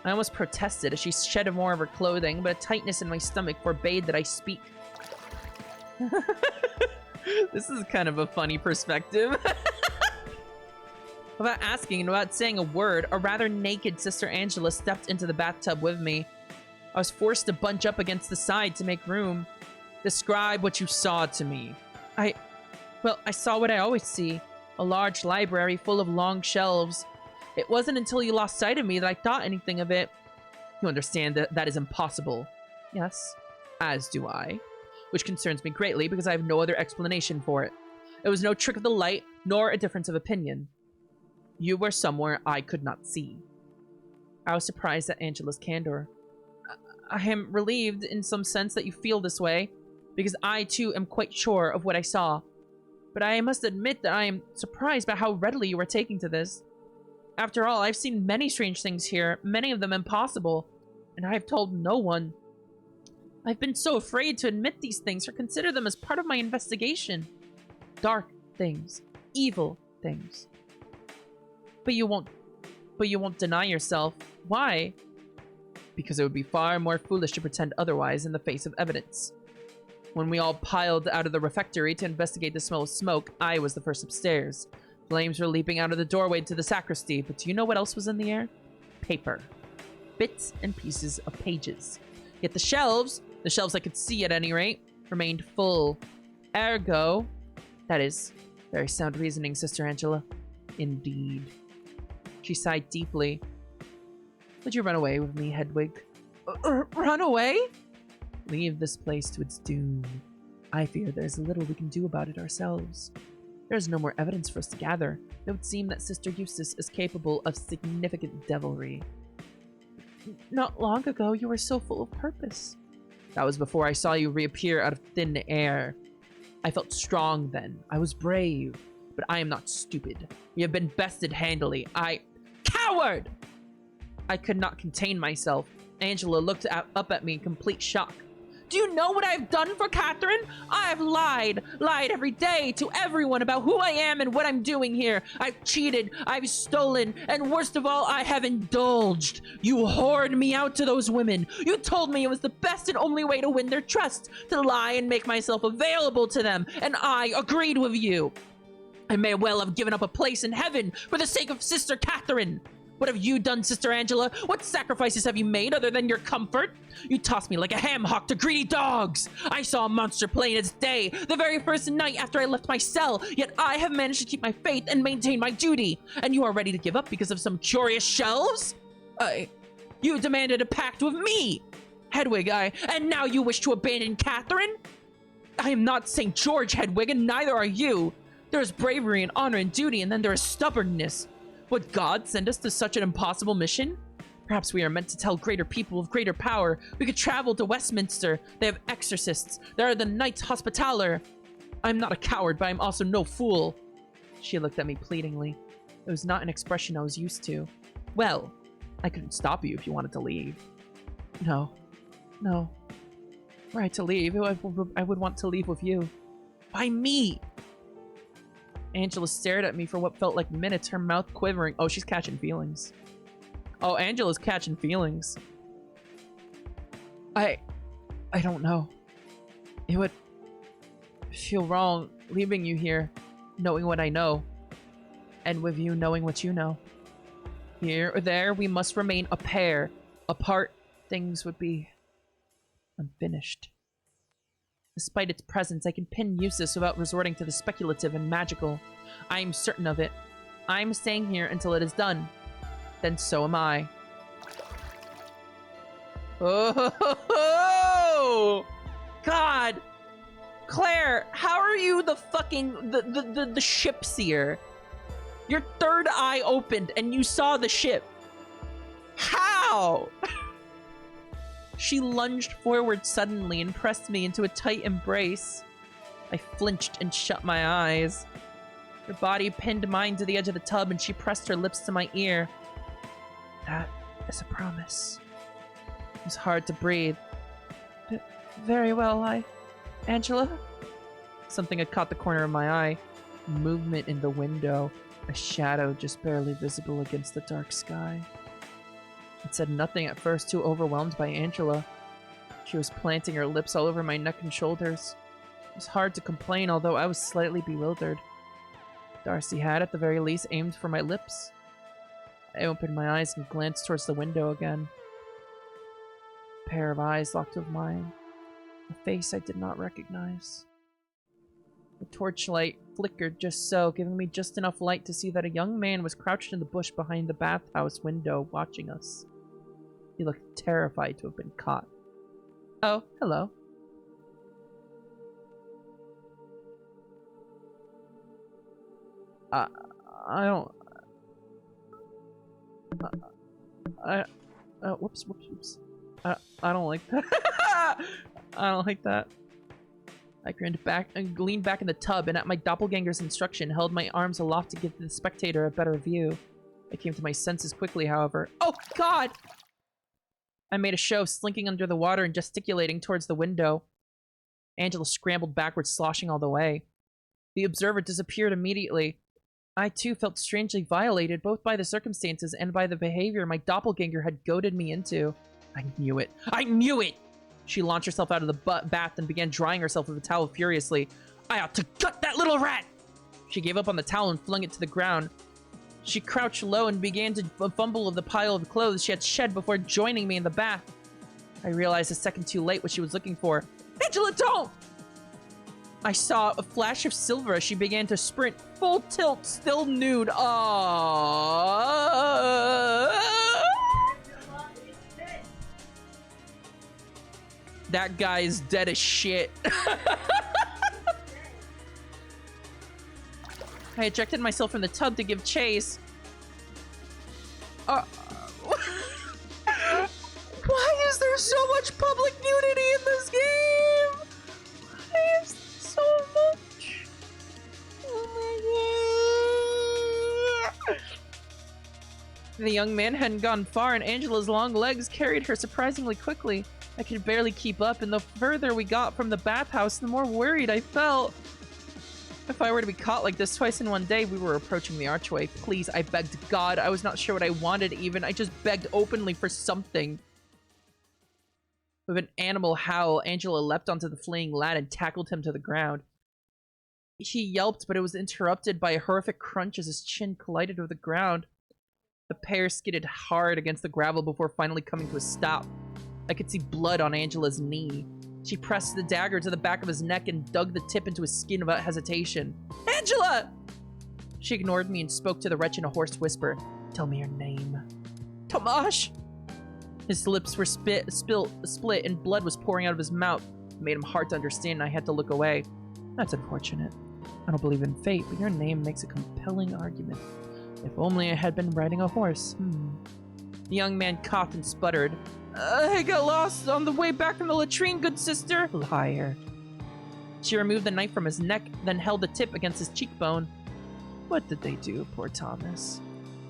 I almost protested as she shed more of her clothing, but a tightness in my stomach forbade that I speak. This is kind of a funny perspective. Without asking and without saying a word, a rather naked Sister Angela stepped into the bathtub with me. I was forced to bunch up against the side to make room. Describe what you saw to me. Well, I saw what I always see. A large library full of long shelves. It wasn't until you lost sight of me that I thought anything of it. You understand that that is impossible. Yes, as do I. Which concerns me greatly because I have no other explanation for it. It was no trick of the light, nor a difference of opinion. You were somewhere I could not see. I was surprised at Angela's candor. I am relieved in some sense that you feel this way, because I too am quite sure of what I saw. But I must admit that I am surprised by how readily you are taking to this. After all, I've seen many strange things here, many of them impossible, and I have told no one. I've been so afraid to admit these things or consider them as part of my investigation. Dark things, evil things. But you won't deny yourself. Why? Because it would be far more foolish to pretend otherwise in the face of evidence. When we all piled out of the refectory to investigate the smell of smoke, I was the first upstairs. Flames were leaping out of the doorway to the sacristy, but do you know what else was in the air? Paper. Bits and pieces of pages. Yet the shelves I could see at any rate, remained full. Ergo, that is very sound reasoning, Sister Angela. Indeed. She sighed deeply. Would you run away with me, Hedwig? Run away? Leave this place to its doom. I fear there's little we can do about it ourselves. There's no more evidence for us to gather. It would seem that Sister Eustace is capable of significant devilry. Not long ago, you were so full of purpose. That was before I saw you reappear out of thin air. I felt strong then. I was brave. But I am not stupid. We have been bested handily. Coward! I could not contain myself. Angela looked up at me in complete shock. Do you know what I've done for Catherine? I've lied every day to everyone about who I am and what I'm doing here. I've cheated, I've stolen, and worst of all, I have indulged. You whored me out to those women. You told me it was the best and only way to win their trust, to lie and make myself available to them, and I agreed with you. I may well have given up a place in heaven for the sake of Sister Catherine. What have you done, Sister Angela? What sacrifices have you made other than your comfort? You tossed me like a ham hock to greedy dogs. I saw a monster plain as day the very first night after I left my cell, yet I have managed to keep my faith and maintain my duty. And you are ready to give up because of some curious shelves? You demanded a pact with me, Hedwig, and now you wish to abandon Catherine? I am not St. George, Hedwig, and neither are you. There is bravery and honor and duty, and then there is stubbornness. Would God send us to such an impossible mission? Perhaps we are meant to tell greater people of greater power. We could travel to Westminster. They have exorcists. There are the Knights Hospitaller. I'm not a coward, but I'm also no fool. She looked at me pleadingly. It was not an expression I was used to. Well, I couldn't stop you if you wanted to leave. No. Were I to leave, I would want to leave with you. Why me? Angela stared at me for what felt like minutes, her mouth quivering. Oh, she's catching feelings. Oh, Angela's catching feelings. I don't know. It would feel wrong leaving you here, knowing what I know, and with you knowing what you know. Here or there, we must remain a pair. Apart, things would be unfinished. Despite its presence, I can pin Eustace without resorting to the speculative and magical. I am certain of it. I am staying here until it is done. Then so am I. Oh, God God! Claire, how are you the fucking the ship seer? Your third eye opened and you saw the ship. How? She lunged forward suddenly and pressed me into a tight embrace. I flinched and shut my eyes. Her body pinned mine to the edge of the tub and she pressed her lips to my ear. That is a promise. It was hard to breathe. Very well, Angela? Something had caught the corner of my eye. Movement in the window. A shadow just barely visible against the dark sky. It said nothing at first, too overwhelmed by Angela. She was planting her lips all over my neck and shoulders. It was hard to complain, although I was slightly bewildered. Darcy had, at the very least, aimed for my lips. I opened my eyes and glanced towards the window again. A pair of eyes locked with mine. A face I did not recognize. The torchlight flickered just so, giving me just enough light to see that a young man was crouched in the bush behind the bathhouse window, watching us. He looked terrified to have been caught. Oh, hello. I don't... whoops. I don't like that. I don't like that. I grinned back and leaned back in the tub and at my doppelganger's instruction held my arms aloft to give the spectator a better view. I came to my senses quickly, however. Oh, God! I made a show of slinking under the water and gesticulating towards the window. Angela scrambled backwards, sloshing all the way. The observer disappeared immediately. I, too, felt strangely violated, both by the circumstances and by the behavior my doppelganger had goaded me into. I knew it. I knew it! She launched herself out of the bath and began drying herself with a towel furiously. I ought to gut that little rat! She gave up on the towel and flung it to the ground. She crouched low and began to fumble of the pile of clothes she had shed before joining me in the bath. I realized a second too late what she was looking for. Angela, don't! I saw a flash of silver as she began to sprint, full tilt, still nude. That guy is dead as shit. I ejected myself from the tub to give chase. Why is there so much public nudity in this game? Why is there so much? Oh my god. The young man hadn't gone far, and Angela's long legs carried her surprisingly quickly. I could barely keep up, and the further we got from the bathhouse, the more worried I felt. If I were to be caught like this twice in one day, we were approaching the archway. Please, I begged God. I was not sure what I wanted even. I just begged openly for something. With an animal howl, Angela leapt onto the fleeing lad and tackled him to the ground. He yelped, but it was interrupted by a horrific crunch as his chin collided with the ground. The pair skidded hard against the gravel before finally coming to a stop. I could see blood on Angela's knee. She pressed the dagger to the back of his neck and dug the tip into his skin without hesitation. Angela! She ignored me and spoke to the wretch in a hoarse whisper. Tell me your name. Tomash! His lips were split and blood was pouring out of his mouth. It made him hard to understand and I had to look away. That's unfortunate. I don't believe in fate, but your name makes a compelling argument. If only I had been riding a horse. The young man coughed and sputtered. I got lost on the way back from the latrine, good sister. Liar. She removed the knife from his neck, then held the tip against his cheekbone. What did they do, poor Thomas?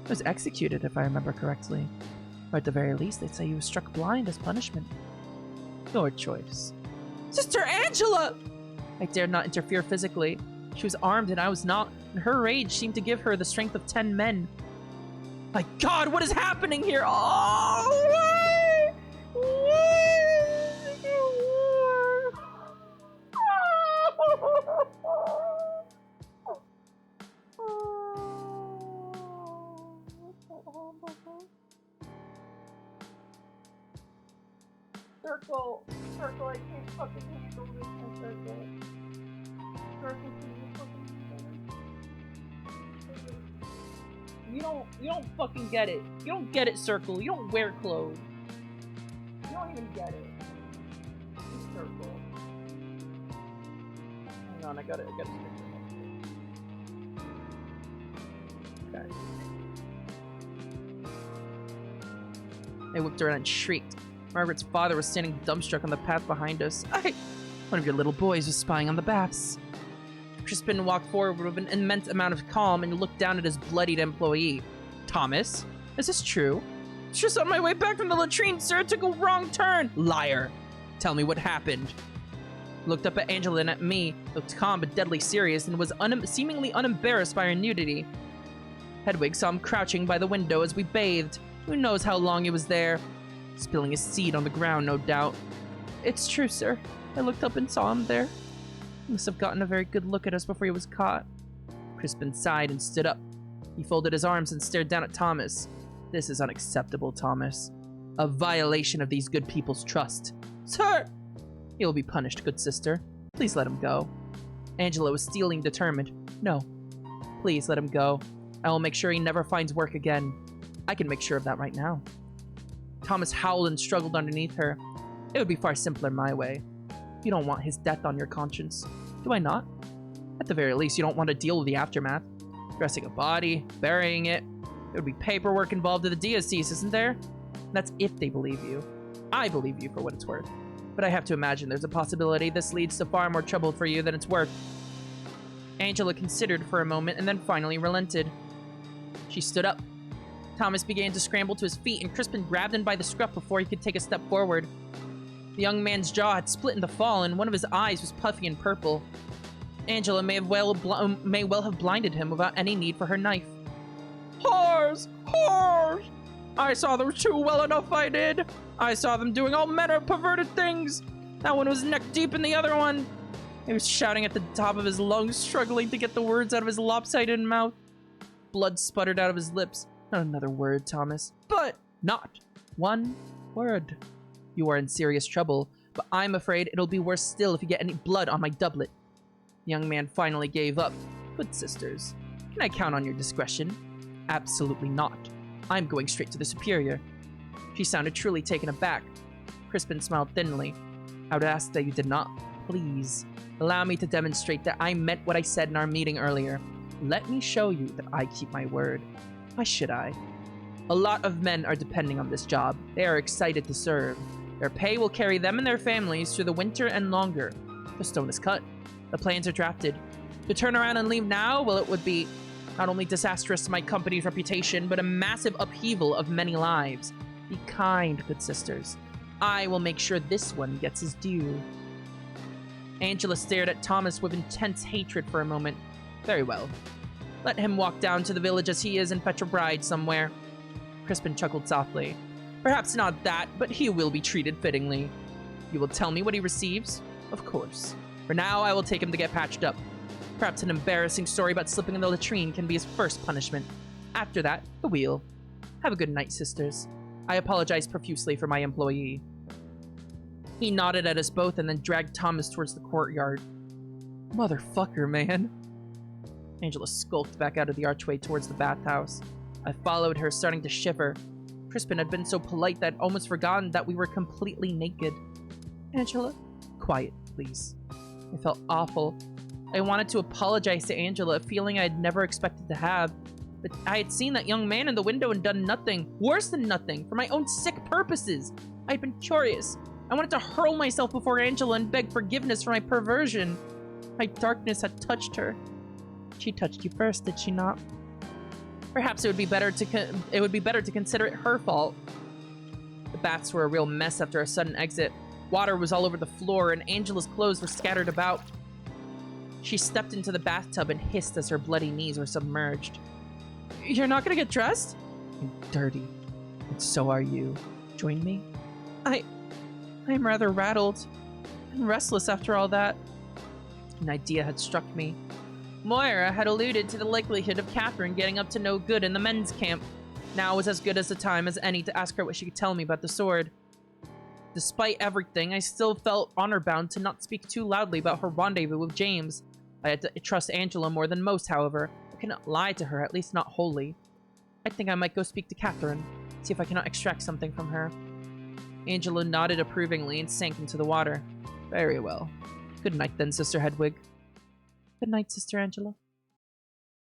He was executed, if I remember correctly. Or at the very least, they'd say he was struck blind as punishment. Your choice. Sister Angela! I dared not interfere physically. She was armed and I was not, and her rage seemed to give her the strength of 10 men. My God, what is happening here? Oh, why? Circle, I can't fucking handle this. Circle, can you fucking handle it? You don't fucking get it. You don't get it, Circle. You don't wear clothes. You don't even get it. Circle. on, I gotta Okay. I whipped around and shrieked. Margaret's father was standing dumbstruck on the path behind us. One of your little boys was spying on the baths. Crispin walked forward with an immense amount of calm and looked down at his bloodied employee. Thomas, is this true? Just on my way back from the latrine, sir. Took a wrong turn. Liar. Tell me what happened. Looked up at Angela and at me, looked calm but deadly serious, and was seemingly unembarrassed by her nudity. Hedwig saw him crouching by the window as we bathed. Who knows how long he was there? Spilling his seed on the ground, no doubt. It's true, sir. I looked up and saw him there. He must have gotten a very good look at us before he was caught. Crispin sighed and stood up. He folded his arms and stared down at Thomas. This is unacceptable, Thomas. A violation of these good people's trust. Sir! He will be punished, good sister. Please let him go. Angela was steely determined. No. Please let him go. I will make sure he never finds work again. I can make sure of that right now. Thomas howled and struggled underneath her. It would be far simpler my way. You don't want his death on your conscience. Do I not? At the very least, you don't want to deal with the aftermath. Dressing a body, burying it. There would be paperwork involved in the diocese, isn't there? That's if they believe you. I believe you for what it's worth. But I have to imagine there's a possibility this leads to far more trouble for you than it's worth. Angela considered for a moment and then finally relented. She stood up. Thomas began to scramble to his feet and Crispin grabbed him by the scruff before he could take a step forward. The young man's jaw had split in the fall and one of his eyes was puffy and purple. Angela may well have blinded him without any need for her knife. Whores! Whores! I saw them too well enough, I did. I saw them doing all manner of perverted things. That one was neck deep in the other one. He was shouting at the top of his lungs, struggling to get the words out of his lopsided mouth. Blood sputtered out of his lips. Not another word, Thomas. But not one word. You are in serious trouble, but I'm afraid it'll be worse still if you get any blood on my doublet. The young man finally gave up. Good sisters, can I count on your discretion? Absolutely not. I'm going straight to the superior. She sounded truly taken aback. Crispin smiled thinly. I would ask that you did not. Please, allow me to demonstrate that I meant what I said in our meeting earlier. Let me show you that I keep my word. Why should I? A lot of men are depending on this job. They are excited to serve. Their pay will carry them and their families through the winter and longer. The stone is cut. The plans are drafted. To turn around and leave now, well, it would be not only disastrous to my company's reputation, but a massive upheaval of many lives. Be kind, good sisters. I will make sure this one gets his due. Angela stared at Thomas with intense hatred for a moment. Very well. Let him walk down to the village as he is and fetch a bride somewhere. Crispin chuckled softly. Perhaps not that, but he will be treated fittingly. You will tell me what he receives? Of course. For now, I will take him to get patched up. Perhaps an embarrassing story about slipping in the latrine can be his first punishment. After that, the wheel. Have a good night, sisters. I apologize profusely for my employee. He nodded at us both and then dragged Thomas towards the courtyard. Motherfucker, man. Angela skulked back out of the archway towards the bathhouse. I followed her, starting to shiver. Crispin had been so polite that I'd almost forgotten that we were completely naked. Angela? Quiet, please. I felt awful. I wanted to apologize to Angela, a feeling I had never expected to have. But I had seen that young man in the window and done nothing, worse than nothing, for my own sick purposes. I had been curious. I wanted to hurl myself before Angela and beg forgiveness for my perversion. My darkness had touched her. She touched you first, did she not? Perhaps it would be better to consider it her fault. The baths were a real mess after our sudden exit. Water was all over the floor, and Angela's clothes were scattered about. She stepped into the bathtub and hissed as her bloody knees were submerged. You're not gonna get dressed? I'm dirty. And so are you. Join me? I'm rather rattled and restless after all that. An idea had struck me. Moira had alluded to the likelihood of Catherine getting up to no good in the men's camp. Now was as good as a time as any to ask her what she could tell me about the sword. Despite everything, I still felt honor-bound to not speak too loudly about her rendezvous with James. I had to trust Angela more than most, however. I cannot lie to her, at least not wholly. I think I might go speak to Catherine, see if I cannot extract something from her. Angela nodded approvingly and sank into the water. Very well. Good night then, Sister Hedwig. Good night, Sister Angela.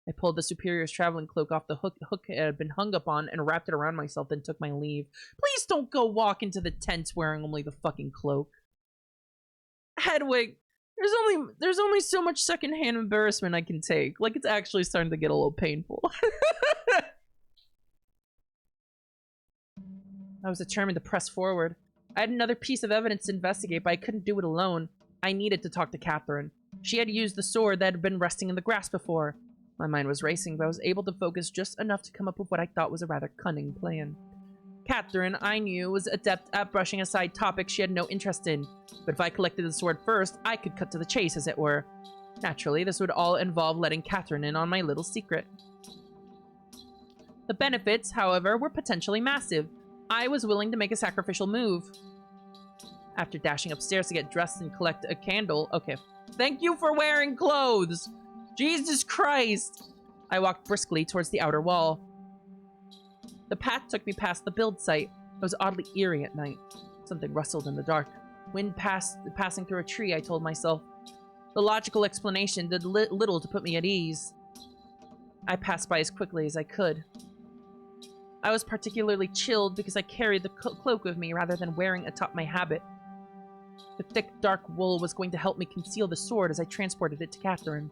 I pulled the Superior's traveling cloak off the hook it had been hung up on and wrapped it around myself, then took my leave. Please don't go walk into the tent wearing only the fucking cloak. Hedwig, there's only so much secondhand embarrassment I can take. Like, it's actually starting to get a little painful. I was determined to press forward. I had another piece of evidence to investigate, but I couldn't do it alone. I needed to talk to Catherine. She had used the sword that had been resting in the grass before. My mind was racing, but I was able to focus just enough to come up with what I thought was a rather cunning plan. Catherine, I knew, was adept at brushing aside topics she had no interest in, but if I collected the sword first, I could cut to the chase, as it were. Naturally, this would all involve letting Catherine in on my little secret. The benefits, however, were potentially massive. I was willing to make a sacrificial move. After dashing upstairs to get dressed and collect a candle... Okay. Thank you for wearing clothes! Jesus Christ! I walked briskly towards the outer wall. The path took me past the build site. It was oddly eerie at night. Something rustled in the dark. Wind passing through a tree, I told myself. The logical explanation did little to put me at ease. I passed by as quickly as I could. I was particularly chilled because I carried the cloak with me rather than wearing atop my habit. The thick, dark wool was going to help me conceal the sword as I transported it to Catherine.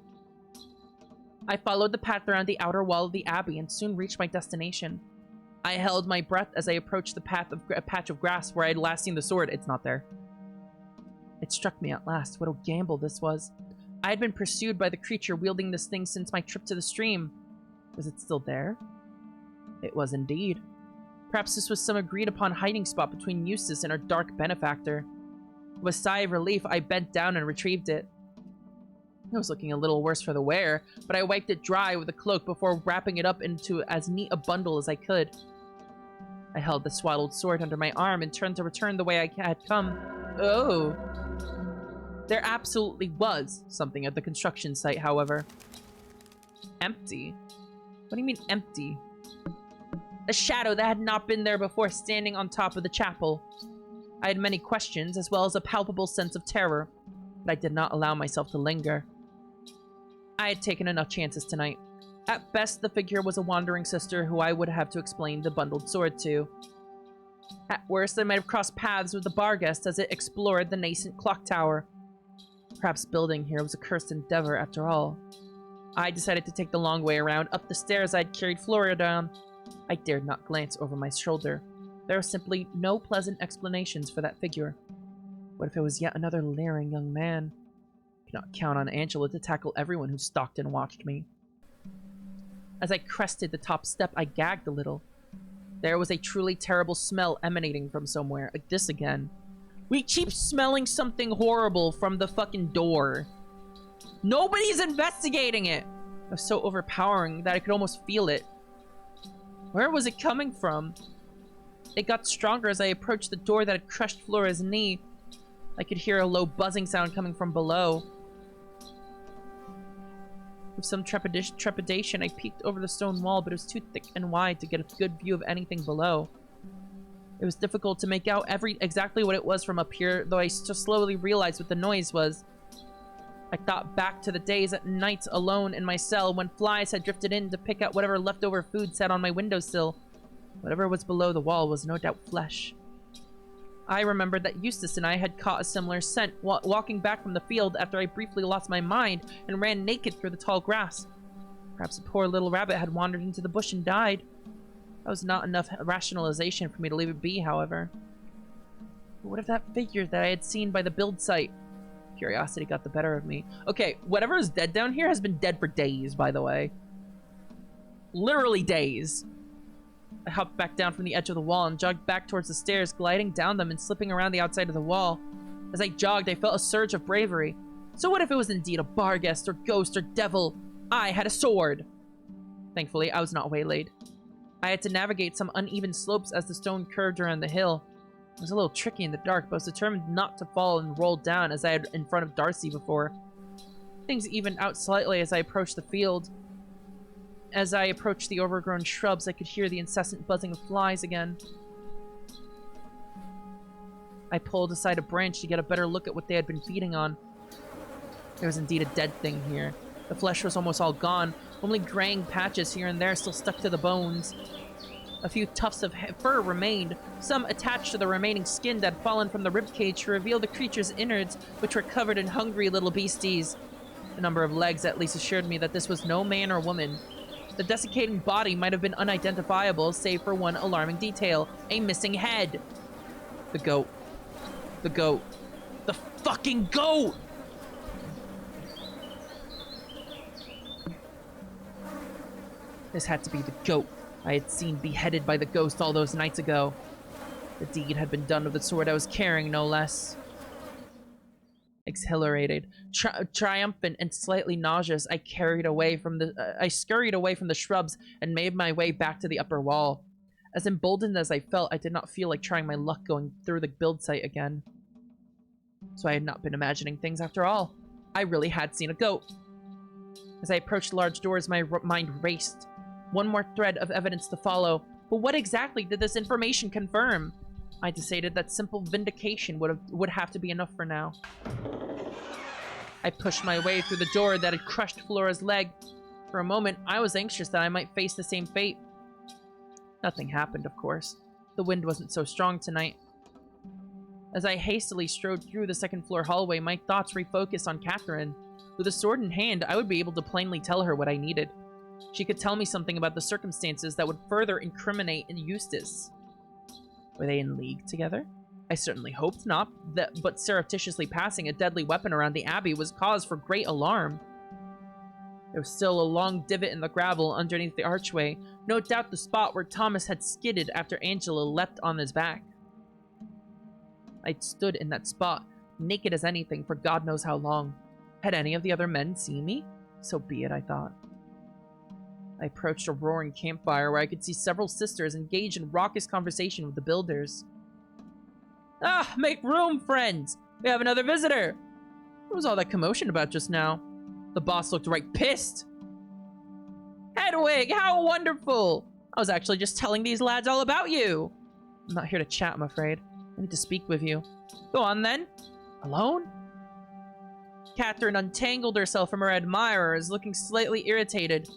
I followed the path around the outer wall of the abbey and soon reached my destination. I held my breath as I approached the path of a patch of grass where I had last seen the sword. It's not there. It struck me at last what a gamble this was. I had been pursued by the creature wielding this thing since my trip to the stream. Was it still there? It was indeed. Perhaps this was some agreed-upon hiding spot between Eustace and her dark benefactor. With a sigh of relief, I bent down and retrieved it. It was looking a little worse for the wear, but I wiped it dry with a cloak before wrapping it up into as neat a bundle as I could. I held the swaddled sword under my arm and turned to return the way I had come. Oh. There absolutely was something at the construction site, however. Empty? What do you mean empty? A shadow that had not been there before standing on top of the chapel. I had many questions, as well as a palpable sense of terror, but I did not allow myself to linger. I had taken enough chances tonight. At best, the figure was a wandering sister who I would have to explain the bundled sword to. At worst, I might have crossed paths with the bar guest as it explored the nascent clock tower. Perhaps building here was a cursed endeavor after all. I decided to take the long way around, up the stairs I'd carried Flora down. I dared not glance over my shoulder. There were simply no pleasant explanations for that figure. What if it was yet another leering young man? I could not count on Angela to tackle everyone who stalked and watched me. As I crested the top step, I gagged a little. There was a truly terrible smell emanating from somewhere. Like this again. We keep smelling something horrible from the fucking door. Nobody's investigating it! It was so overpowering that I could almost feel it. Where was it coming from? It got stronger as I approached the door that had crushed Flora's knee. I could hear a low buzzing sound coming from below. With some trepidation, I peeked over the stone wall, but it was too thick and wide to get a good view of anything below. It was difficult to make out exactly what it was from up here, though I slowly realized what the noise was. I thought back to the days at night alone in my cell when flies had drifted in to pick out whatever leftover food sat on my windowsill. Whatever was below the wall was no doubt flesh. I remembered that Eustace and I had caught a similar scent walking back from the field after I briefly lost my mind and ran naked through the tall grass. Perhaps a poor little rabbit had wandered into the bush and died. That was not enough rationalization for me to leave it be, however. But what if that figure that I had seen by the build site? Curiosity got the better of me. Okay, whatever is dead down here has been dead for days, by the way. Literally days. I hopped back down from the edge of the wall and jogged back towards the stairs, gliding down them and slipping around the outside of the wall. As I jogged, I felt a surge of bravery. So what if it was indeed a bar guest or ghost or devil? I had a sword! Thankfully, I was not waylaid. I had to navigate some uneven slopes as the stone curved around the hill. It was a little tricky in the dark, but I was determined not to fall and roll down as I had in front of Darcy before. Things evened out slightly as I approached the field. As I approached the overgrown shrubs, I could hear the incessant buzzing of flies again. I pulled aside a branch to get a better look at what they had been feeding on. There was indeed a dead thing here. The flesh was almost all gone, only graying patches here and there still stuck to the bones. A few tufts of fur remained, some attached to the remaining skin that had fallen from the ribcage to reveal the creature's innards, which were covered in hungry little beasties. The number of legs at least assured me that this was no man or woman. The desiccating body might have been unidentifiable, save for one alarming detail: a missing head. The goat. The goat. The fucking goat! This had to be the goat I had seen beheaded by the ghost all those nights ago. The deed had been done with the sword I was carrying, no less. Exhilarated, triumphant, and slightly nauseous, I scurried away from the shrubs and made my way back to the upper wall. As emboldened as I felt, I did not feel like trying my luck going through the build site again. So I had not been imagining things after all. I really had seen a goat. As I approached large doors, my mind raced. One more thread of evidence to follow. But what exactly did this information confirm? I decided that simple vindication would have to be enough for now. I pushed my way through the door that had crushed Flora's leg. For a moment, I was anxious that I might face the same fate. Nothing happened, of course. The wind wasn't so strong tonight. As I hastily strode through the second-floor hallway, my thoughts refocused on Catherine. With a sword in hand, I would be able to plainly tell her what I needed. She could tell me something about the circumstances that would further incriminate Eustace. Were they in league together? I certainly hoped not, but surreptitiously passing a deadly weapon around the Abbey was cause for great alarm. There was still a long divot in the gravel underneath the archway, no doubt the spot where Thomas had skidded after Angela leapt on his back. I'd stood in that spot, naked as anything, for God knows how long. Had any of the other men seen me? So be it, I thought. I approached a roaring campfire where I could see several sisters engaged in raucous conversation with the builders. Ah, make room, friends! We have another visitor! What was all that commotion about just now? The boss looked right pissed. Hedwig, how wonderful! I was actually just telling these lads all about you. I'm not here to chat, I'm afraid. I need to speak with you. Go on, then. Alone? Catherine untangled herself from her admirers, looking slightly irritated.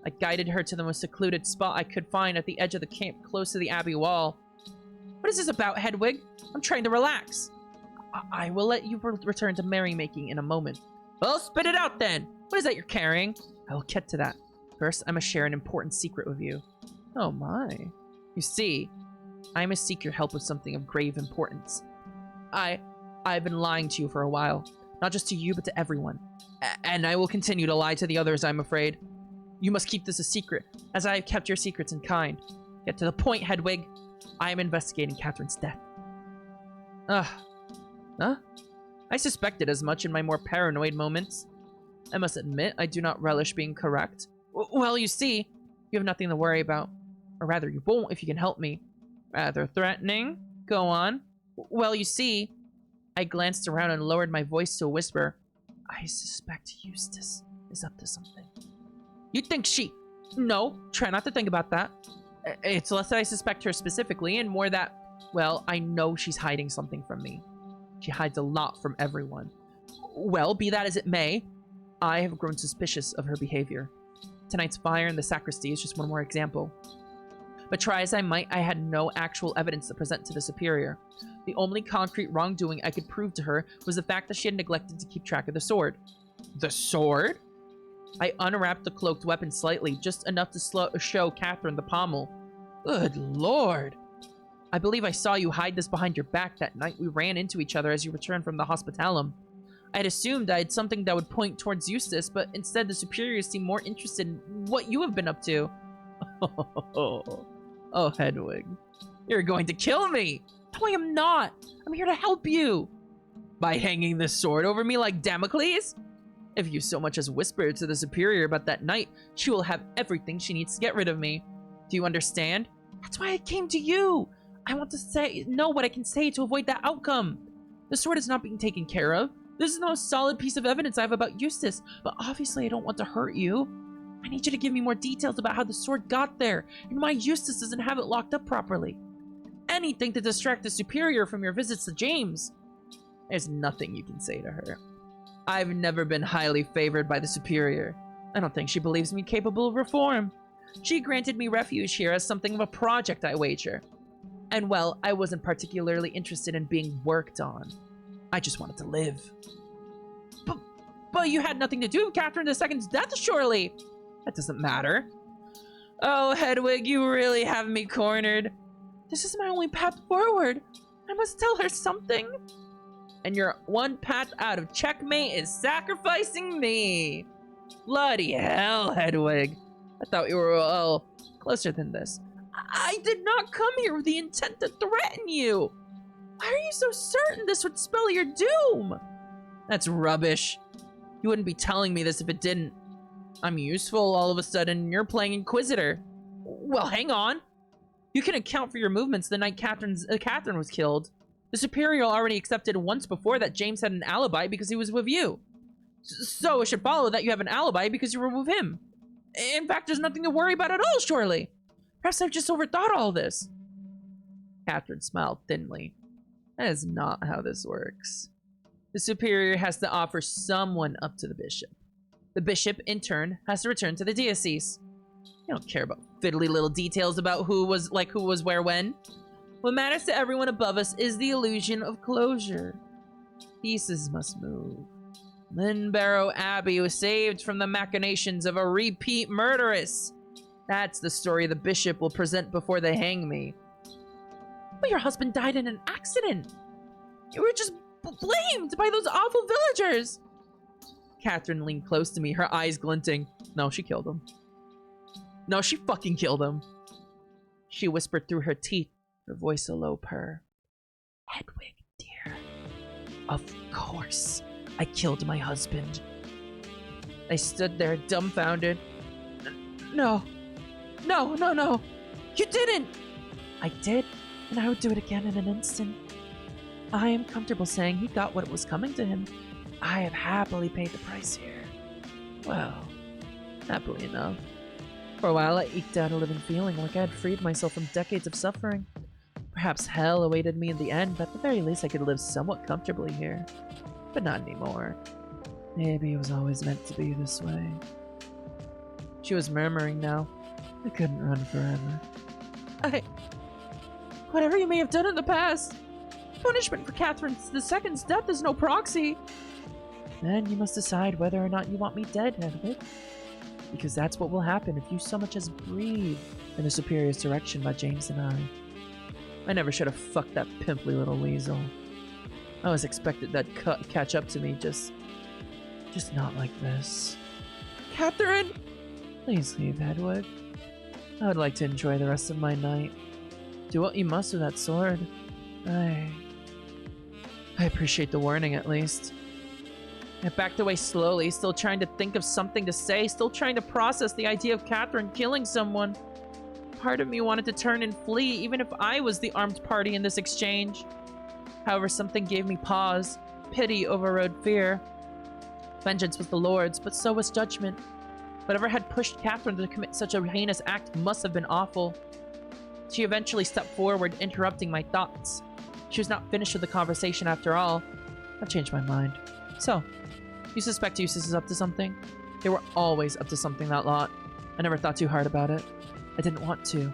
I guided her to the most secluded spot I could find at the edge of the camp, close to the Abbey wall. What is this about, Hedwig? I'm trying to relax. I will let you return to merrymaking in a moment. Well, spit it out then. What is that you're carrying? I will get to that. First, I must share an important secret with you. Oh my. You see, I must seek your help with something of grave importance. I've been lying to you for a while. Not just to you, but to everyone. And I will continue to lie to the others, I'm afraid. You must keep this a secret, as I have kept your secrets in kind. Get to the point, Hedwig. I am investigating Catherine's death. Huh? I suspected as much in my more paranoid moments. I must admit, I do not relish being correct. Well, you see, you have nothing to worry about. Or rather, you won't if you can help me. Rather threatening? Go on. Well, you see... I glanced around and lowered my voice to a whisper. I suspect Eustace is up to something. You think she... No, try not to think about that. It's less that I suspect her specifically, and more that, well, I know she's hiding something from me. She hides a lot from everyone. Well, be that as it may, I have grown suspicious of her behavior. Tonight's fire in the sacristy is just one more example. But try as I might, I had no actual evidence to present to the superior. The only concrete wrongdoing I could prove to her was the fact that she had neglected to keep track of the sword. The sword? I unwrapped the cloaked weapon slightly, just enough to show Catherine the pommel. Good lord! I believe I saw you hide this behind your back that night we ran into each other as you returned from the hospitalum. I had assumed I had something that would point towards Eustace, but instead the superiors seem more interested in what you have been up to. Oh, Hedwig. You're going to kill me! No, I am not! I'm here to help you! By hanging this sword over me like Damocles? If you so much as whisper to the superior about that night, she will have everything she needs to get rid of me. Do you understand? That's why I came to you! I want to know what I can say to avoid that outcome. The sword is not being taken care of. This is the most solid piece of evidence I have about Eustace, but obviously I don't want to hurt you. I need you to give me more details about how the sword got there, and why Eustace doesn't have it locked up properly. Anything to distract the superior from your visits to James. There's nothing you can say to her. I've never been highly favored by the Superior. I don't think she believes me capable of reform. She granted me refuge here as something of a project, I wager. And well, I wasn't particularly interested in being worked on. I just wanted to live. But you had nothing to do with Catherine II's death, surely? That doesn't matter. Oh, Hedwig, you really have me cornered. This is my only path forward. I must tell her something. And your one path out of checkmate is sacrificing me. Bloody hell, Hedwig. I thought you were, well, closer than this. I did not come here with the intent to threaten you. Why are you so certain this would spell your doom? That's rubbish. You wouldn't be telling me this if it didn't. I'm useful all of a sudden, you're playing Inquisitor. Well, hang on. You can account for your movements the night Catherine was killed. The Superior already accepted once before that James had an alibi because he was with you. So it should follow that you have an alibi because you were with him. In fact, there's nothing to worry about at all, surely. Perhaps I've just overthought all this. Catherine smiled thinly. That is not how this works. The Superior has to offer someone up to the Bishop. The Bishop, in turn, has to return to the diocese. I don't care about fiddly little details about who was where when. What matters to everyone above us is the illusion of closure. Pieces must move. Lynn-Barrow Abbey was saved from the machinations of a repeat murderess. That's the story the Bishop will present before they hang me. But your husband died in an accident. You were just blamed by those awful villagers. Catherine leaned close to me, her eyes glinting. No, she killed him. No, she fucking killed him. She whispered through her teeth, her voice a low purr. Hedwig, dear. Of course, I killed my husband. I stood there dumbfounded. No. You didn't. I did, and I would do it again in an instant. I am comfortable saying he got what was coming to him. I have happily paid the price here. Well, happily enough. For a while, I eked out a living feeling like I had freed myself from decades of suffering. Perhaps hell awaited me in the end, but at the very least I could live somewhat comfortably here. But not anymore. Maybe it was always meant to be this way. She was murmuring now. I couldn't run forever. Whatever you may have done in the past, punishment for Catherine II's death is no proxy. Then you must decide whether or not you want me dead, Hedwig. Because that's what will happen if you so much as breathe in the Superior's direction by James and I. I never should have fucked that pimply little weasel. I was expected that catch up to me, just not like this. Catherine! Please leave, Hedwig. I would like to enjoy the rest of my night. Do what you must with that sword. I appreciate the warning, at least. I backed away slowly, still trying to think of something to say, still trying to process the idea of Catherine killing someone. Part of me wanted to turn and flee, even if I was the armed party in this exchange. However, something gave me pause. Pity overrode fear. Vengeance was the Lord's, but so was judgment. Whatever had pushed Catherine to commit such a heinous act must have been awful. She eventually stepped forward, interrupting my thoughts. She was not finished with the conversation after all. I've changed my mind. So, you suspect Eustace is up to something? They were always up to something, that lot. I never thought too hard about it. I didn't want to.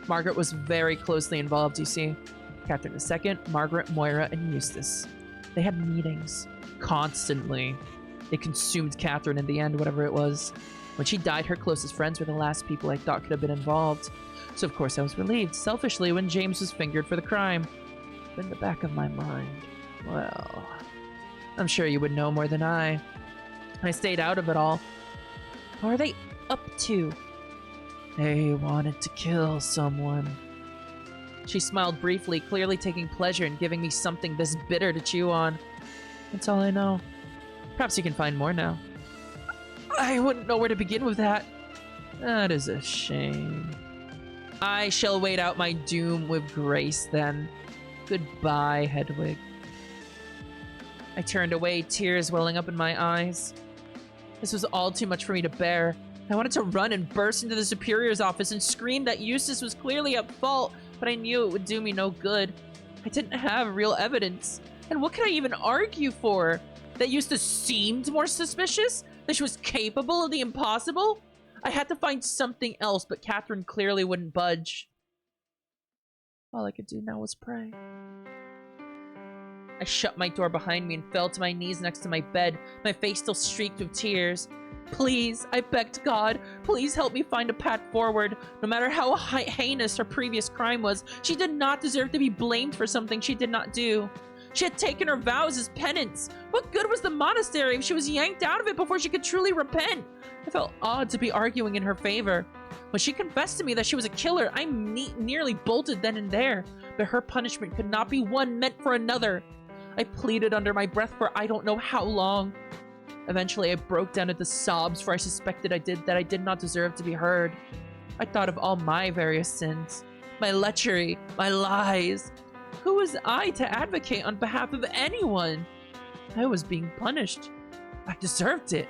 Margaret was very closely involved, you see. Catherine II, Margaret, Moira, and Eustace. They had meetings. Constantly. It consumed Catherine in the end, whatever it was. When she died, her closest friends were the last people I thought could have been involved. So of course I was relieved, selfishly, when James was fingered for the crime. But in the back of my mind, well, I'm sure you would know more than I. I stayed out of it all. What are they up to? They wanted to kill someone. She smiled briefly, clearly taking pleasure in giving me something this bitter to chew on. That's all I know. Perhaps you can find more now. I wouldn't know where to begin with that. That is a shame. I shall wait out my doom with grace, then. Goodbye, Hedwig. I turned away, tears welling up in my eyes. This was all too much for me to bear. I wanted to run and burst into the Superior's office and scream that Eustace was clearly at fault, but I knew it would do me no good. I didn't have real evidence. And what could I even argue for? that Eustace seemed more suspicious? That she was capable of the impossible? I had to find something else, but Catherine clearly wouldn't budge. All I could do now was pray. I shut my door behind me and fell to my knees next to my bed, my face still streaked with tears. Please, I begged God, please help me find a path forward. No matter how heinous her previous crime was, she did not deserve to be blamed for something she did not do. She had taken her vows as penance. What good was the monastery if she was yanked out of it before she could truly repent? I felt odd to be arguing in her favor. When she confessed to me that she was a killer, I nearly bolted then and there. But her punishment could not be one meant for another. I pleaded under my breath for I don't know how long. Eventually, I broke down into sobs, for I suspected I did not deserve to be heard. I thought of all my various sins, my lechery, my lies. Who was I to advocate on behalf of anyone? I was being punished. I deserved it.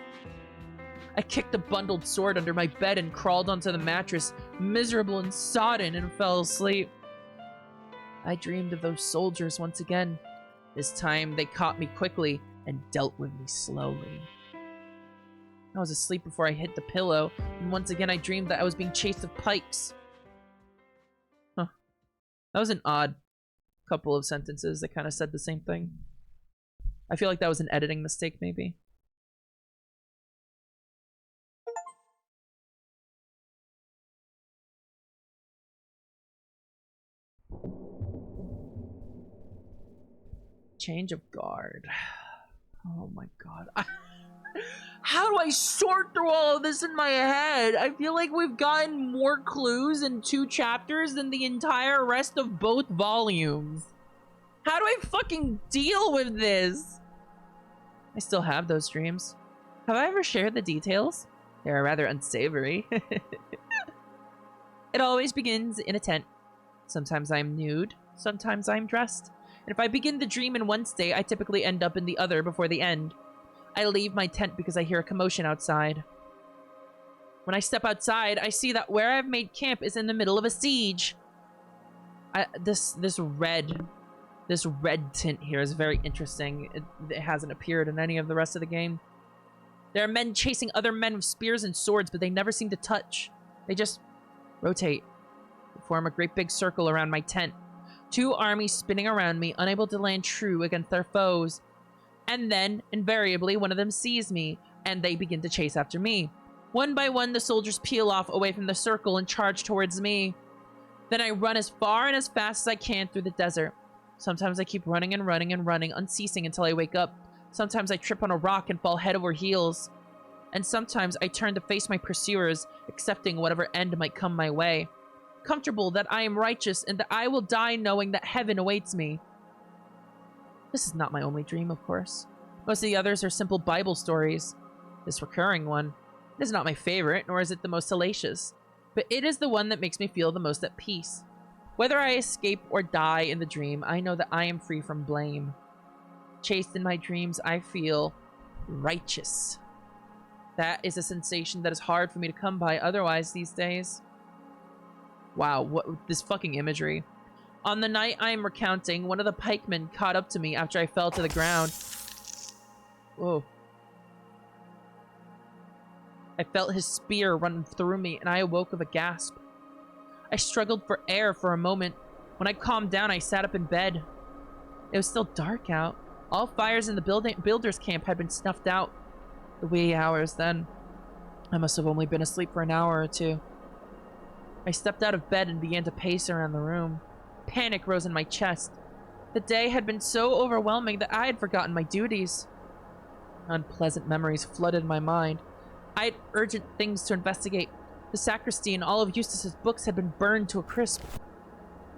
I kicked a bundled sword under my bed and crawled onto the mattress, miserable and sodden, and fell asleep. I dreamed of those soldiers once again. This time, they caught me quickly and dealt with me slowly. I was asleep before I hit the pillow, and once again I dreamed that I was being chased with pikes. Huh. That was an odd couple of sentences that kind of said the same thing. I feel like that was an editing mistake, maybe. Change of guard. Oh my god. How do I sort through all of this in my head? I feel like we've gotten more clues in 2 chapters than the entire rest of both volumes. How do I fucking deal with this? I still have those dreams. Have I ever shared the details? They are rather unsavory. It always begins in a tent. Sometimes I'm nude, sometimes I'm dressed. And if I begin the dream in one state, I typically end up in the other before the end. I leave my tent because I hear a commotion outside. When I step outside, I see that where I've made camp is in the middle of a siege. This red tint here is very interesting. It hasn't appeared in any of the rest of the game. There are men chasing other men with spears and swords, but they never seem to touch. They just rotate. They form a great big circle around my tent. 2 armies spinning around me, unable to land true against their foes. And then, invariably, one of them sees me, and they begin to chase after me. One by one, the soldiers peel off away from the circle and charge towards me. Then I run as far and as fast as I can through the desert. Sometimes I keep running and running and running, unceasing until I wake up. Sometimes I trip on a rock and fall head over heels. And sometimes I turn to face my pursuers, accepting whatever end might come my way. Comfortable that I am righteous and that I will die knowing that heaven awaits me. This is not my only dream, of course. Most of the others are simple Bible stories. This recurring one is not my favorite, nor is it the most salacious, but it is the one that makes me feel the most at peace. Whether I escape or die in the dream, I know that I am free from blame. Chased in my dreams, I feel righteous. That is a sensation that is hard for me to come by otherwise these days. Wow, what this fucking imagery. On the night I am recounting, one of the pikemen caught up to me after I fell to the ground. Whoa. I felt his spear run through me, and I awoke with a gasp. I struggled for air for a moment. When I calmed down, I sat up in bed. It was still dark out. All fires in the builder's camp had been snuffed out. The wee hours then. I must have only been asleep for an hour or 2. I stepped out of bed and began to pace around the room. Panic rose in my chest. The day had been so overwhelming that I had forgotten my duties. Unpleasant memories flooded my mind. I had urgent things to investigate. The sacristy and all of Eustace's books had been burned to a crisp.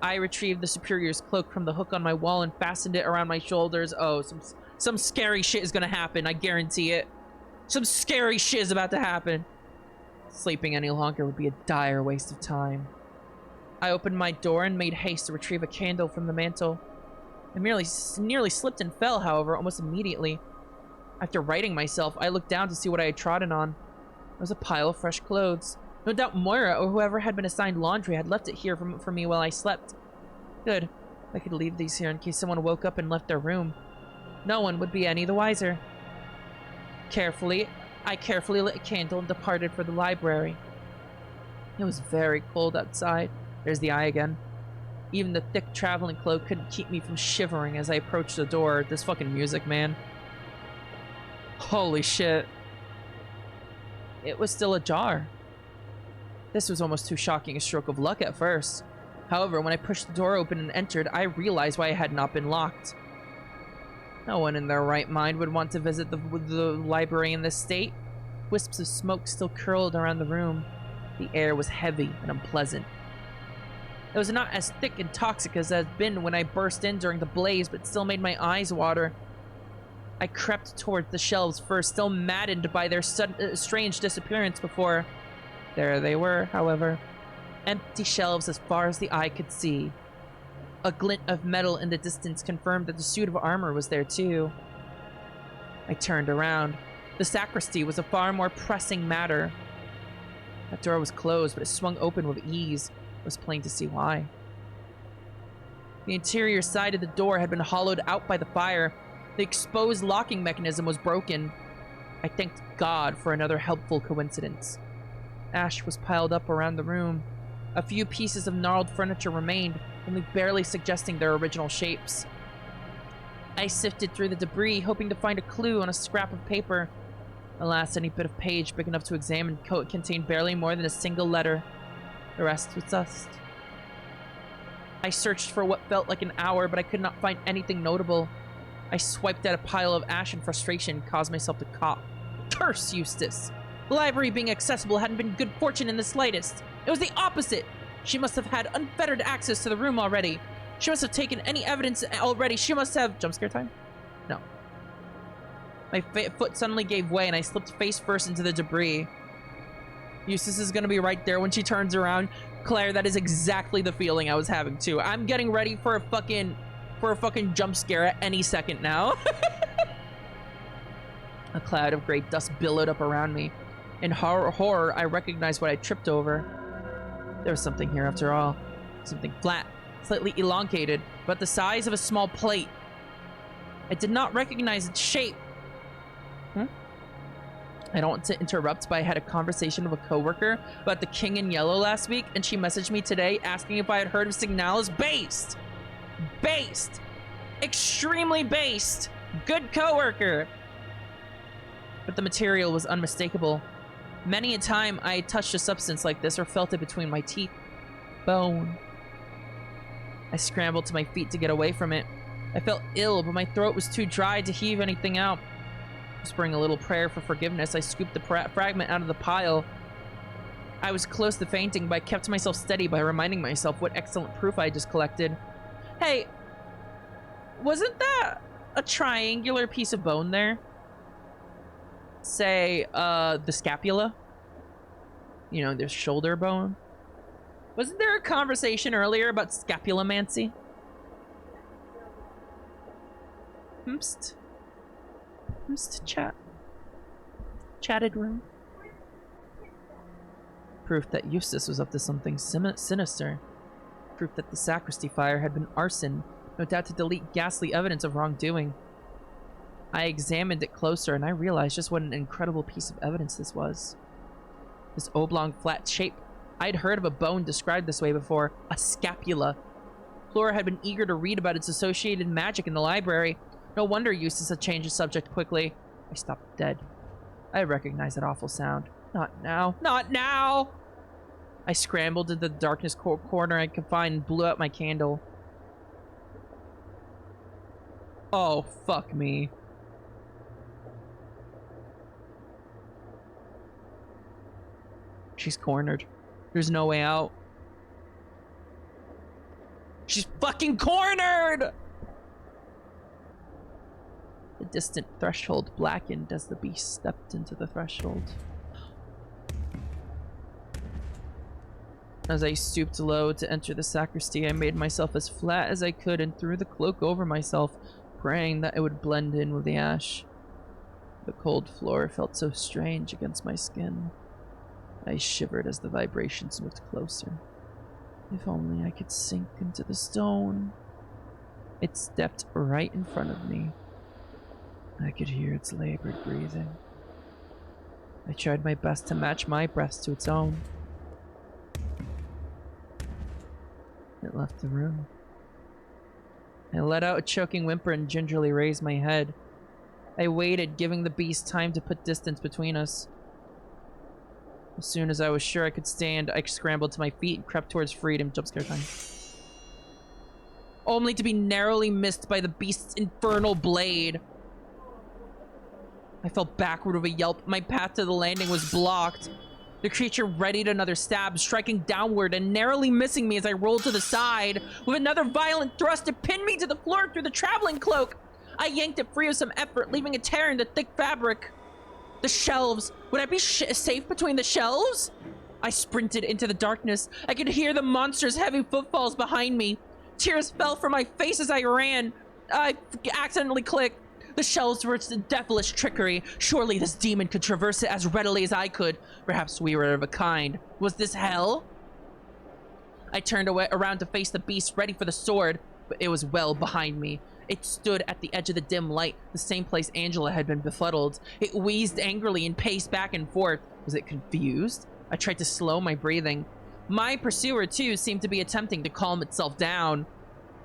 I retrieved the superior's cloak from the hook on my wall and fastened it around my shoulders. Oh, some scary shit is gonna happen, I guarantee it. Some scary shit is about to happen. Sleeping any longer would be a dire waste of time. I opened my door and made haste to retrieve a candle from the mantel. I nearly slipped and fell, however, almost immediately. After righting myself, I looked down to see what I had trodden on. It was a pile of fresh clothes. No doubt Moira, or whoever had been assigned laundry, had left it here for me while I slept. Good. I could leave these here in case someone woke up and left their room. No one would be any the wiser. I carefully lit a candle and departed for the library. It was very cold outside. There's the eye again. Even the thick traveling cloak couldn't keep me from shivering as I approached the door. This fucking music, man. Holy shit. It was still ajar. This was almost too shocking a stroke of luck at first. However, when I pushed the door open and entered, I realized why it had not been locked. No one in their right mind would want to visit the library in this state. Wisps of smoke still curled around the room. The air was heavy and unpleasant. It was not as thick and toxic as it had been when I burst in during the blaze, but still made my eyes water. I crept towards the shelves first, still maddened by their strange disappearance before. There they were, however. Empty shelves as far as the eye could see. A glint of metal in the distance confirmed that the suit of armor was there too. I turned around. The sacristy was a far more pressing matter. That door was closed, but it swung open with ease. It was plain to see why. The interior side of the door had been hollowed out by the fire. The exposed locking mechanism was broken. I thanked God for another helpful coincidence. Ash was piled up around the room. A few pieces of gnarled furniture remained, only barely suggesting their original shapes. I sifted through the debris, hoping to find a clue on a scrap of paper. Alas, any bit of page big enough to examine contained barely more than a single letter. The rest was dust. I searched for what felt like an hour, but I could not find anything notable. I swiped at a pile of ash in frustration and caused myself to cough. Curse Eustace! The library being accessible hadn't been good fortune in the slightest. It was the opposite! She must have had unfettered access to the room already. She must have taken any evidence already. She must have... Jump scare time? No. My foot suddenly gave way and I slipped face first into the debris. Eustace is gonna be right there when she turns around. Claire, that is exactly the feeling I was having too. I'm getting ready for a fucking jump scare at any second now. A cloud of gray dust billowed up around me. In horror, I recognized what I tripped over. There was something here after all. Something flat, slightly elongated, but the size of a small plate. I did not recognize its shape. I don't want to interrupt, but I had a conversation with a coworker about the King in Yellow last week, and she messaged me today asking if I had heard of Signalis based. Based. Extremely based. Good coworker. But the material was unmistakable. Many a time I had touched a substance like this or felt it between my teeth. Bone. I scrambled to my feet to get away from it. I felt ill, but my throat was too dry to heave anything out. Whispering a little prayer for forgiveness, I scooped the fragment out of the pile. I was close to fainting, but I kept myself steady by reminding myself what excellent proof I had just collected. Hey, wasn't that a triangular piece of bone there? Say, the scapula? You know, their shoulder bone? Wasn't there a conversation earlier about scapulomancy? Chatted room. Proof that Eustace was up to something sinister. Proof that the sacristy fire had been arson, no doubt to delete ghastly evidence of wrongdoing. I examined it closer and I realized just what an incredible piece of evidence this was. This oblong flat shape. I'd heard of a bone described this way before, a scapula. Flora had been eager to read about its associated magic in the library. No wonder Eustace had changed the subject quickly. I stopped dead. I recognized that awful sound. Not now. Not now! I scrambled into the darkness corner I could find and blew out my candle. Oh, fuck me. She's cornered. There's no way out. She's fucking cornered! The distant threshold blackened as the beast stepped into the threshold. As I stooped low to enter the sacristy, I made myself as flat as I could and threw the cloak over myself, praying that it would blend in with the ash. The cold floor felt so strange against my skin. I shivered as the vibrations moved closer. If only I could sink into the stone. It stepped right in front of me. I could hear its labored breathing. I tried my best to match my breath to its own. It left the room. I let out a choking whimper and gingerly raised my head. I waited, giving the beast time to put distance between us. As soon as I was sure I could stand, I scrambled to my feet and crept towards freedom. Jumpscare time. Only to be narrowly missed by the beast's infernal blade. I fell backward with a yelp. My path to the landing was blocked. The creature readied another stab, striking downward and narrowly missing me as I rolled to the side. With another violent thrust, it pinned me to the floor through the traveling cloak. I yanked it free with some effort, leaving a tear in the thick fabric. The shelves. Would I be safe between the shelves? I sprinted into the darkness. I could hear the monster's heavy footfalls behind me. Tears fell from my face as I ran. I accidentally clicked. The shelves were devilish trickery. Surely this demon could traverse it as readily as I could. Perhaps we were of a kind. Was this hell? I turned around to face the beast, ready for the sword, but it was well behind me. It stood at the edge of the dim light, the same place Angela had been befuddled. It wheezed angrily and paced back and forth. Was it confused? I tried to slow my breathing. My pursuer, too, seemed to be attempting to calm itself down.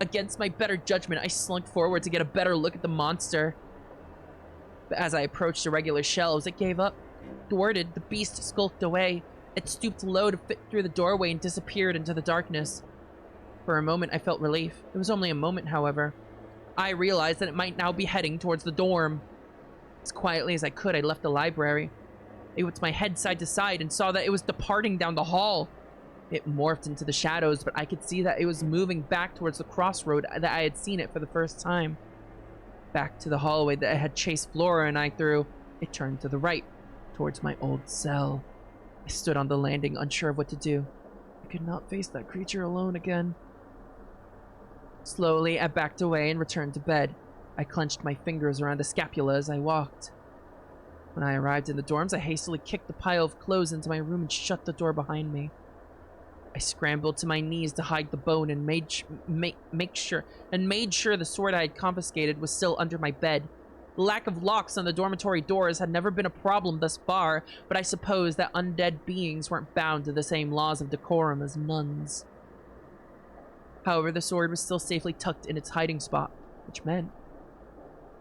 Against my better judgment, I slunk forward to get a better look at the monster. But as I approached the regular shelves, it gave up. Thwarted, the beast skulked away. It stooped low to fit through the doorway and disappeared into the darkness. For a moment, I felt relief. It was only a moment, however. I realized that it might now be heading towards the dorm. As quietly as I could, I left the library. I whipped my head side to side and saw that it was departing down the hall. It morphed into the shadows, but I could see that it was moving back towards the crossroad that I had seen it for the first time. Back to the hallway that I had chased Flora and I through, it turned to the right, towards my old cell. I stood on the landing, unsure of what to do. I could not face that creature alone again. Slowly, I backed away and returned to bed. I clenched my fingers around the scapula as I walked. When I arrived in the dorms, I hastily kicked the pile of clothes into my room and shut the door behind me. I scrambled to my knees to hide the bone and made sure the sword I had confiscated was still under my bed. The lack of locks on the dormitory doors had never been a problem thus far, but I suppose that undead beings weren't bound to the same laws of decorum as nuns. However, the sword was still safely tucked in its hiding spot, which meant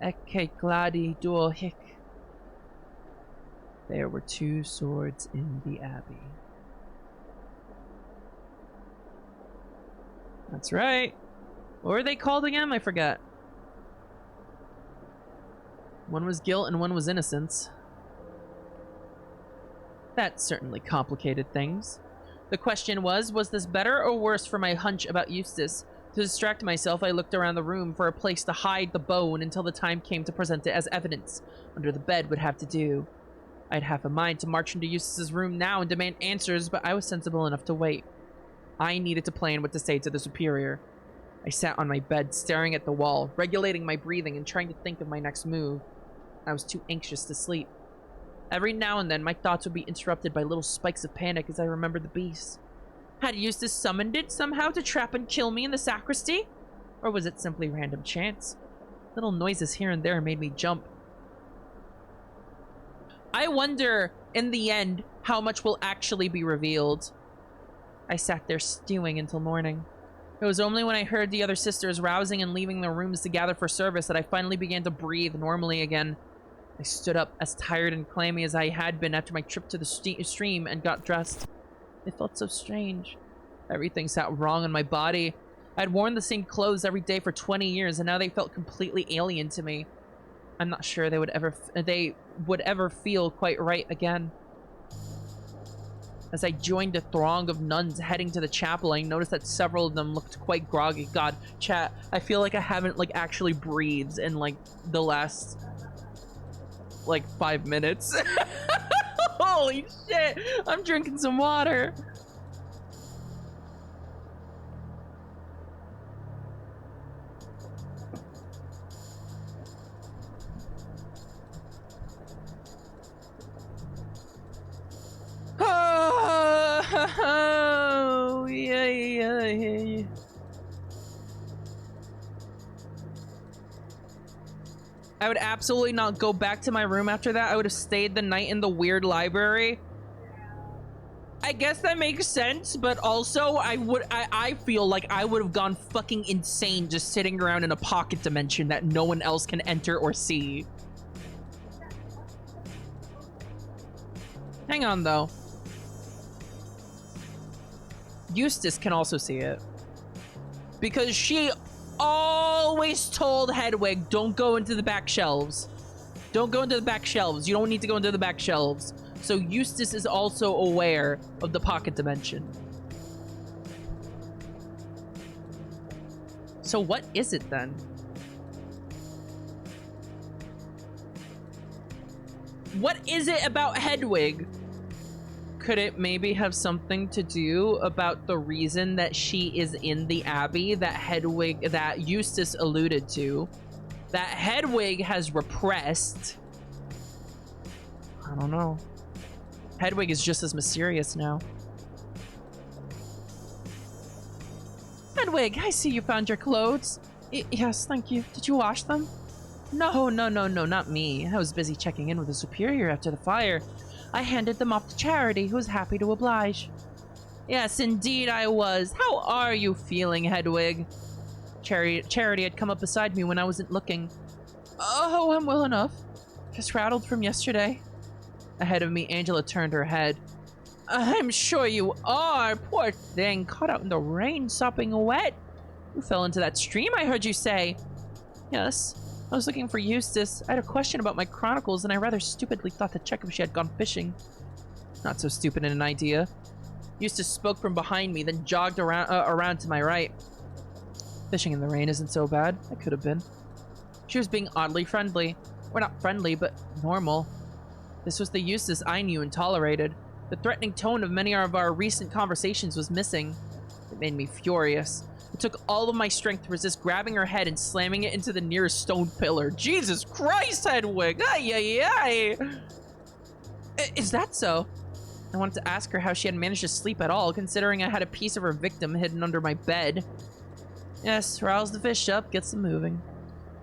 Ecce gladi duo hic. There were two swords in the abbey. That's right. What were they called again? I forget. One was guilt and one was innocence. That certainly complicated things. The question was this better or worse for my hunch about Eustace? To distract myself, I looked around the room for a place to hide the bone until the time came to present it as evidence. Under the bed would have to do. I'd half a mind to march into Eustace's room now and demand answers, but I was sensible enough to wait. I needed to plan what to say to the superior. I sat on my bed, staring at the wall, regulating my breathing and trying to think of my next move. I was too anxious to sleep. Every now and then, my thoughts would be interrupted by little spikes of panic as I remembered the beast. Had Eustace summoned it somehow to trap and kill me in the sacristy? Or was it simply random chance? Little noises here and there made me jump. I wonder, in the end, how much will actually be revealed. I sat there stewing until morning. It was only when I heard the other sisters rousing and leaving their rooms to gather for service that I finally began to breathe normally again. I stood up, as tired and clammy as I had been after my trip to the stream, and got dressed. It felt so strange. Everything sat wrong on my body. I had worn the same clothes every day for 20 years, and now they felt completely alien to me. I'm not sure they would ever feel quite right again. As I joined a throng of nuns heading to the chapel, I noticed that several of them looked quite groggy. God, chat, I feel like I haven't actually breathed in the last 5 minutes. Holy shit, I'm drinking some water. Oh, yeah. I would absolutely not go back to my room after that. I would have stayed the night in the weird library. I guess that makes sense, but also I feel like I would have gone fucking insane just sitting around in a pocket dimension that no one else can enter or see. Hang on, though. Eustace can also see it. Because she always told Hedwig, don't go into the back shelves. Don't go into the back shelves. You don't need to go into the back shelves. So Eustace is also aware of the pocket dimension. So what is it then? What is it about Hedwig? Could it maybe have something to do about the reason that she is in the Abbey that Eustace alluded to? That Hedwig has repressed? I don't know. Hedwig is just as mysterious now. Hedwig, I see you found your clothes. Yes, thank you. Did you wash them? No, not me. I was busy checking in with the superior after the fire. I handed them off to Charity, who was happy to oblige. Yes, indeed I was. How are you feeling, Hedwig? Charity had come up beside me when I wasn't looking. Oh, I'm well enough. Just rattled from yesterday. Ahead of me, Angela turned her head. I'm sure you are. Poor thing, caught out in the rain, sopping wet. You fell into that stream, I heard you say. Yes, I was looking for Eustace. I had a question about my chronicles, and I rather stupidly thought to check if she had gone fishing. Not so stupid an idea. Eustace spoke from behind me, then jogged around to my right. Fishing in the rain isn't so bad. I could have been. She was being oddly friendly. Or not friendly, but normal. This was the Eustace I knew and tolerated. The threatening tone of many of our recent conversations was missing. It made me furious. It took all of my strength to resist grabbing her head and slamming it into the nearest stone pillar. Jesus Christ, Hedwig! Ay, ay, ay! Is that so? I wanted to ask her how she had managed to sleep at all, considering I had a piece of her victim hidden under my bed. Yes, rouse the fish up, get some moving.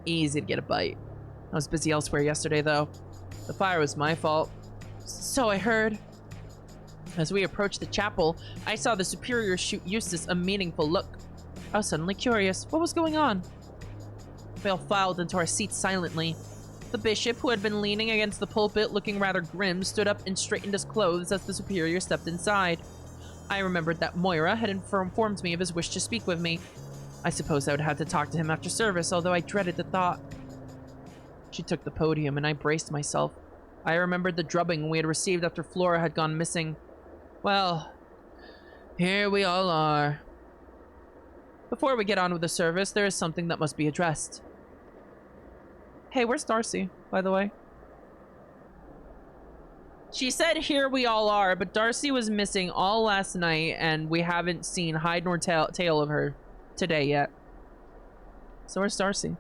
Easy to get a bite. I was busy elsewhere yesterday, though. The fire was my fault. So I heard. As we approached the chapel, I saw the superior shoot Eustace a meaningful look. I was suddenly curious. What was going on? We all filed into our seats silently. The bishop, who had been leaning against the pulpit looking rather grim, stood up and straightened his clothes as the superior stepped inside. I remembered that Moira had informed me of his wish to speak with me. I suppose I would have to talk to him after service, although I dreaded the thought. She took the podium, and I braced myself. I remembered the drubbing we had received after Flora had gone missing. Well, here we all are. Before we get on with the service, there is something that must be addressed. Hey, where's Darcy, by the way? She said here we all are, but Darcy was missing all last night, and we haven't seen hide nor tail of her today yet. So where's Darcy?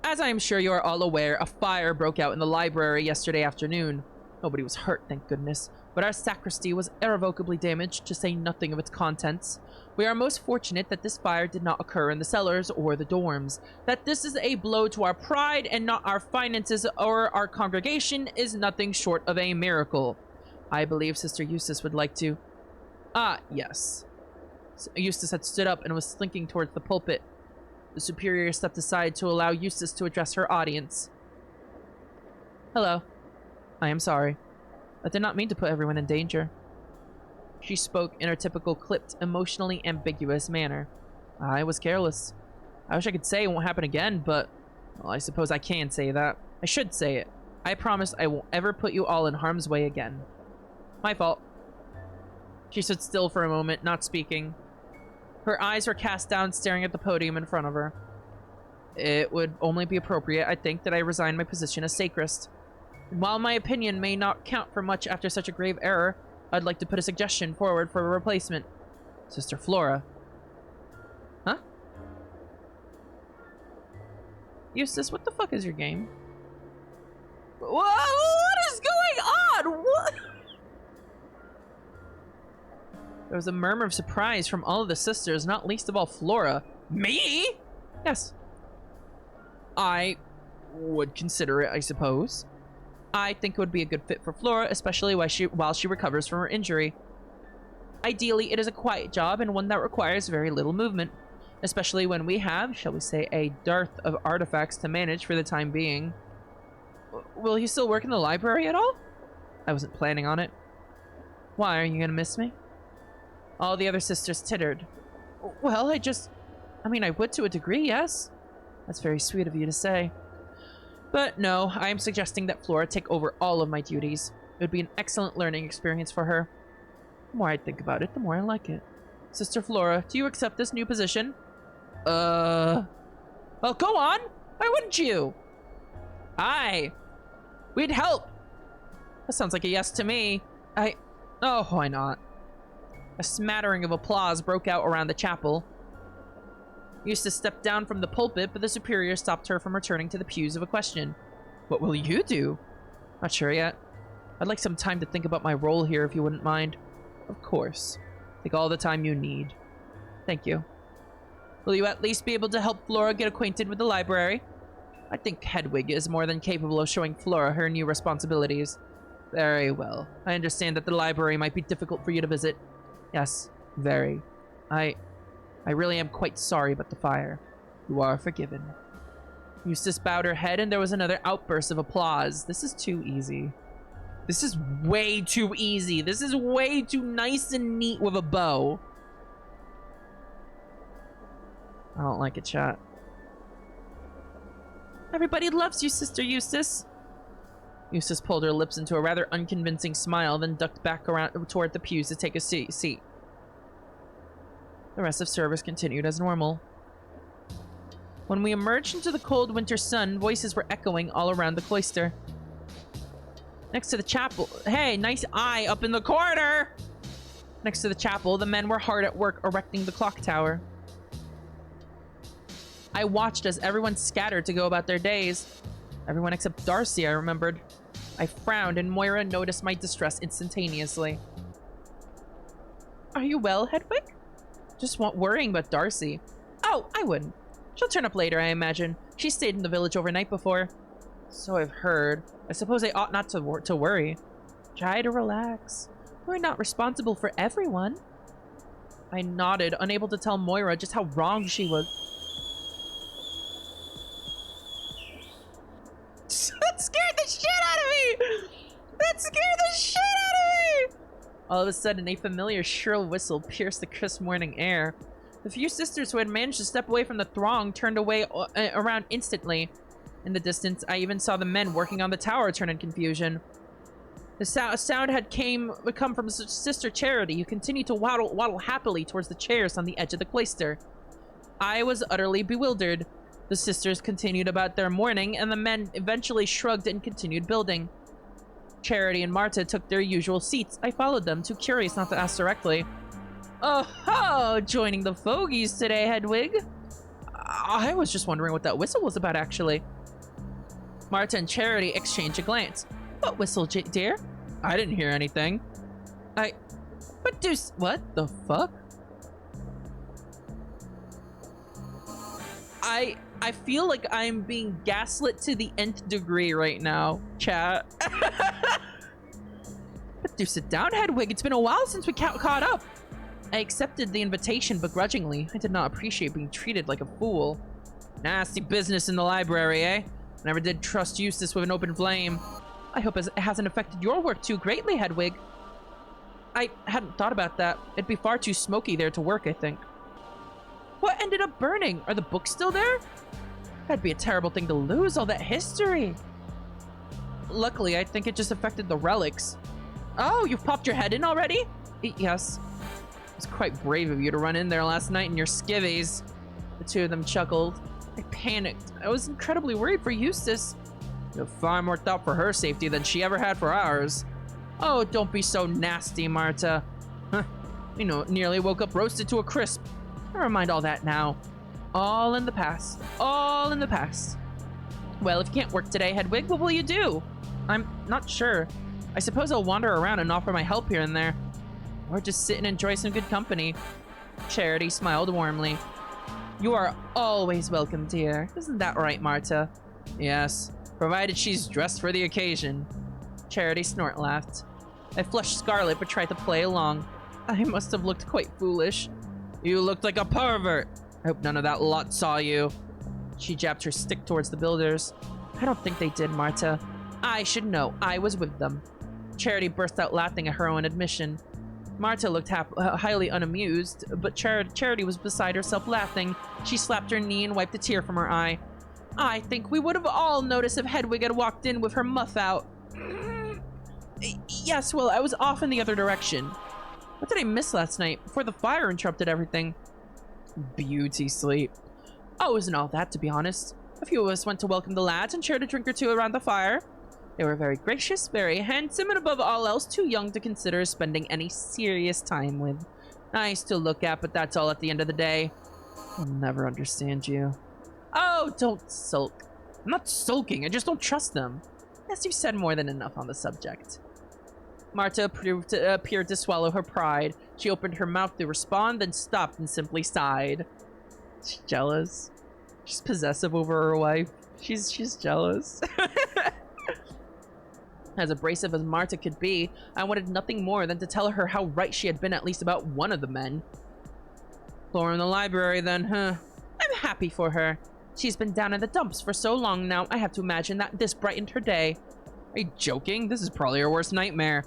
As I am sure you are all aware, a fire broke out in the library yesterday afternoon. Nobody was hurt, thank goodness, but our sacristy was irrevocably damaged, to say nothing of its contents. We are most fortunate that this fire did not occur in the cellars or the dorms. That this is a blow to our pride and not our finances or our congregation is nothing short of a miracle. I believe Sister Eustace would like to... yes. Eustace had stood up and was slinking towards the pulpit. The superior stepped aside to allow Eustace to address her audience. Hello. I am sorry. I did not mean to put everyone in danger. She spoke in her typical clipped, emotionally ambiguous manner. I was careless. I wish I could say it won't happen again, but... well, I suppose I can say that. I should say it. I promise I won't ever put you all in harm's way again. My fault. She stood still for a moment, not speaking. Her eyes were cast down, staring at the podium in front of her. It would only be appropriate, I think, that I resign my position as sacrist. And while my opinion may not count for much after such a grave error, I'd like to put a suggestion forward for a replacement. Sister Flora. Huh? Eustace, what the fuck is your game? What is going on? What? There was a murmur of surprise from all of the sisters, not least of all Flora. Me? Yes. would consider it, I suppose. I think it would be a good fit for Flora, especially while she recovers from her injury. Ideally, it is a quiet job and one that requires very little movement, especially when we have, shall we say, a dearth of artifacts to manage for the time being. Will you still work in the library at all? I wasn't planning on it. Why, are you gonna miss me? All the other sisters tittered. Well, I would to a degree, yes. That's very sweet of you to say. But no, I am suggesting that Flora take over all of my duties. It would be an excellent learning experience for her. The more I think about it, the more I like it. Sister Flora, do you accept this new position? Well, go on! Why wouldn't you? Aye. We'd help. That sounds like a yes to me. Oh, why not? A smattering of applause broke out around the chapel. Eustace stepped down from the pulpit, but the superior stopped her from returning to the pews of a question. What will you do? Not sure yet. I'd like some time to think about my role here, if you wouldn't mind. Of course. Take all the time you need. Thank you. Will you at least be able to help Flora get acquainted with the library? I think Hedwig is more than capable of showing Flora her new responsibilities. Very well. I understand that the library might be difficult for you to visit. Yes, very. I really am quite sorry about the fire. You are forgiven. Eustace bowed her head and there was another outburst of applause. This is too easy. This is way too easy. This is way too nice and neat with a bow. I don't like it, chat. Everybody loves you, Sister Eustace. Eustace pulled her lips into a rather unconvincing smile, then ducked back around toward the pews to take a seat. The rest of service continued as normal. When we emerged into the cold winter sun, voices were echoing all around the cloister. Next to the chapel... Hey, nice eye up in the corner! Next to the chapel, the men were hard at work erecting the clock tower. I watched as everyone scattered to go about their days. Everyone except Darcy, I remembered. I frowned and Moira noticed my distress instantaneously. Are you well, Hedwig? Just worrying about Darcy. Oh, I wouldn't. She'll turn up later, I imagine. She stayed in the village overnight before. So I've heard. I suppose I ought not to worry. Try to relax. We're not responsible for everyone. I nodded, unable to tell Moira just how wrong she was. That scared the shit out of me! That scared the shit out of me! All of a sudden, a familiar shrill whistle pierced the crisp morning air. The few sisters who had managed to step away from the throng turned away around instantly. In the distance, I even saw the men working on the tower turn in confusion. The sound had come from Sister Charity, who continued to waddle happily towards the chairs on the edge of the cloister. I was utterly bewildered. The sisters continued about their mourning, and the men eventually shrugged and continued building. Charity and Marta took their usual seats. I followed them, too curious not to ask directly. Oh, joining the fogies today, Hedwig. I was just wondering what that whistle was about, actually. Marta and Charity exchanged a glance. What whistle, dear? I didn't hear anything. What the fuck? I feel like I'm being gaslit to the nth degree right now, chat. But do sit down, Hedwig. It's been a while since we caught up. I accepted the invitation begrudgingly. I did not appreciate being treated like a fool. Nasty business in the library, eh? Never did trust Eustace with an open flame. I hope it hasn't affected your work too greatly, Hedwig. I hadn't thought about that. It'd be far too smoky there to work, I think. What ended up burning? Are the books still there? That'd be a terrible thing to lose, all that history. Luckily, I think it just affected the relics. Oh, you've popped your head in already? Yes. It was quite brave of you to run in there last night in your skivvies. The two of them chuckled. I panicked. I was incredibly worried for Eustace. You have far more thought for her safety than she ever had for ours. Oh, don't be so nasty, Marta. You know, nearly woke up roasted to a crisp. Never mind all that now. All in the past. All in the past. Well, if you can't work today, Hedwig, what will you do? I'm not sure. I suppose I'll wander around and offer my help here and there. Or just sit and enjoy some good company. Charity smiled warmly. You are always welcome, dear. Isn't that right, Marta? Yes, provided she's dressed for the occasion. Charity snort laughed. I flushed scarlet but tried to play along. I must have looked quite foolish. You looked like a pervert. I hope none of that lot saw you. She jabbed her stick towards the builders. I don't think they did, Marta. I should know. I was with them. Charity burst out laughing at her own admission. Marta looked highly unamused, but Charity was beside herself laughing. She slapped her knee and wiped a tear from her eye. I think we would have all noticed if Hedwig had walked in with her muff out. Yes, well, I was off in the other direction. What did I miss last night before the fire interrupted everything? Beauty sleep. Oh, it wasn't all that, to be honest. A few of us went to welcome the lads and shared a drink or two around the fire. They were very gracious, very handsome, and above all else, too young to consider spending any serious time with. Nice to look at, but that's all at the end of the day. I'll never understand you. Oh, don't sulk. I'm not sulking, I just don't trust them. Yes, you've said more than enough on the subject. Marta appeared to swallow her pride. She opened her mouth to respond, then stopped and simply sighed. She's jealous. She's possessive over her wife. She's jealous. As abrasive as Marta could be, I wanted nothing more than to tell her how right she had been at least about one of the men. Flora in the library then, huh? I'm happy for her. She's been down in the dumps for so long now, I have to imagine that this brightened her day. Are you joking? This is probably her worst nightmare.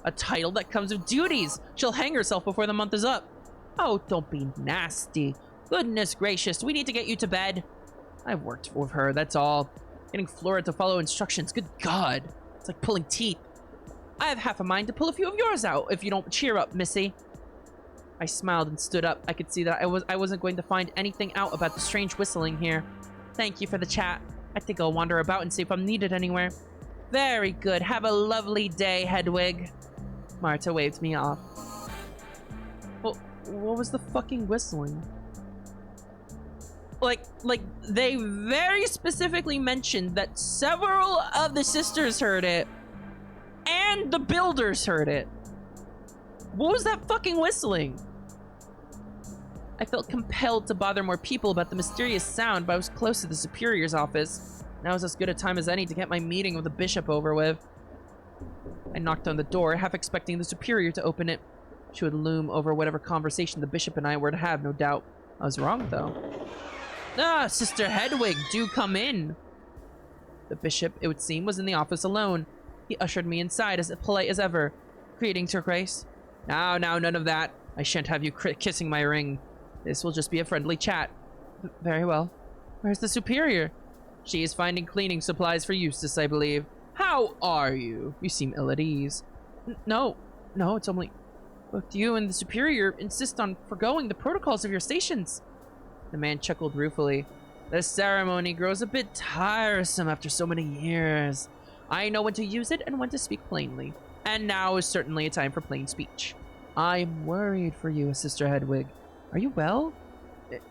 A title that comes with duties. She'll hang herself before the month is up. Oh, don't be nasty. Goodness gracious, we need to get you to bed. I've worked with her, that's all. Getting Flora to follow instructions, good God. It's like pulling teeth. I have half a mind to pull a few of yours out if you don't cheer up, Missy. I smiled and stood up. I could see that I wasn't going to find anything out about the strange whistling here. Thank you for the chat. I think I'll wander about and see if I'm needed anywhere. Very good. Have a lovely day, Hedwig. Marta waved me off. Well, what was the fucking whistling? Like, they very specifically mentioned that several of the sisters heard it, and the builders heard it. What was that fucking whistling? I felt compelled to bother more people about the mysterious sound, but I was close to the superior's office. Now was as good a time as any to get my meeting with the bishop over with. I knocked on the door, half expecting the superior to open it. She would loom over whatever conversation the bishop and I were to have, no doubt. I was wrong, though. Ah, Sister Hedwig, do come in. The bishop, it would seem, was in the office alone. He ushered me inside, as polite as ever. Greetings, Her Grace. Now, none of that. I shan't have you kissing my ring. This will just be a friendly chat. Very well. Where's the superior? She is finding cleaning supplies for Eustace, I believe. How are you? You seem ill at ease. No, it's only... Both you and the superior insist on forgoing the protocols of your stations. The man chuckled ruefully. The ceremony grows a bit tiresome after so many years. I know when to use it and when to speak plainly. And now is certainly a time for plain speech. I'm worried for you, Sister Hedwig. Are you well?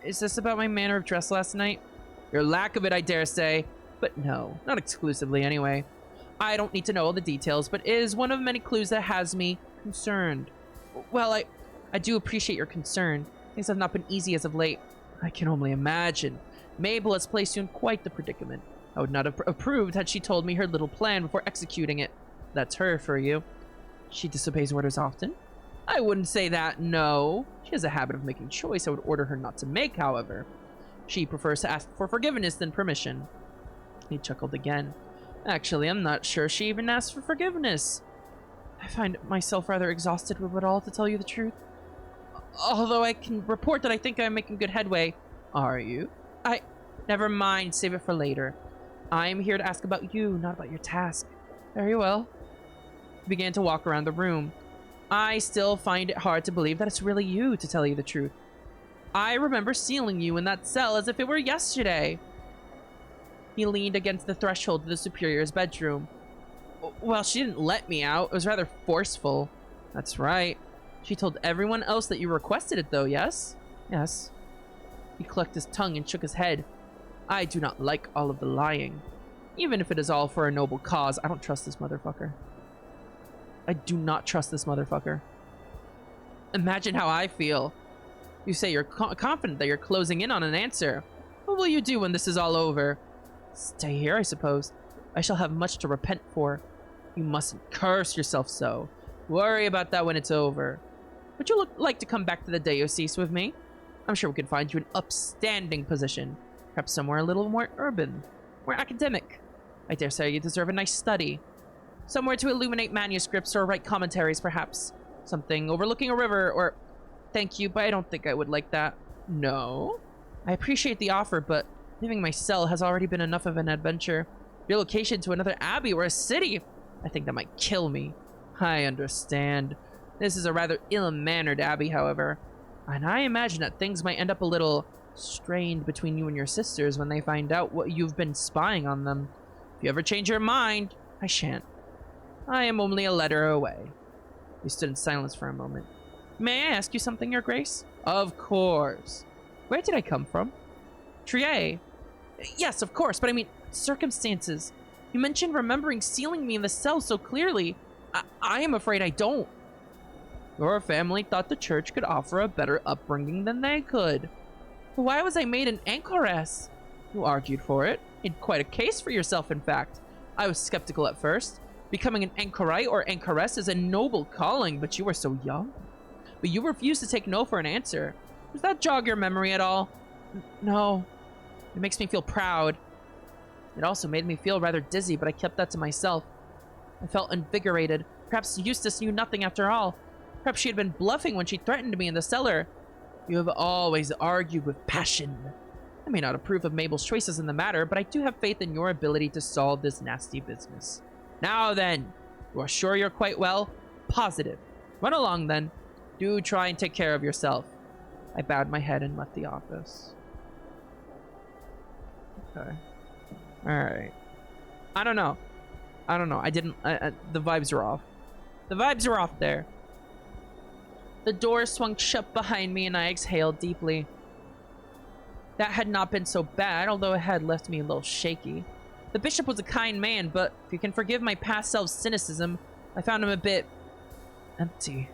Is this about my manner of dress last night? Your lack of it, I dare say. But no, not exclusively anyway. I don't need to know all the details, but it is one of many clues that has me concerned. Well, I do appreciate your concern. Things have not been easy as of late. I can only imagine. Mabel has placed you in quite the predicament. I would not have approved had she told me her little plan before executing it. That's her for you. She disobeys orders often? I wouldn't say that, no. She has a habit of making choice I would order her not to make, however. She prefers to ask for forgiveness than permission. He chuckled again. Actually, I'm not sure she even asked for forgiveness. I find myself rather exhausted with it all, to tell you the truth. Although I can report that I think I'm making good headway. Are you? Never mind, save it for later. I'm here to ask about you, not about your task. Very well. He began to walk around the room. I still find it hard to believe that it's really you, to tell you the truth. I remember sealing you in that cell as if it were yesterday. He leaned against the threshold of the superior's bedroom. Well, she didn't let me out. It was rather forceful. That's right. She told everyone else that you requested it, though, yes? Yes. He clucked his tongue and shook his head. I do not like all of the lying. Even if it is all for a noble cause, I don't trust this motherfucker. I do not trust this motherfucker. Imagine how I feel. You say you're confident that you're closing in on an answer. What will you do when this is all over? Stay here, I suppose. I shall have much to repent for. You mustn't curse yourself so. Worry about that when it's over. Would you like to come back to the diocese with me? I'm sure we could find you an upstanding position. Perhaps somewhere a little more urban, more academic. I dare say you deserve a nice study. Somewhere to illuminate manuscripts or write commentaries, perhaps. Something overlooking a river or... Thank you, but I don't think I would like that. No? I appreciate the offer, but leaving my cell has already been enough of an adventure. Relocation to another abbey or a city, I think that might kill me. I understand. This is a rather ill-mannered abbey, however. And I imagine that things might end up a little strained between you and your sisters when they find out what you've been spying on them. If you ever change your mind, I shan't. I am only a letter away. We stood in silence for a moment. May I ask you something, Your Grace? Of course. Where did I come from? Trier. Yes, of course, but I mean, circumstances. You mentioned remembering sealing me in the cell so clearly. I am afraid I don't. Your family thought the church could offer a better upbringing than they could. But why was I made an anchoress? You argued for it. You had quite a case for yourself, in fact. I was skeptical at first. Becoming an anchorite or anchoress is a noble calling, but you were so young. But you refused to take no for an answer. Does that jog your memory at all? No. It makes me feel proud. It also made me feel rather dizzy, but I kept that to myself. I felt invigorated. Perhaps Eustace knew nothing after all. Perhaps she had been bluffing when she threatened me in the cellar. You have always argued with passion. I may not approve of Mabel's choices in the matter, but I do have faith in your ability to solve this nasty business. Now then, you are sure you're quite well? Positive. Run along then. Do try and take care of yourself. I bowed my head and left the office. Okay. Alright. I don't know. I didn't... the vibes are off. The vibes are off there. The door swung shut behind me and I exhaled deeply. That had not been so bad, although it had left me a little shaky. The bishop was a kind man, but if you can forgive my past self's cynicism, I found him a bit... empty.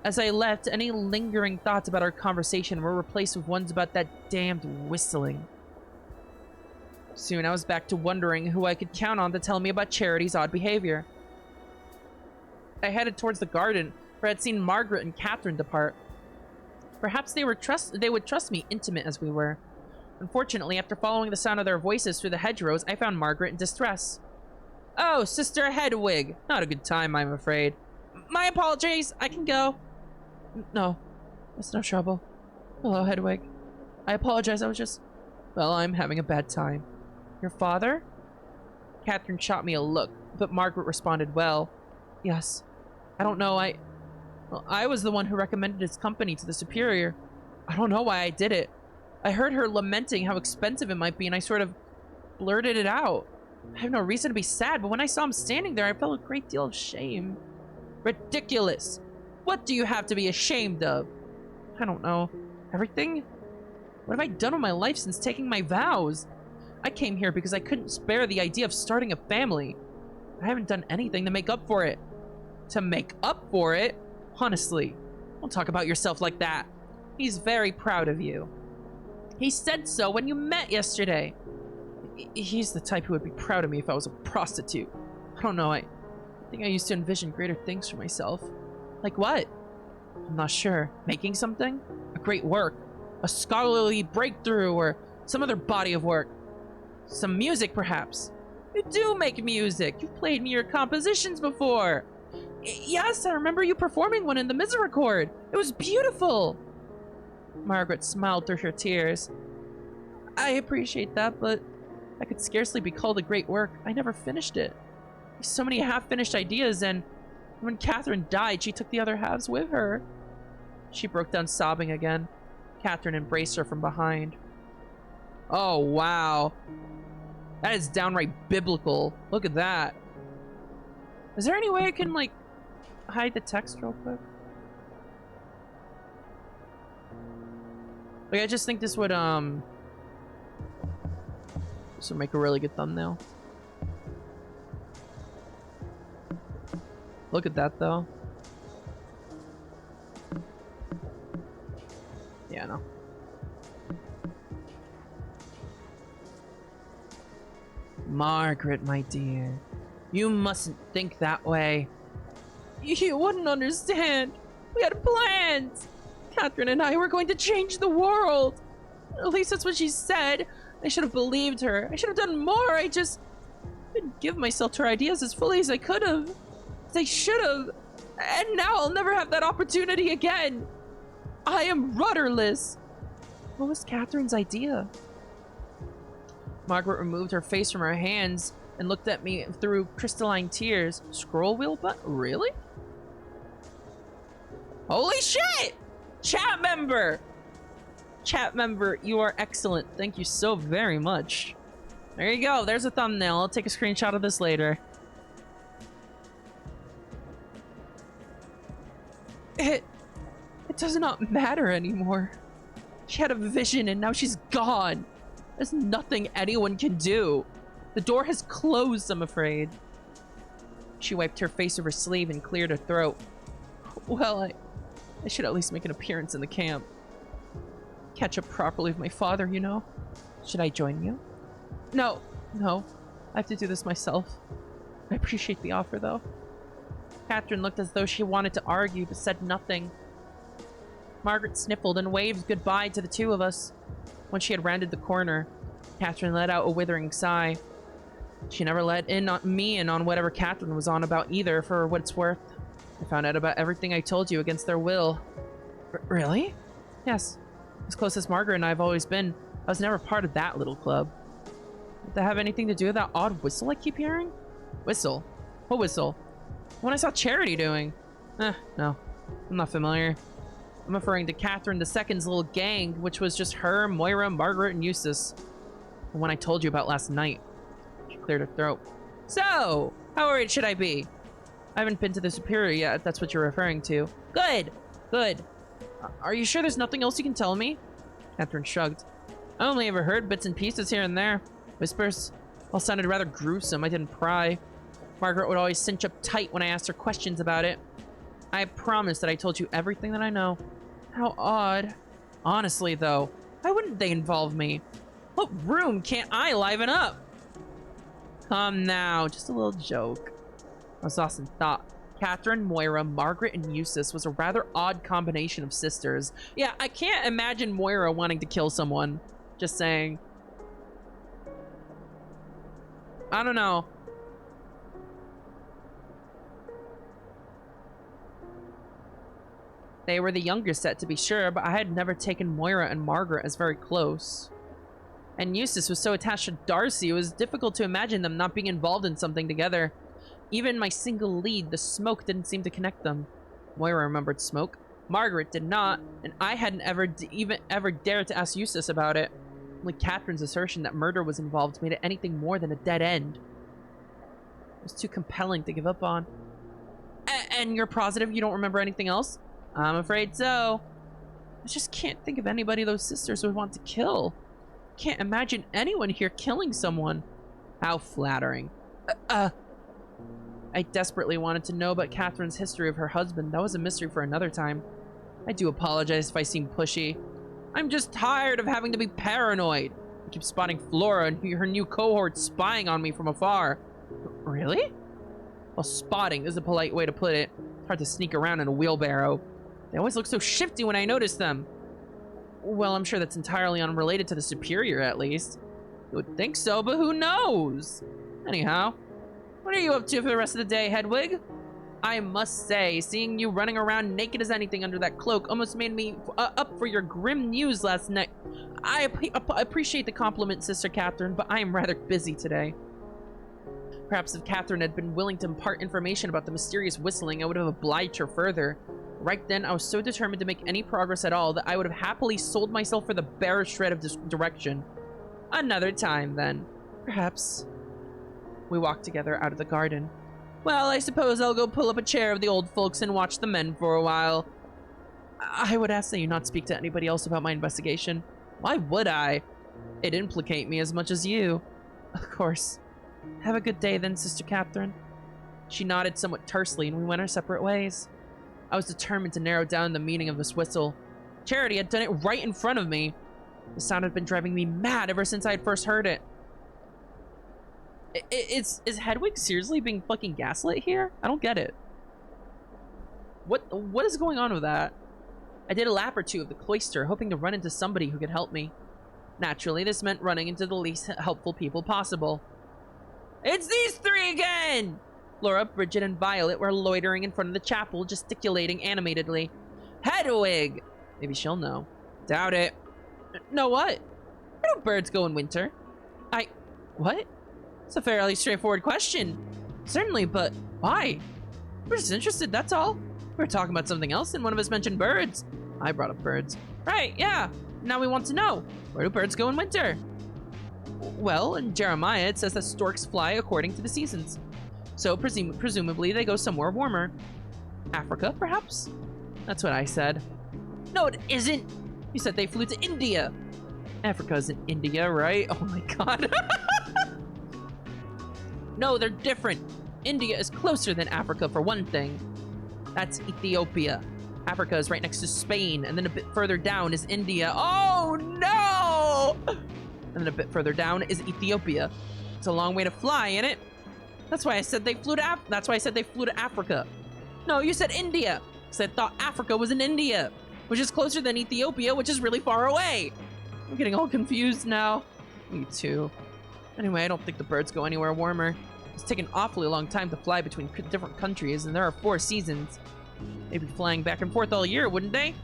As I left, any lingering thoughts about our conversation were replaced with ones about that damned whistling. Soon I was back to wondering who I could count on to tell me about Charity's odd behavior. I headed towards the garden, where I had seen Margaret and Catherine depart. Perhaps they would trust me, intimate as we were. Unfortunately, after following the sound of their voices through the hedgerows, I found Margaret in distress. Oh, Sister Hedwig. Not a good time, I'm afraid. My apologies. I can go. No, it's no trouble. Hello, Hedwig. I apologize. I was just... Well, I'm having a bad time. Your father? Catherine shot me a look, but Margaret responded well. Yes. I don't know, Well, I was the one who recommended his company to the superior. I don't know why I did it. I heard her lamenting how expensive it might be, and I sort of blurted it out. I have no reason to be sad, but when I saw him standing there, I felt a great deal of shame. Ridiculous! What do you have to be ashamed of? I don't know. Everything? What have I done with my life since taking my vows? I came here because I couldn't spare the idea of starting a family. I haven't done anything to make up for it. To make up for it? Honestly, don't talk about yourself like that. He's very proud of you. He said so when you met yesterday. He's the type who would be proud of me if I was a prostitute. I don't know, I think I used to envision greater things for myself. Like what? I'm not sure. Making something? A great work? A scholarly breakthrough or some other body of work? Some music, perhaps? You do make music. You've played me your compositions before. Yes, I remember you performing one in the Misericorde. It was beautiful. Margaret smiled through her tears. I appreciate that, but I could scarcely be called a great work. I never finished it. There's so many half-finished ideas, and when Catherine died, she took the other halves with her. She broke down sobbing again. Catherine embraced her from behind. Oh, wow. That is downright biblical. Look at that. Is there any way I can, like, hide the text real quick? Like, I just think this would make a really good thumbnail. Look at that, though. Yeah, no. Margaret, my dear, you mustn't think that way. You wouldn't understand. We had plans. Catherine and I were going to change the world. At least that's what she said. I should have believed her. I should have done more. I just didn't give myself to her ideas as fully as I could have. As I should have. And now I'll never have that opportunity again. I am rudderless. What was Catherine's idea? Margaret removed her face from her hands and looked at me through crystalline tears. Scroll wheel button? Really? Holy shit! Chat member! Chat member, you are excellent. Thank you so very much. There you go. There's a thumbnail. I'll take a screenshot of this later. It does not matter anymore. She had a vision and now she's gone. There's nothing anyone can do. The door has closed, I'm afraid. She wiped her face with her sleeve and cleared her throat. Well, I should at least make an appearance in the camp. Catch up properly with my father, you know. Should I join you? No. I have to do this myself. I appreciate the offer, though. Catherine looked as though she wanted to argue, but said nothing. Margaret sniffled and waved goodbye to the two of us. When she had rounded the corner, Catherine let out a withering sigh. She never let me in on whatever Catherine was on about either, for what it's worth. I found out about everything I told you against their will. Really? Yes. As close as Margaret and I have always been, I was never part of that little club. Did that have anything to do with that odd whistle I keep hearing? Whistle? What whistle? The one I saw Charity doing. No. I'm not familiar. I'm referring to Catherine II's little gang, which was just her, Moira, Margaret, and Eustace. The one I told you about last night. She cleared her throat. So, how worried should I be? I haven't been to the Superior yet, if that's what you're referring to. Good. Are you sure there's nothing else you can tell me? Catherine shrugged. I only ever heard bits and pieces here and there. Whispers. All sounded rather gruesome. I didn't pry. Margaret would always cinch up tight when I asked her questions about it. I promised that I told you everything that I know. How odd. Honestly, though, why wouldn't they involve me? What room can't I liven up? Come now, just a little joke. I was lost in thought. Catherine, Moira, Margaret, and Eustace was a rather odd combination of sisters. Yeah, I can't imagine Moira wanting to kill someone. Just saying. I don't know. They were the younger set, to be sure, but I had never taken Moira and Margaret as very close. And Eustace was so attached to Darcy, it was difficult to imagine them not being involved in something together. Even my single lead, the Smoke, didn't seem to connect them. Moira remembered Smoke. Margaret did not, and I hadn't even dared to ask Eustace about it. Only Catherine's assertion that murder was involved made it anything more than a dead end. It was too compelling to give up on. And you're positive you don't remember anything else? I'm afraid so. I just can't think of anybody those sisters would want to kill. Can't imagine anyone here killing someone. How flattering. I desperately wanted to know about Catherine's history of her husband. That was a mystery for another time. I do apologize if I seem pushy. I'm just tired of having to be paranoid. I keep spotting Flora and her new cohort spying on me from afar. Really? Well, spotting is a polite way to put it. It's hard to sneak around in a wheelbarrow. They always look so shifty when I notice them. Well, I'm sure that's entirely unrelated to the Superior, at least. You would think so, but who knows? Anyhow, what are you up to for the rest of the day, Hedwig? I must say, seeing you running around naked as anything under that cloak almost made me up for your grim news last night. I appreciate the compliment, Sister Catherine, but I am rather busy today. Perhaps if Catherine had been willing to impart information about the mysterious whistling, I would have obliged her further. Right then, I was so determined to make any progress at all that I would have happily sold myself for the barest shred of direction. Another time, then. Perhaps. We walked together out of the garden. Well, I suppose I'll go pull up a chair of the old folks and watch the men for a while. I would ask that you not speak to anybody else about my investigation. Why would I? It'd implicate me as much as you. Of course. Have a good day then, Sister Catherine. She nodded somewhat tersely and we went our separate ways. I was determined to narrow down the meaning of this whistle. Charity had done it right in front of me. The sound had been driving me mad ever since I had first heard it. Is Hedwig seriously being fucking gaslit here? I don't get it. What is going on with that? I did a lap or two of the cloister, hoping to run into somebody who could help me. Naturally, this meant running into the least helpful people possible. It's these three again! Laura, Bridget, and Violet were loitering in front of the chapel, gesticulating animatedly. Hedwig! Maybe she'll know. Doubt it. Know what? Where do birds go in winter? What? It's a fairly straightforward question. Certainly, but why? We're just interested, that's all. We were talking about something else, and one of us mentioned birds. I brought up birds. Right, yeah. Now we want to know, where do birds go in winter? Well, in Jeremiah, it says that storks fly according to the seasons. So, presumably, they go somewhere warmer. Africa, perhaps? That's what I said. No, it isn't. You said they flew to India. Africa isn't India, right? Oh my god. No, they're different. India is closer than Africa, for one thing. That's Ethiopia. Africa is right next to Spain, and then a bit further down is India. Oh no! And then a bit further down is Ethiopia. It's a long way to fly, isn't it? That's why I said they flew to Africa. No, you said India. Because I thought Africa was in India, which is closer than Ethiopia, which is really far away. I'm getting all confused now. Me too. Anyway, I don't think the birds go anywhere warmer. It's taken an awfully long time to fly between different countries, and there are 4 seasons. They'd be flying back and forth all year, wouldn't they?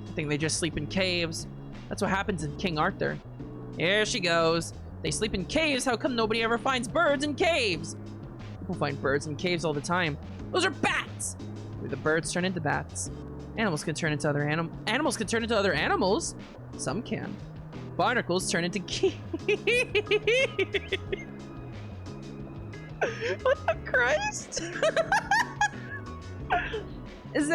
I think they just sleep in caves. That's what happens in King Arthur. Here she goes. They sleep in caves. How come nobody ever finds birds in caves? People find birds in caves all the time. Those are bats! Maybe the birds turn into bats. Animals can turn into other animals can turn into other animals. Some can. Barnacles turn into What the Christ? Is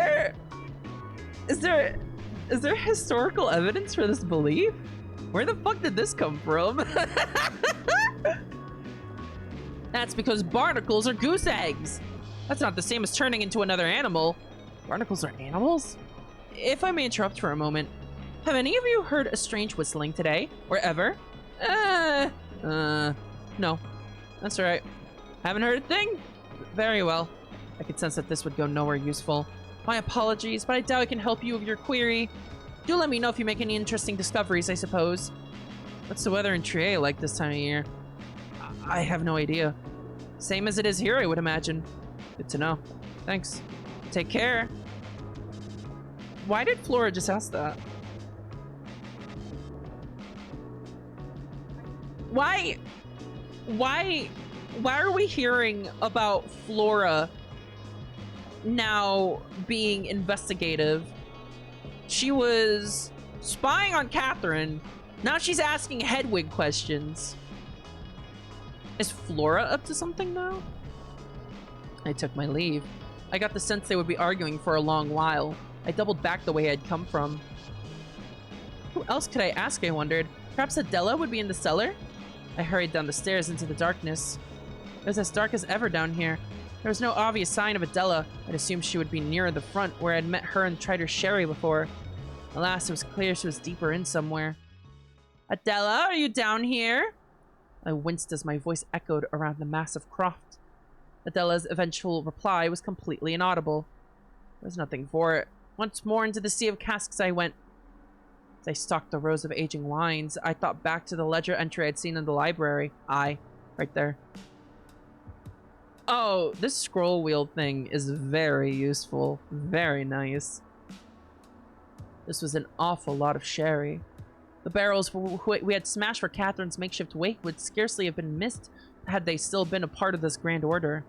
there historical evidence for this belief? Where the fuck did this come from? That's because barnacles are goose eggs. That's not the same as turning into another animal. Barnacles are animals? If I may interrupt for a moment, have any of you heard a strange whistling today? Or ever? No. That's alright. Haven't heard a thing? Very well. I could sense that this would go nowhere useful. My apologies, but I doubt I can help you with your query. Do let me know if you make any interesting discoveries, I suppose. What's the weather in Trier like this time of year? I have no idea. Same as it is here, I would imagine. Good to know. Thanks. Take care. Why did Flora just ask that? Why are we hearing about Flora now being investigative? She was spying on Catherine. Now she's asking Hedwig questions. Is Flora up to something now? I took my leave. I got the sense they would be arguing for a long while. I doubled back the way I'd come from. Who else could I ask, I wondered? Perhaps Adela would be in the cellar? I hurried down the stairs into the darkness. It was as dark as ever down here. There was no obvious sign of Adela. I'd assumed she would be nearer the front, where I'd met her and tried her sherry before. Alas, it was clear she was deeper in somewhere. Adela, are you down here? I winced as my voice echoed around the massive croft. Adela's eventual reply was completely inaudible. There was nothing for it. Once more into the sea of casks I went. As I stalked the rows of aging wines, I thought back to the ledger entry I'd seen in the library. Right there. Oh, this scroll wheel thing is very useful. Very nice. This was an awful lot of sherry. The barrels we had smashed for Catherine's makeshift wake would scarcely have been missed had they still been a part of this grand order.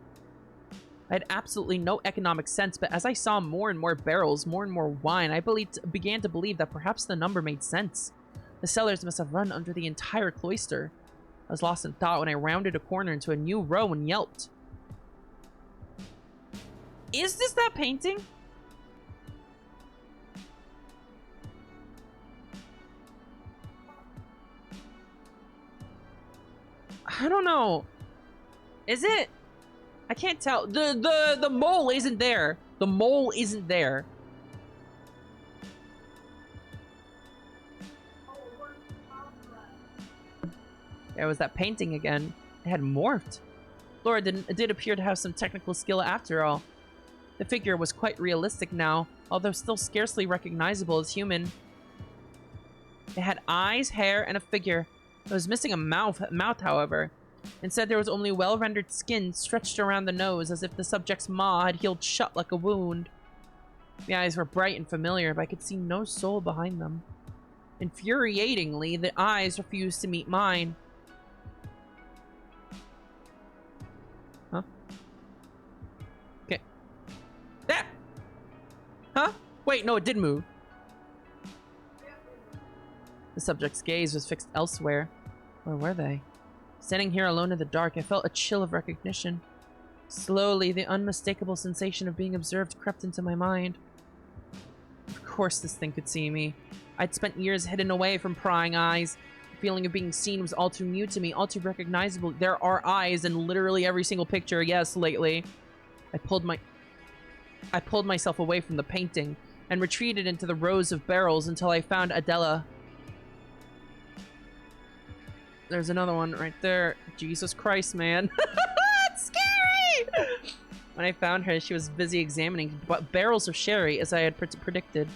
I had absolutely no economic sense, but as I saw more and more barrels, more and more wine, I began to believe that perhaps the number made sense. The cellars must have run under the entire cloister. I was lost in thought when I rounded a corner into a new row and yelped. Is this that painting? I don't know. Is it? I can't tell. The mole isn't there. The mole isn't there. There was that painting again. It had morphed. Lyra did appear to have some technical skill after all. The figure was quite realistic now, although still scarcely recognizable as human. It had eyes, hair, and a figure. It was missing a mouth, however. Instead, there was only well-rendered skin stretched around the nose, as if the subject's maw had healed shut like a wound. The eyes were bright and familiar, but I could see no soul behind them. Infuriatingly, the eyes refused to meet mine. Huh? Okay. Ah! Huh? Wait, no, it did move. The subject's gaze was fixed elsewhere. Where were they? Standing here alone in the dark, I felt a chill of recognition. Slowly, the unmistakable sensation of being observed crept into my mind. Of course this thing could see me. I'd spent years hidden away from prying eyes. The feeling of being seen was all too new to me, all too recognizable. There are eyes in literally every single picture, yes, lately. I pulled myself away from the painting and retreated into the rows of barrels until I found Adela. There's another one right there. Jesus Christ, man. It's scary! When I found her, she was busy examining barrels of sherry, as I had predicted.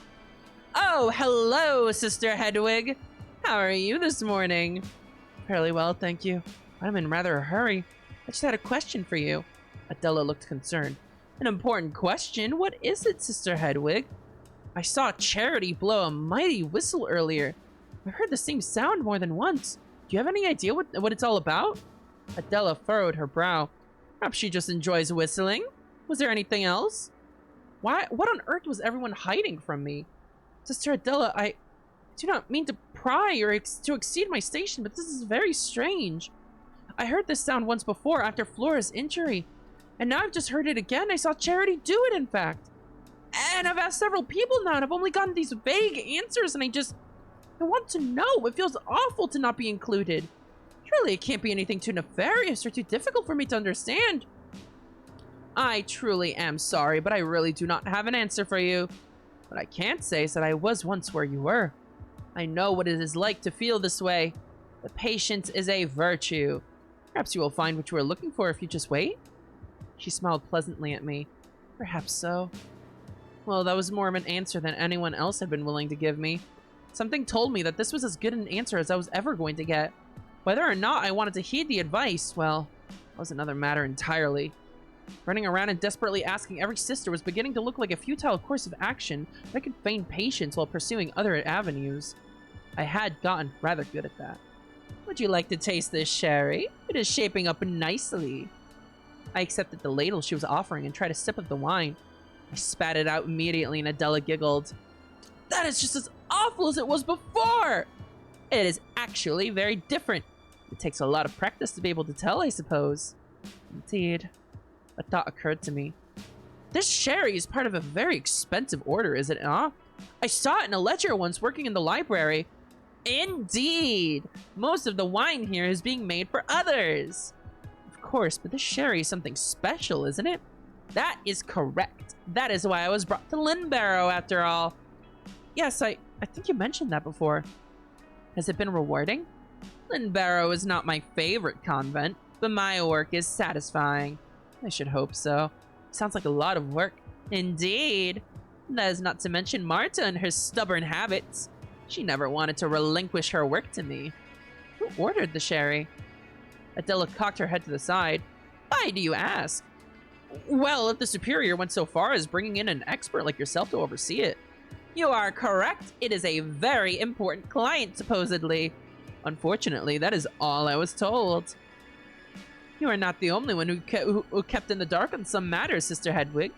Oh, hello, Sister Hedwig. How are you this morning? Fairly well, thank you. I'm in rather a hurry. I just had a question for you. Adela looked concerned. An important question? What is it, Sister Hedwig? I saw Charity blow a mighty whistle earlier. I heard the same sound more than once. Do you have any idea what it's all about? Adela furrowed her brow. Perhaps she just enjoys whistling. Was there anything else? What on earth was everyone hiding from me? Sister Adela, I do not mean to pry or to exceed my station, but this is very strange. I heard this sound once before after Flora's injury, and now I've just heard it again. I saw Charity do it, in fact. And I've asked several people now, and I've only gotten these vague answers, and I want to know. It feels awful to not be included. Surely it can't be anything too nefarious or too difficult for me to understand. I truly am sorry, but I really do not have an answer for you. What I can't say is that I was once where you were. I know what it is like to feel this way. The patience is a virtue. Perhaps you will find what you are looking for if you just wait. She smiled pleasantly at me. Perhaps so. Well, that was more of an answer than anyone else had been willing to give me. Something told me that this was as good an answer as I was ever going to get. Whether or not I wanted to heed the advice, well, that was another matter entirely. Running around and desperately asking every sister was beginning to look like a futile course of action, but I could feign patience while pursuing other avenues. I had gotten rather good at that. Would you like to taste this sherry? It is shaping up nicely. I accepted the ladle she was offering and tried a sip of the wine. I spat it out immediately and Adela giggled. That is just as awful as it was before! It is actually very different. It takes a lot of practice to be able to tell, I suppose. Indeed. A thought occurred to me. This sherry is part of a very expensive order, is it not? I saw it in a ledger once working in the library. Indeed! Most of the wine here is being made for others. Of course, but this sherry is something special, isn't it? That is correct. That is why I was brought to Lynbarrow, after all. Yes, I think you mentioned that before. Has it been rewarding? Lynbarrow is not my favorite convent, but my work is satisfying. I should hope so. Sounds like a lot of work. Indeed. That is not to mention Marta and her stubborn habits. She never wanted to relinquish her work to me. Who ordered the sherry? Adela cocked her head to the side. Why do you ask? Well, if the superior went so far as bringing in an expert like yourself to oversee it. You are correct. It is a very important client, supposedly. Unfortunately, that is all I was told. You are not the only one who kept in the dark on some matters, Sister Hedwig.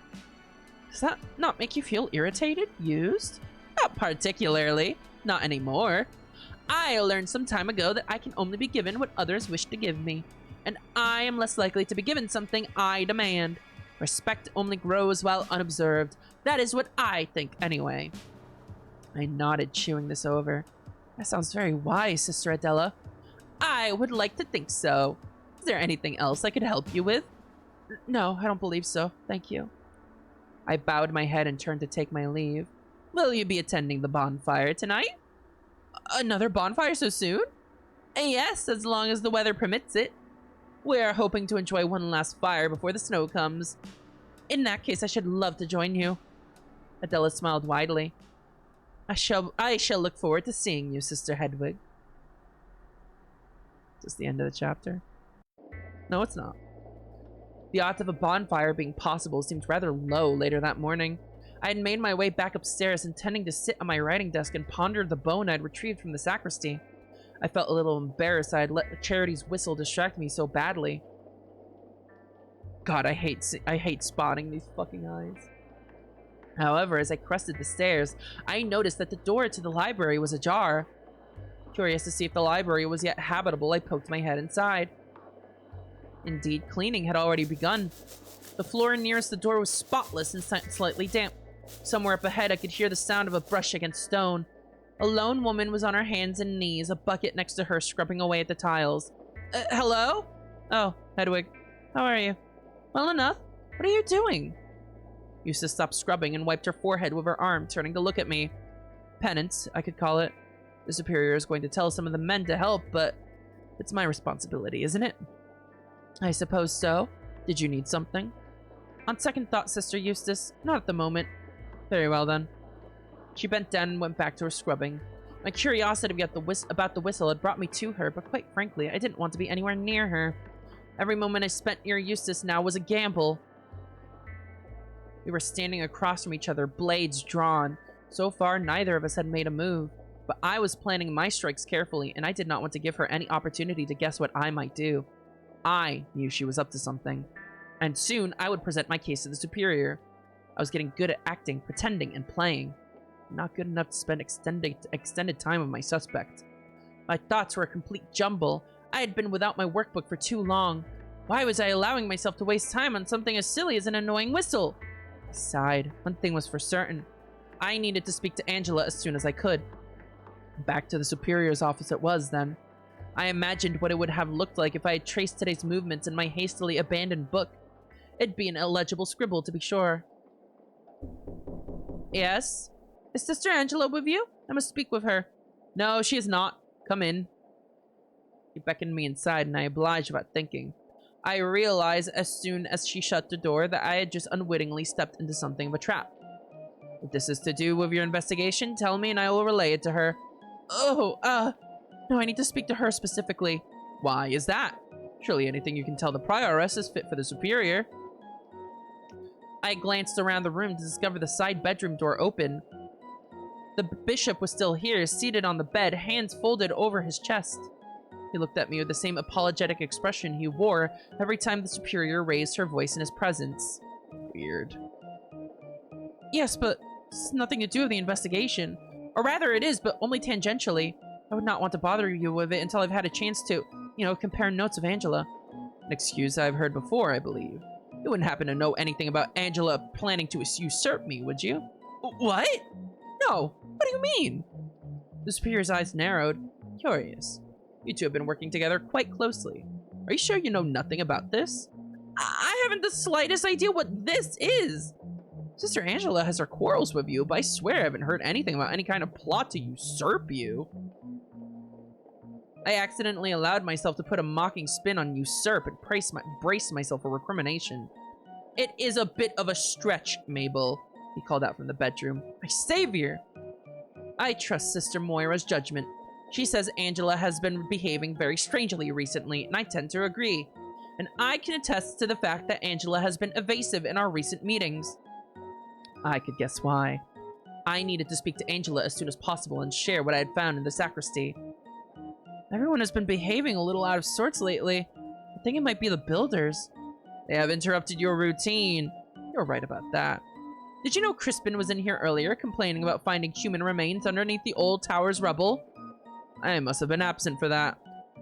Does that not make you feel irritated? Used? Not particularly. Not anymore. I learned some time ago that I can only be given what others wish to give me. And I am less likely to be given something I demand. Respect only grows while unobserved. That is what I think, anyway. I nodded, chewing this over. That sounds very wise, Sister Adela. I would like to think so. Is there anything else I could help you with? No, I don't believe so. Thank you. I bowed my head and turned to take my leave. Will you be attending the bonfire tonight? Another bonfire so soon? Yes, as long as the weather permits it. We are hoping to enjoy one last fire before the snow comes. In that case, I should love to join you. Adela smiled widely. I shall look forward to seeing you, Sister Hedwig. Is this the end of the chapter? No, it's not. The odds of a bonfire being possible seemed rather low later that morning. I had made my way back upstairs, intending to sit on my writing desk and ponder the bone I had retrieved from the sacristy. I felt a little embarrassed I had let Charity's whistle distract me so badly. God, I hate spotting these fucking eyes. However, as I crested the stairs, I noticed that the door to the library was ajar. Curious to see if the library was yet habitable, I poked my head inside. Indeed, cleaning had already begun. The floor nearest the door was spotless and slightly damp. Somewhere up ahead, I could hear the sound of a brush against stone. A lone woman was on her hands and knees, a bucket next to her scrubbing away at the tiles. Hello? Oh, Hedwig. How are you? Well enough. What are you doing? Eustace stopped scrubbing and wiped her forehead with her arm, turning to look at me. Penance, I could call it. The superior is going to tell some of the men to help, but it's my responsibility, isn't it? I suppose so. Did you need something? On second thought, Sister Eustace, not at the moment. Very well, then. She bent down and went back to her scrubbing. My curiosity about the whistle had brought me to her, but quite frankly, I didn't want to be anywhere near her. Every moment I spent near Eustace now was a gamble. We were standing across from each other, blades drawn. So far, neither of us had made a move, but I was planning my strikes carefully, and I did not want to give her any opportunity to guess what I might do. I knew she was up to something, and soon I would present my case to the superior. I was getting good at acting, pretending, and playing. Not good enough to spend extended time with my suspect. My thoughts were a complete jumble. I had been without my workbook for too long. Why was I allowing myself to waste time on something as silly as an annoying whistle? I sighed. One thing was for certain. I needed to speak to Angela as soon as I could. Back to the superior's office it was, then. I imagined what it would have looked like if I had traced today's movements in my hastily abandoned book. It'd be an illegible scribble, to be sure. Yes? Is Sister Angela with you? I must speak with her. No, she is not. Come in. She beckoned me inside, and I obliged without thinking. I realized as soon as she shut the door that I had just unwittingly stepped into something of a trap. If this is to do with your investigation, tell me and I will relay it to her. No, I need to speak to her specifically. Why is that? Surely anything you can tell the prioress is fit for the superior. I glanced around the room to discover the side bedroom door open. The bishop was still here, seated on the bed, hands folded over his chest. He looked at me with the same apologetic expression he wore every time the superior raised her voice in his presence. Weird. Yes, but this has nothing to do with the investigation. Or rather, it is, but only tangentially. I would not want to bother you with it until I've had a chance to, compare notes of Angela. An excuse I've heard before, I believe. You wouldn't happen to know anything about Angela planning to usurp me, would you? What? No. What do you mean? The superior's eyes narrowed. Curious. You two have been working together quite closely. Are you sure you know nothing about this? I haven't the slightest idea what this is. Sister Angela has her quarrels with you, but I swear I haven't heard anything about any kind of plot to usurp you. I accidentally allowed myself to put a mocking spin on usurp and brace myself for recrimination. It is a bit of a stretch, Mabel, he called out from the bedroom. My savior! I trust Sister Moira's judgment. She says Angela has been behaving very strangely recently, and I tend to agree. And I can attest to the fact that Angela has been evasive in our recent meetings. I could guess why. I needed to speak to Angela as soon as possible and share what I had found in the sacristy. Everyone has been behaving a little out of sorts lately. I think it might be the builders. They have interrupted your routine. You're right about that. Did you know Crispin was in here earlier complaining about finding human remains underneath the old tower's rubble? I must have been absent for that.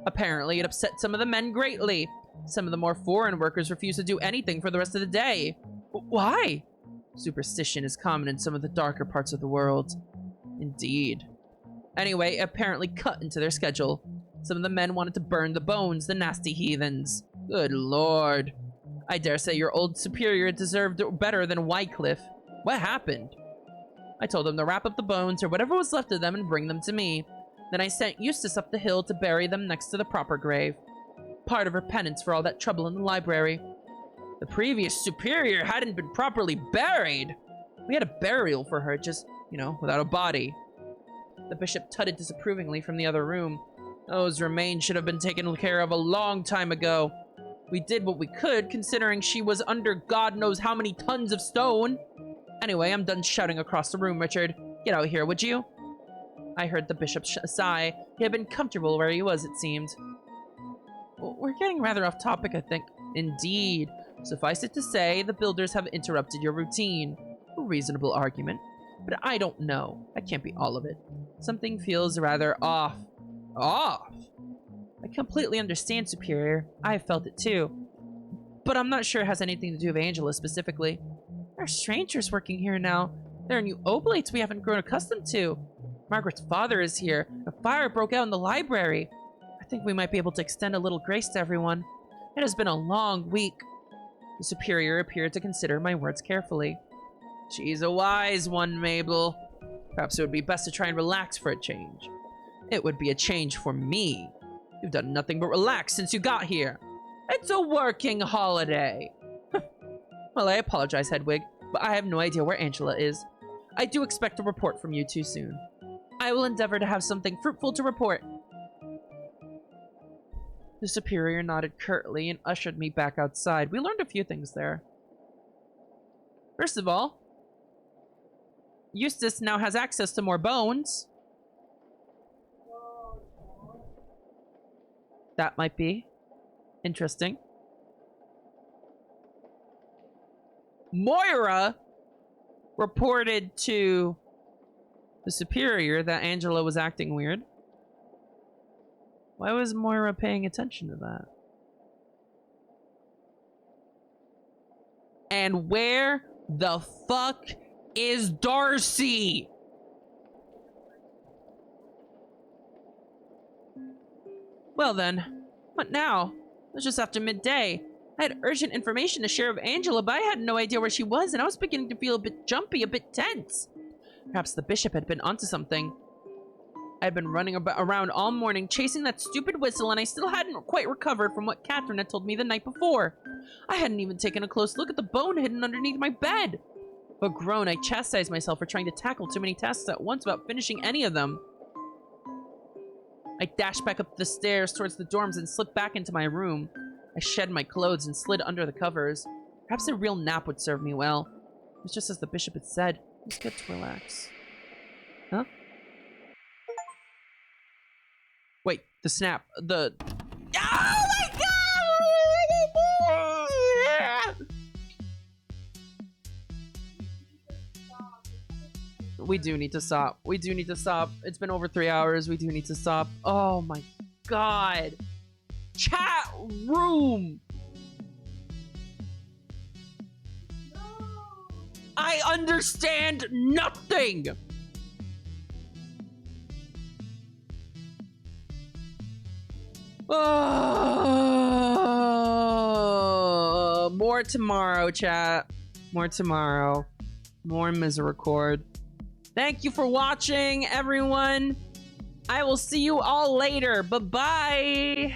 Apparently, it upset some of the men greatly. Some of the more foreign workers refused to do anything for the rest of the day. Why? Superstition is common in some of the darker parts of the world. Indeed. Anyway, it apparently cut into their schedule. Some of the men wanted to burn the bones, the nasty heathens. Good lord. I dare say your old superior deserved better than Wycliffe. What happened? I told them to wrap up the bones or whatever was left of them and bring them to me. Then I sent Eustace up the hill to bury them next to the proper grave. part of her penance for all that trouble in the library. The previous superior hadn't been properly buried. We had a burial for her, just, you know, without a body. The bishop tutted disapprovingly from the other room. Those remains should have been taken care of a long time ago. We did what we could, considering she was under God knows how many tons of stone. Anyway, I'm done shouting across the room, Richard. Get out here, would you? I heard the bishop sigh. He had been comfortable where he was, it seemed. We're getting rather off topic, I think. Indeed. Suffice it to say, the builders have interrupted your routine. A reasonable argument. But I don't know. That can't be all of it. Something feels rather off. Off? I completely understand, Superior. I have felt it too. But I'm not sure it has anything to do with Angela specifically. There are strangers working here now. There are new oblates we haven't grown accustomed to. Margaret's father is here. A fire broke out in the library. I think we might be able to extend a little grace to everyone. It has been a long week. The Superior appeared to consider my words carefully. She's a wise one, Mabel. Perhaps it would be best to try and relax for a change. It would be a change for me. You've done nothing but relax since you got here. It's a working holiday. Well, I apologize, Hedwig, but I have no idea where Angela is. I do expect a report from you too soon. I will endeavor to have something fruitful to report. The Superior nodded curtly and ushered me back outside. We learned a few things there. First of all, Eustace now has access to more bones. That might be interesting. Moira reported to the Superior that Angela was acting weird. Why was Moira paying attention to that? And where the fuck is Darcy? Well then, what now? It was just after midday. I had urgent information to share with Angela, but I had no idea where she was, and I was beginning to feel a bit jumpy, a bit tense. Perhaps the bishop had been onto something. I had been running around all morning chasing that stupid whistle, and I still hadn't quite recovered from what Catherine had told me the night before. I hadn't even taken a close look at the bone hidden underneath my bed. With a groan, I chastised myself for trying to tackle too many tasks at once without finishing any of them. I dashed back up the stairs towards the dorms and slipped back into my room. I shed my clothes and slid under the covers. Perhaps a real nap would serve me well. It was just as the bishop had said. It was good to relax. Huh? Wait, the snap. Oh my god! We do need to stop. We do need to stop. It's been over 3 hours. We do need to stop. Oh my god. Chat room. I understand nothing. More tomorrow, chat. More tomorrow. More Misericorde. Thank you for watching, everyone. I will see you all later. Bye-bye.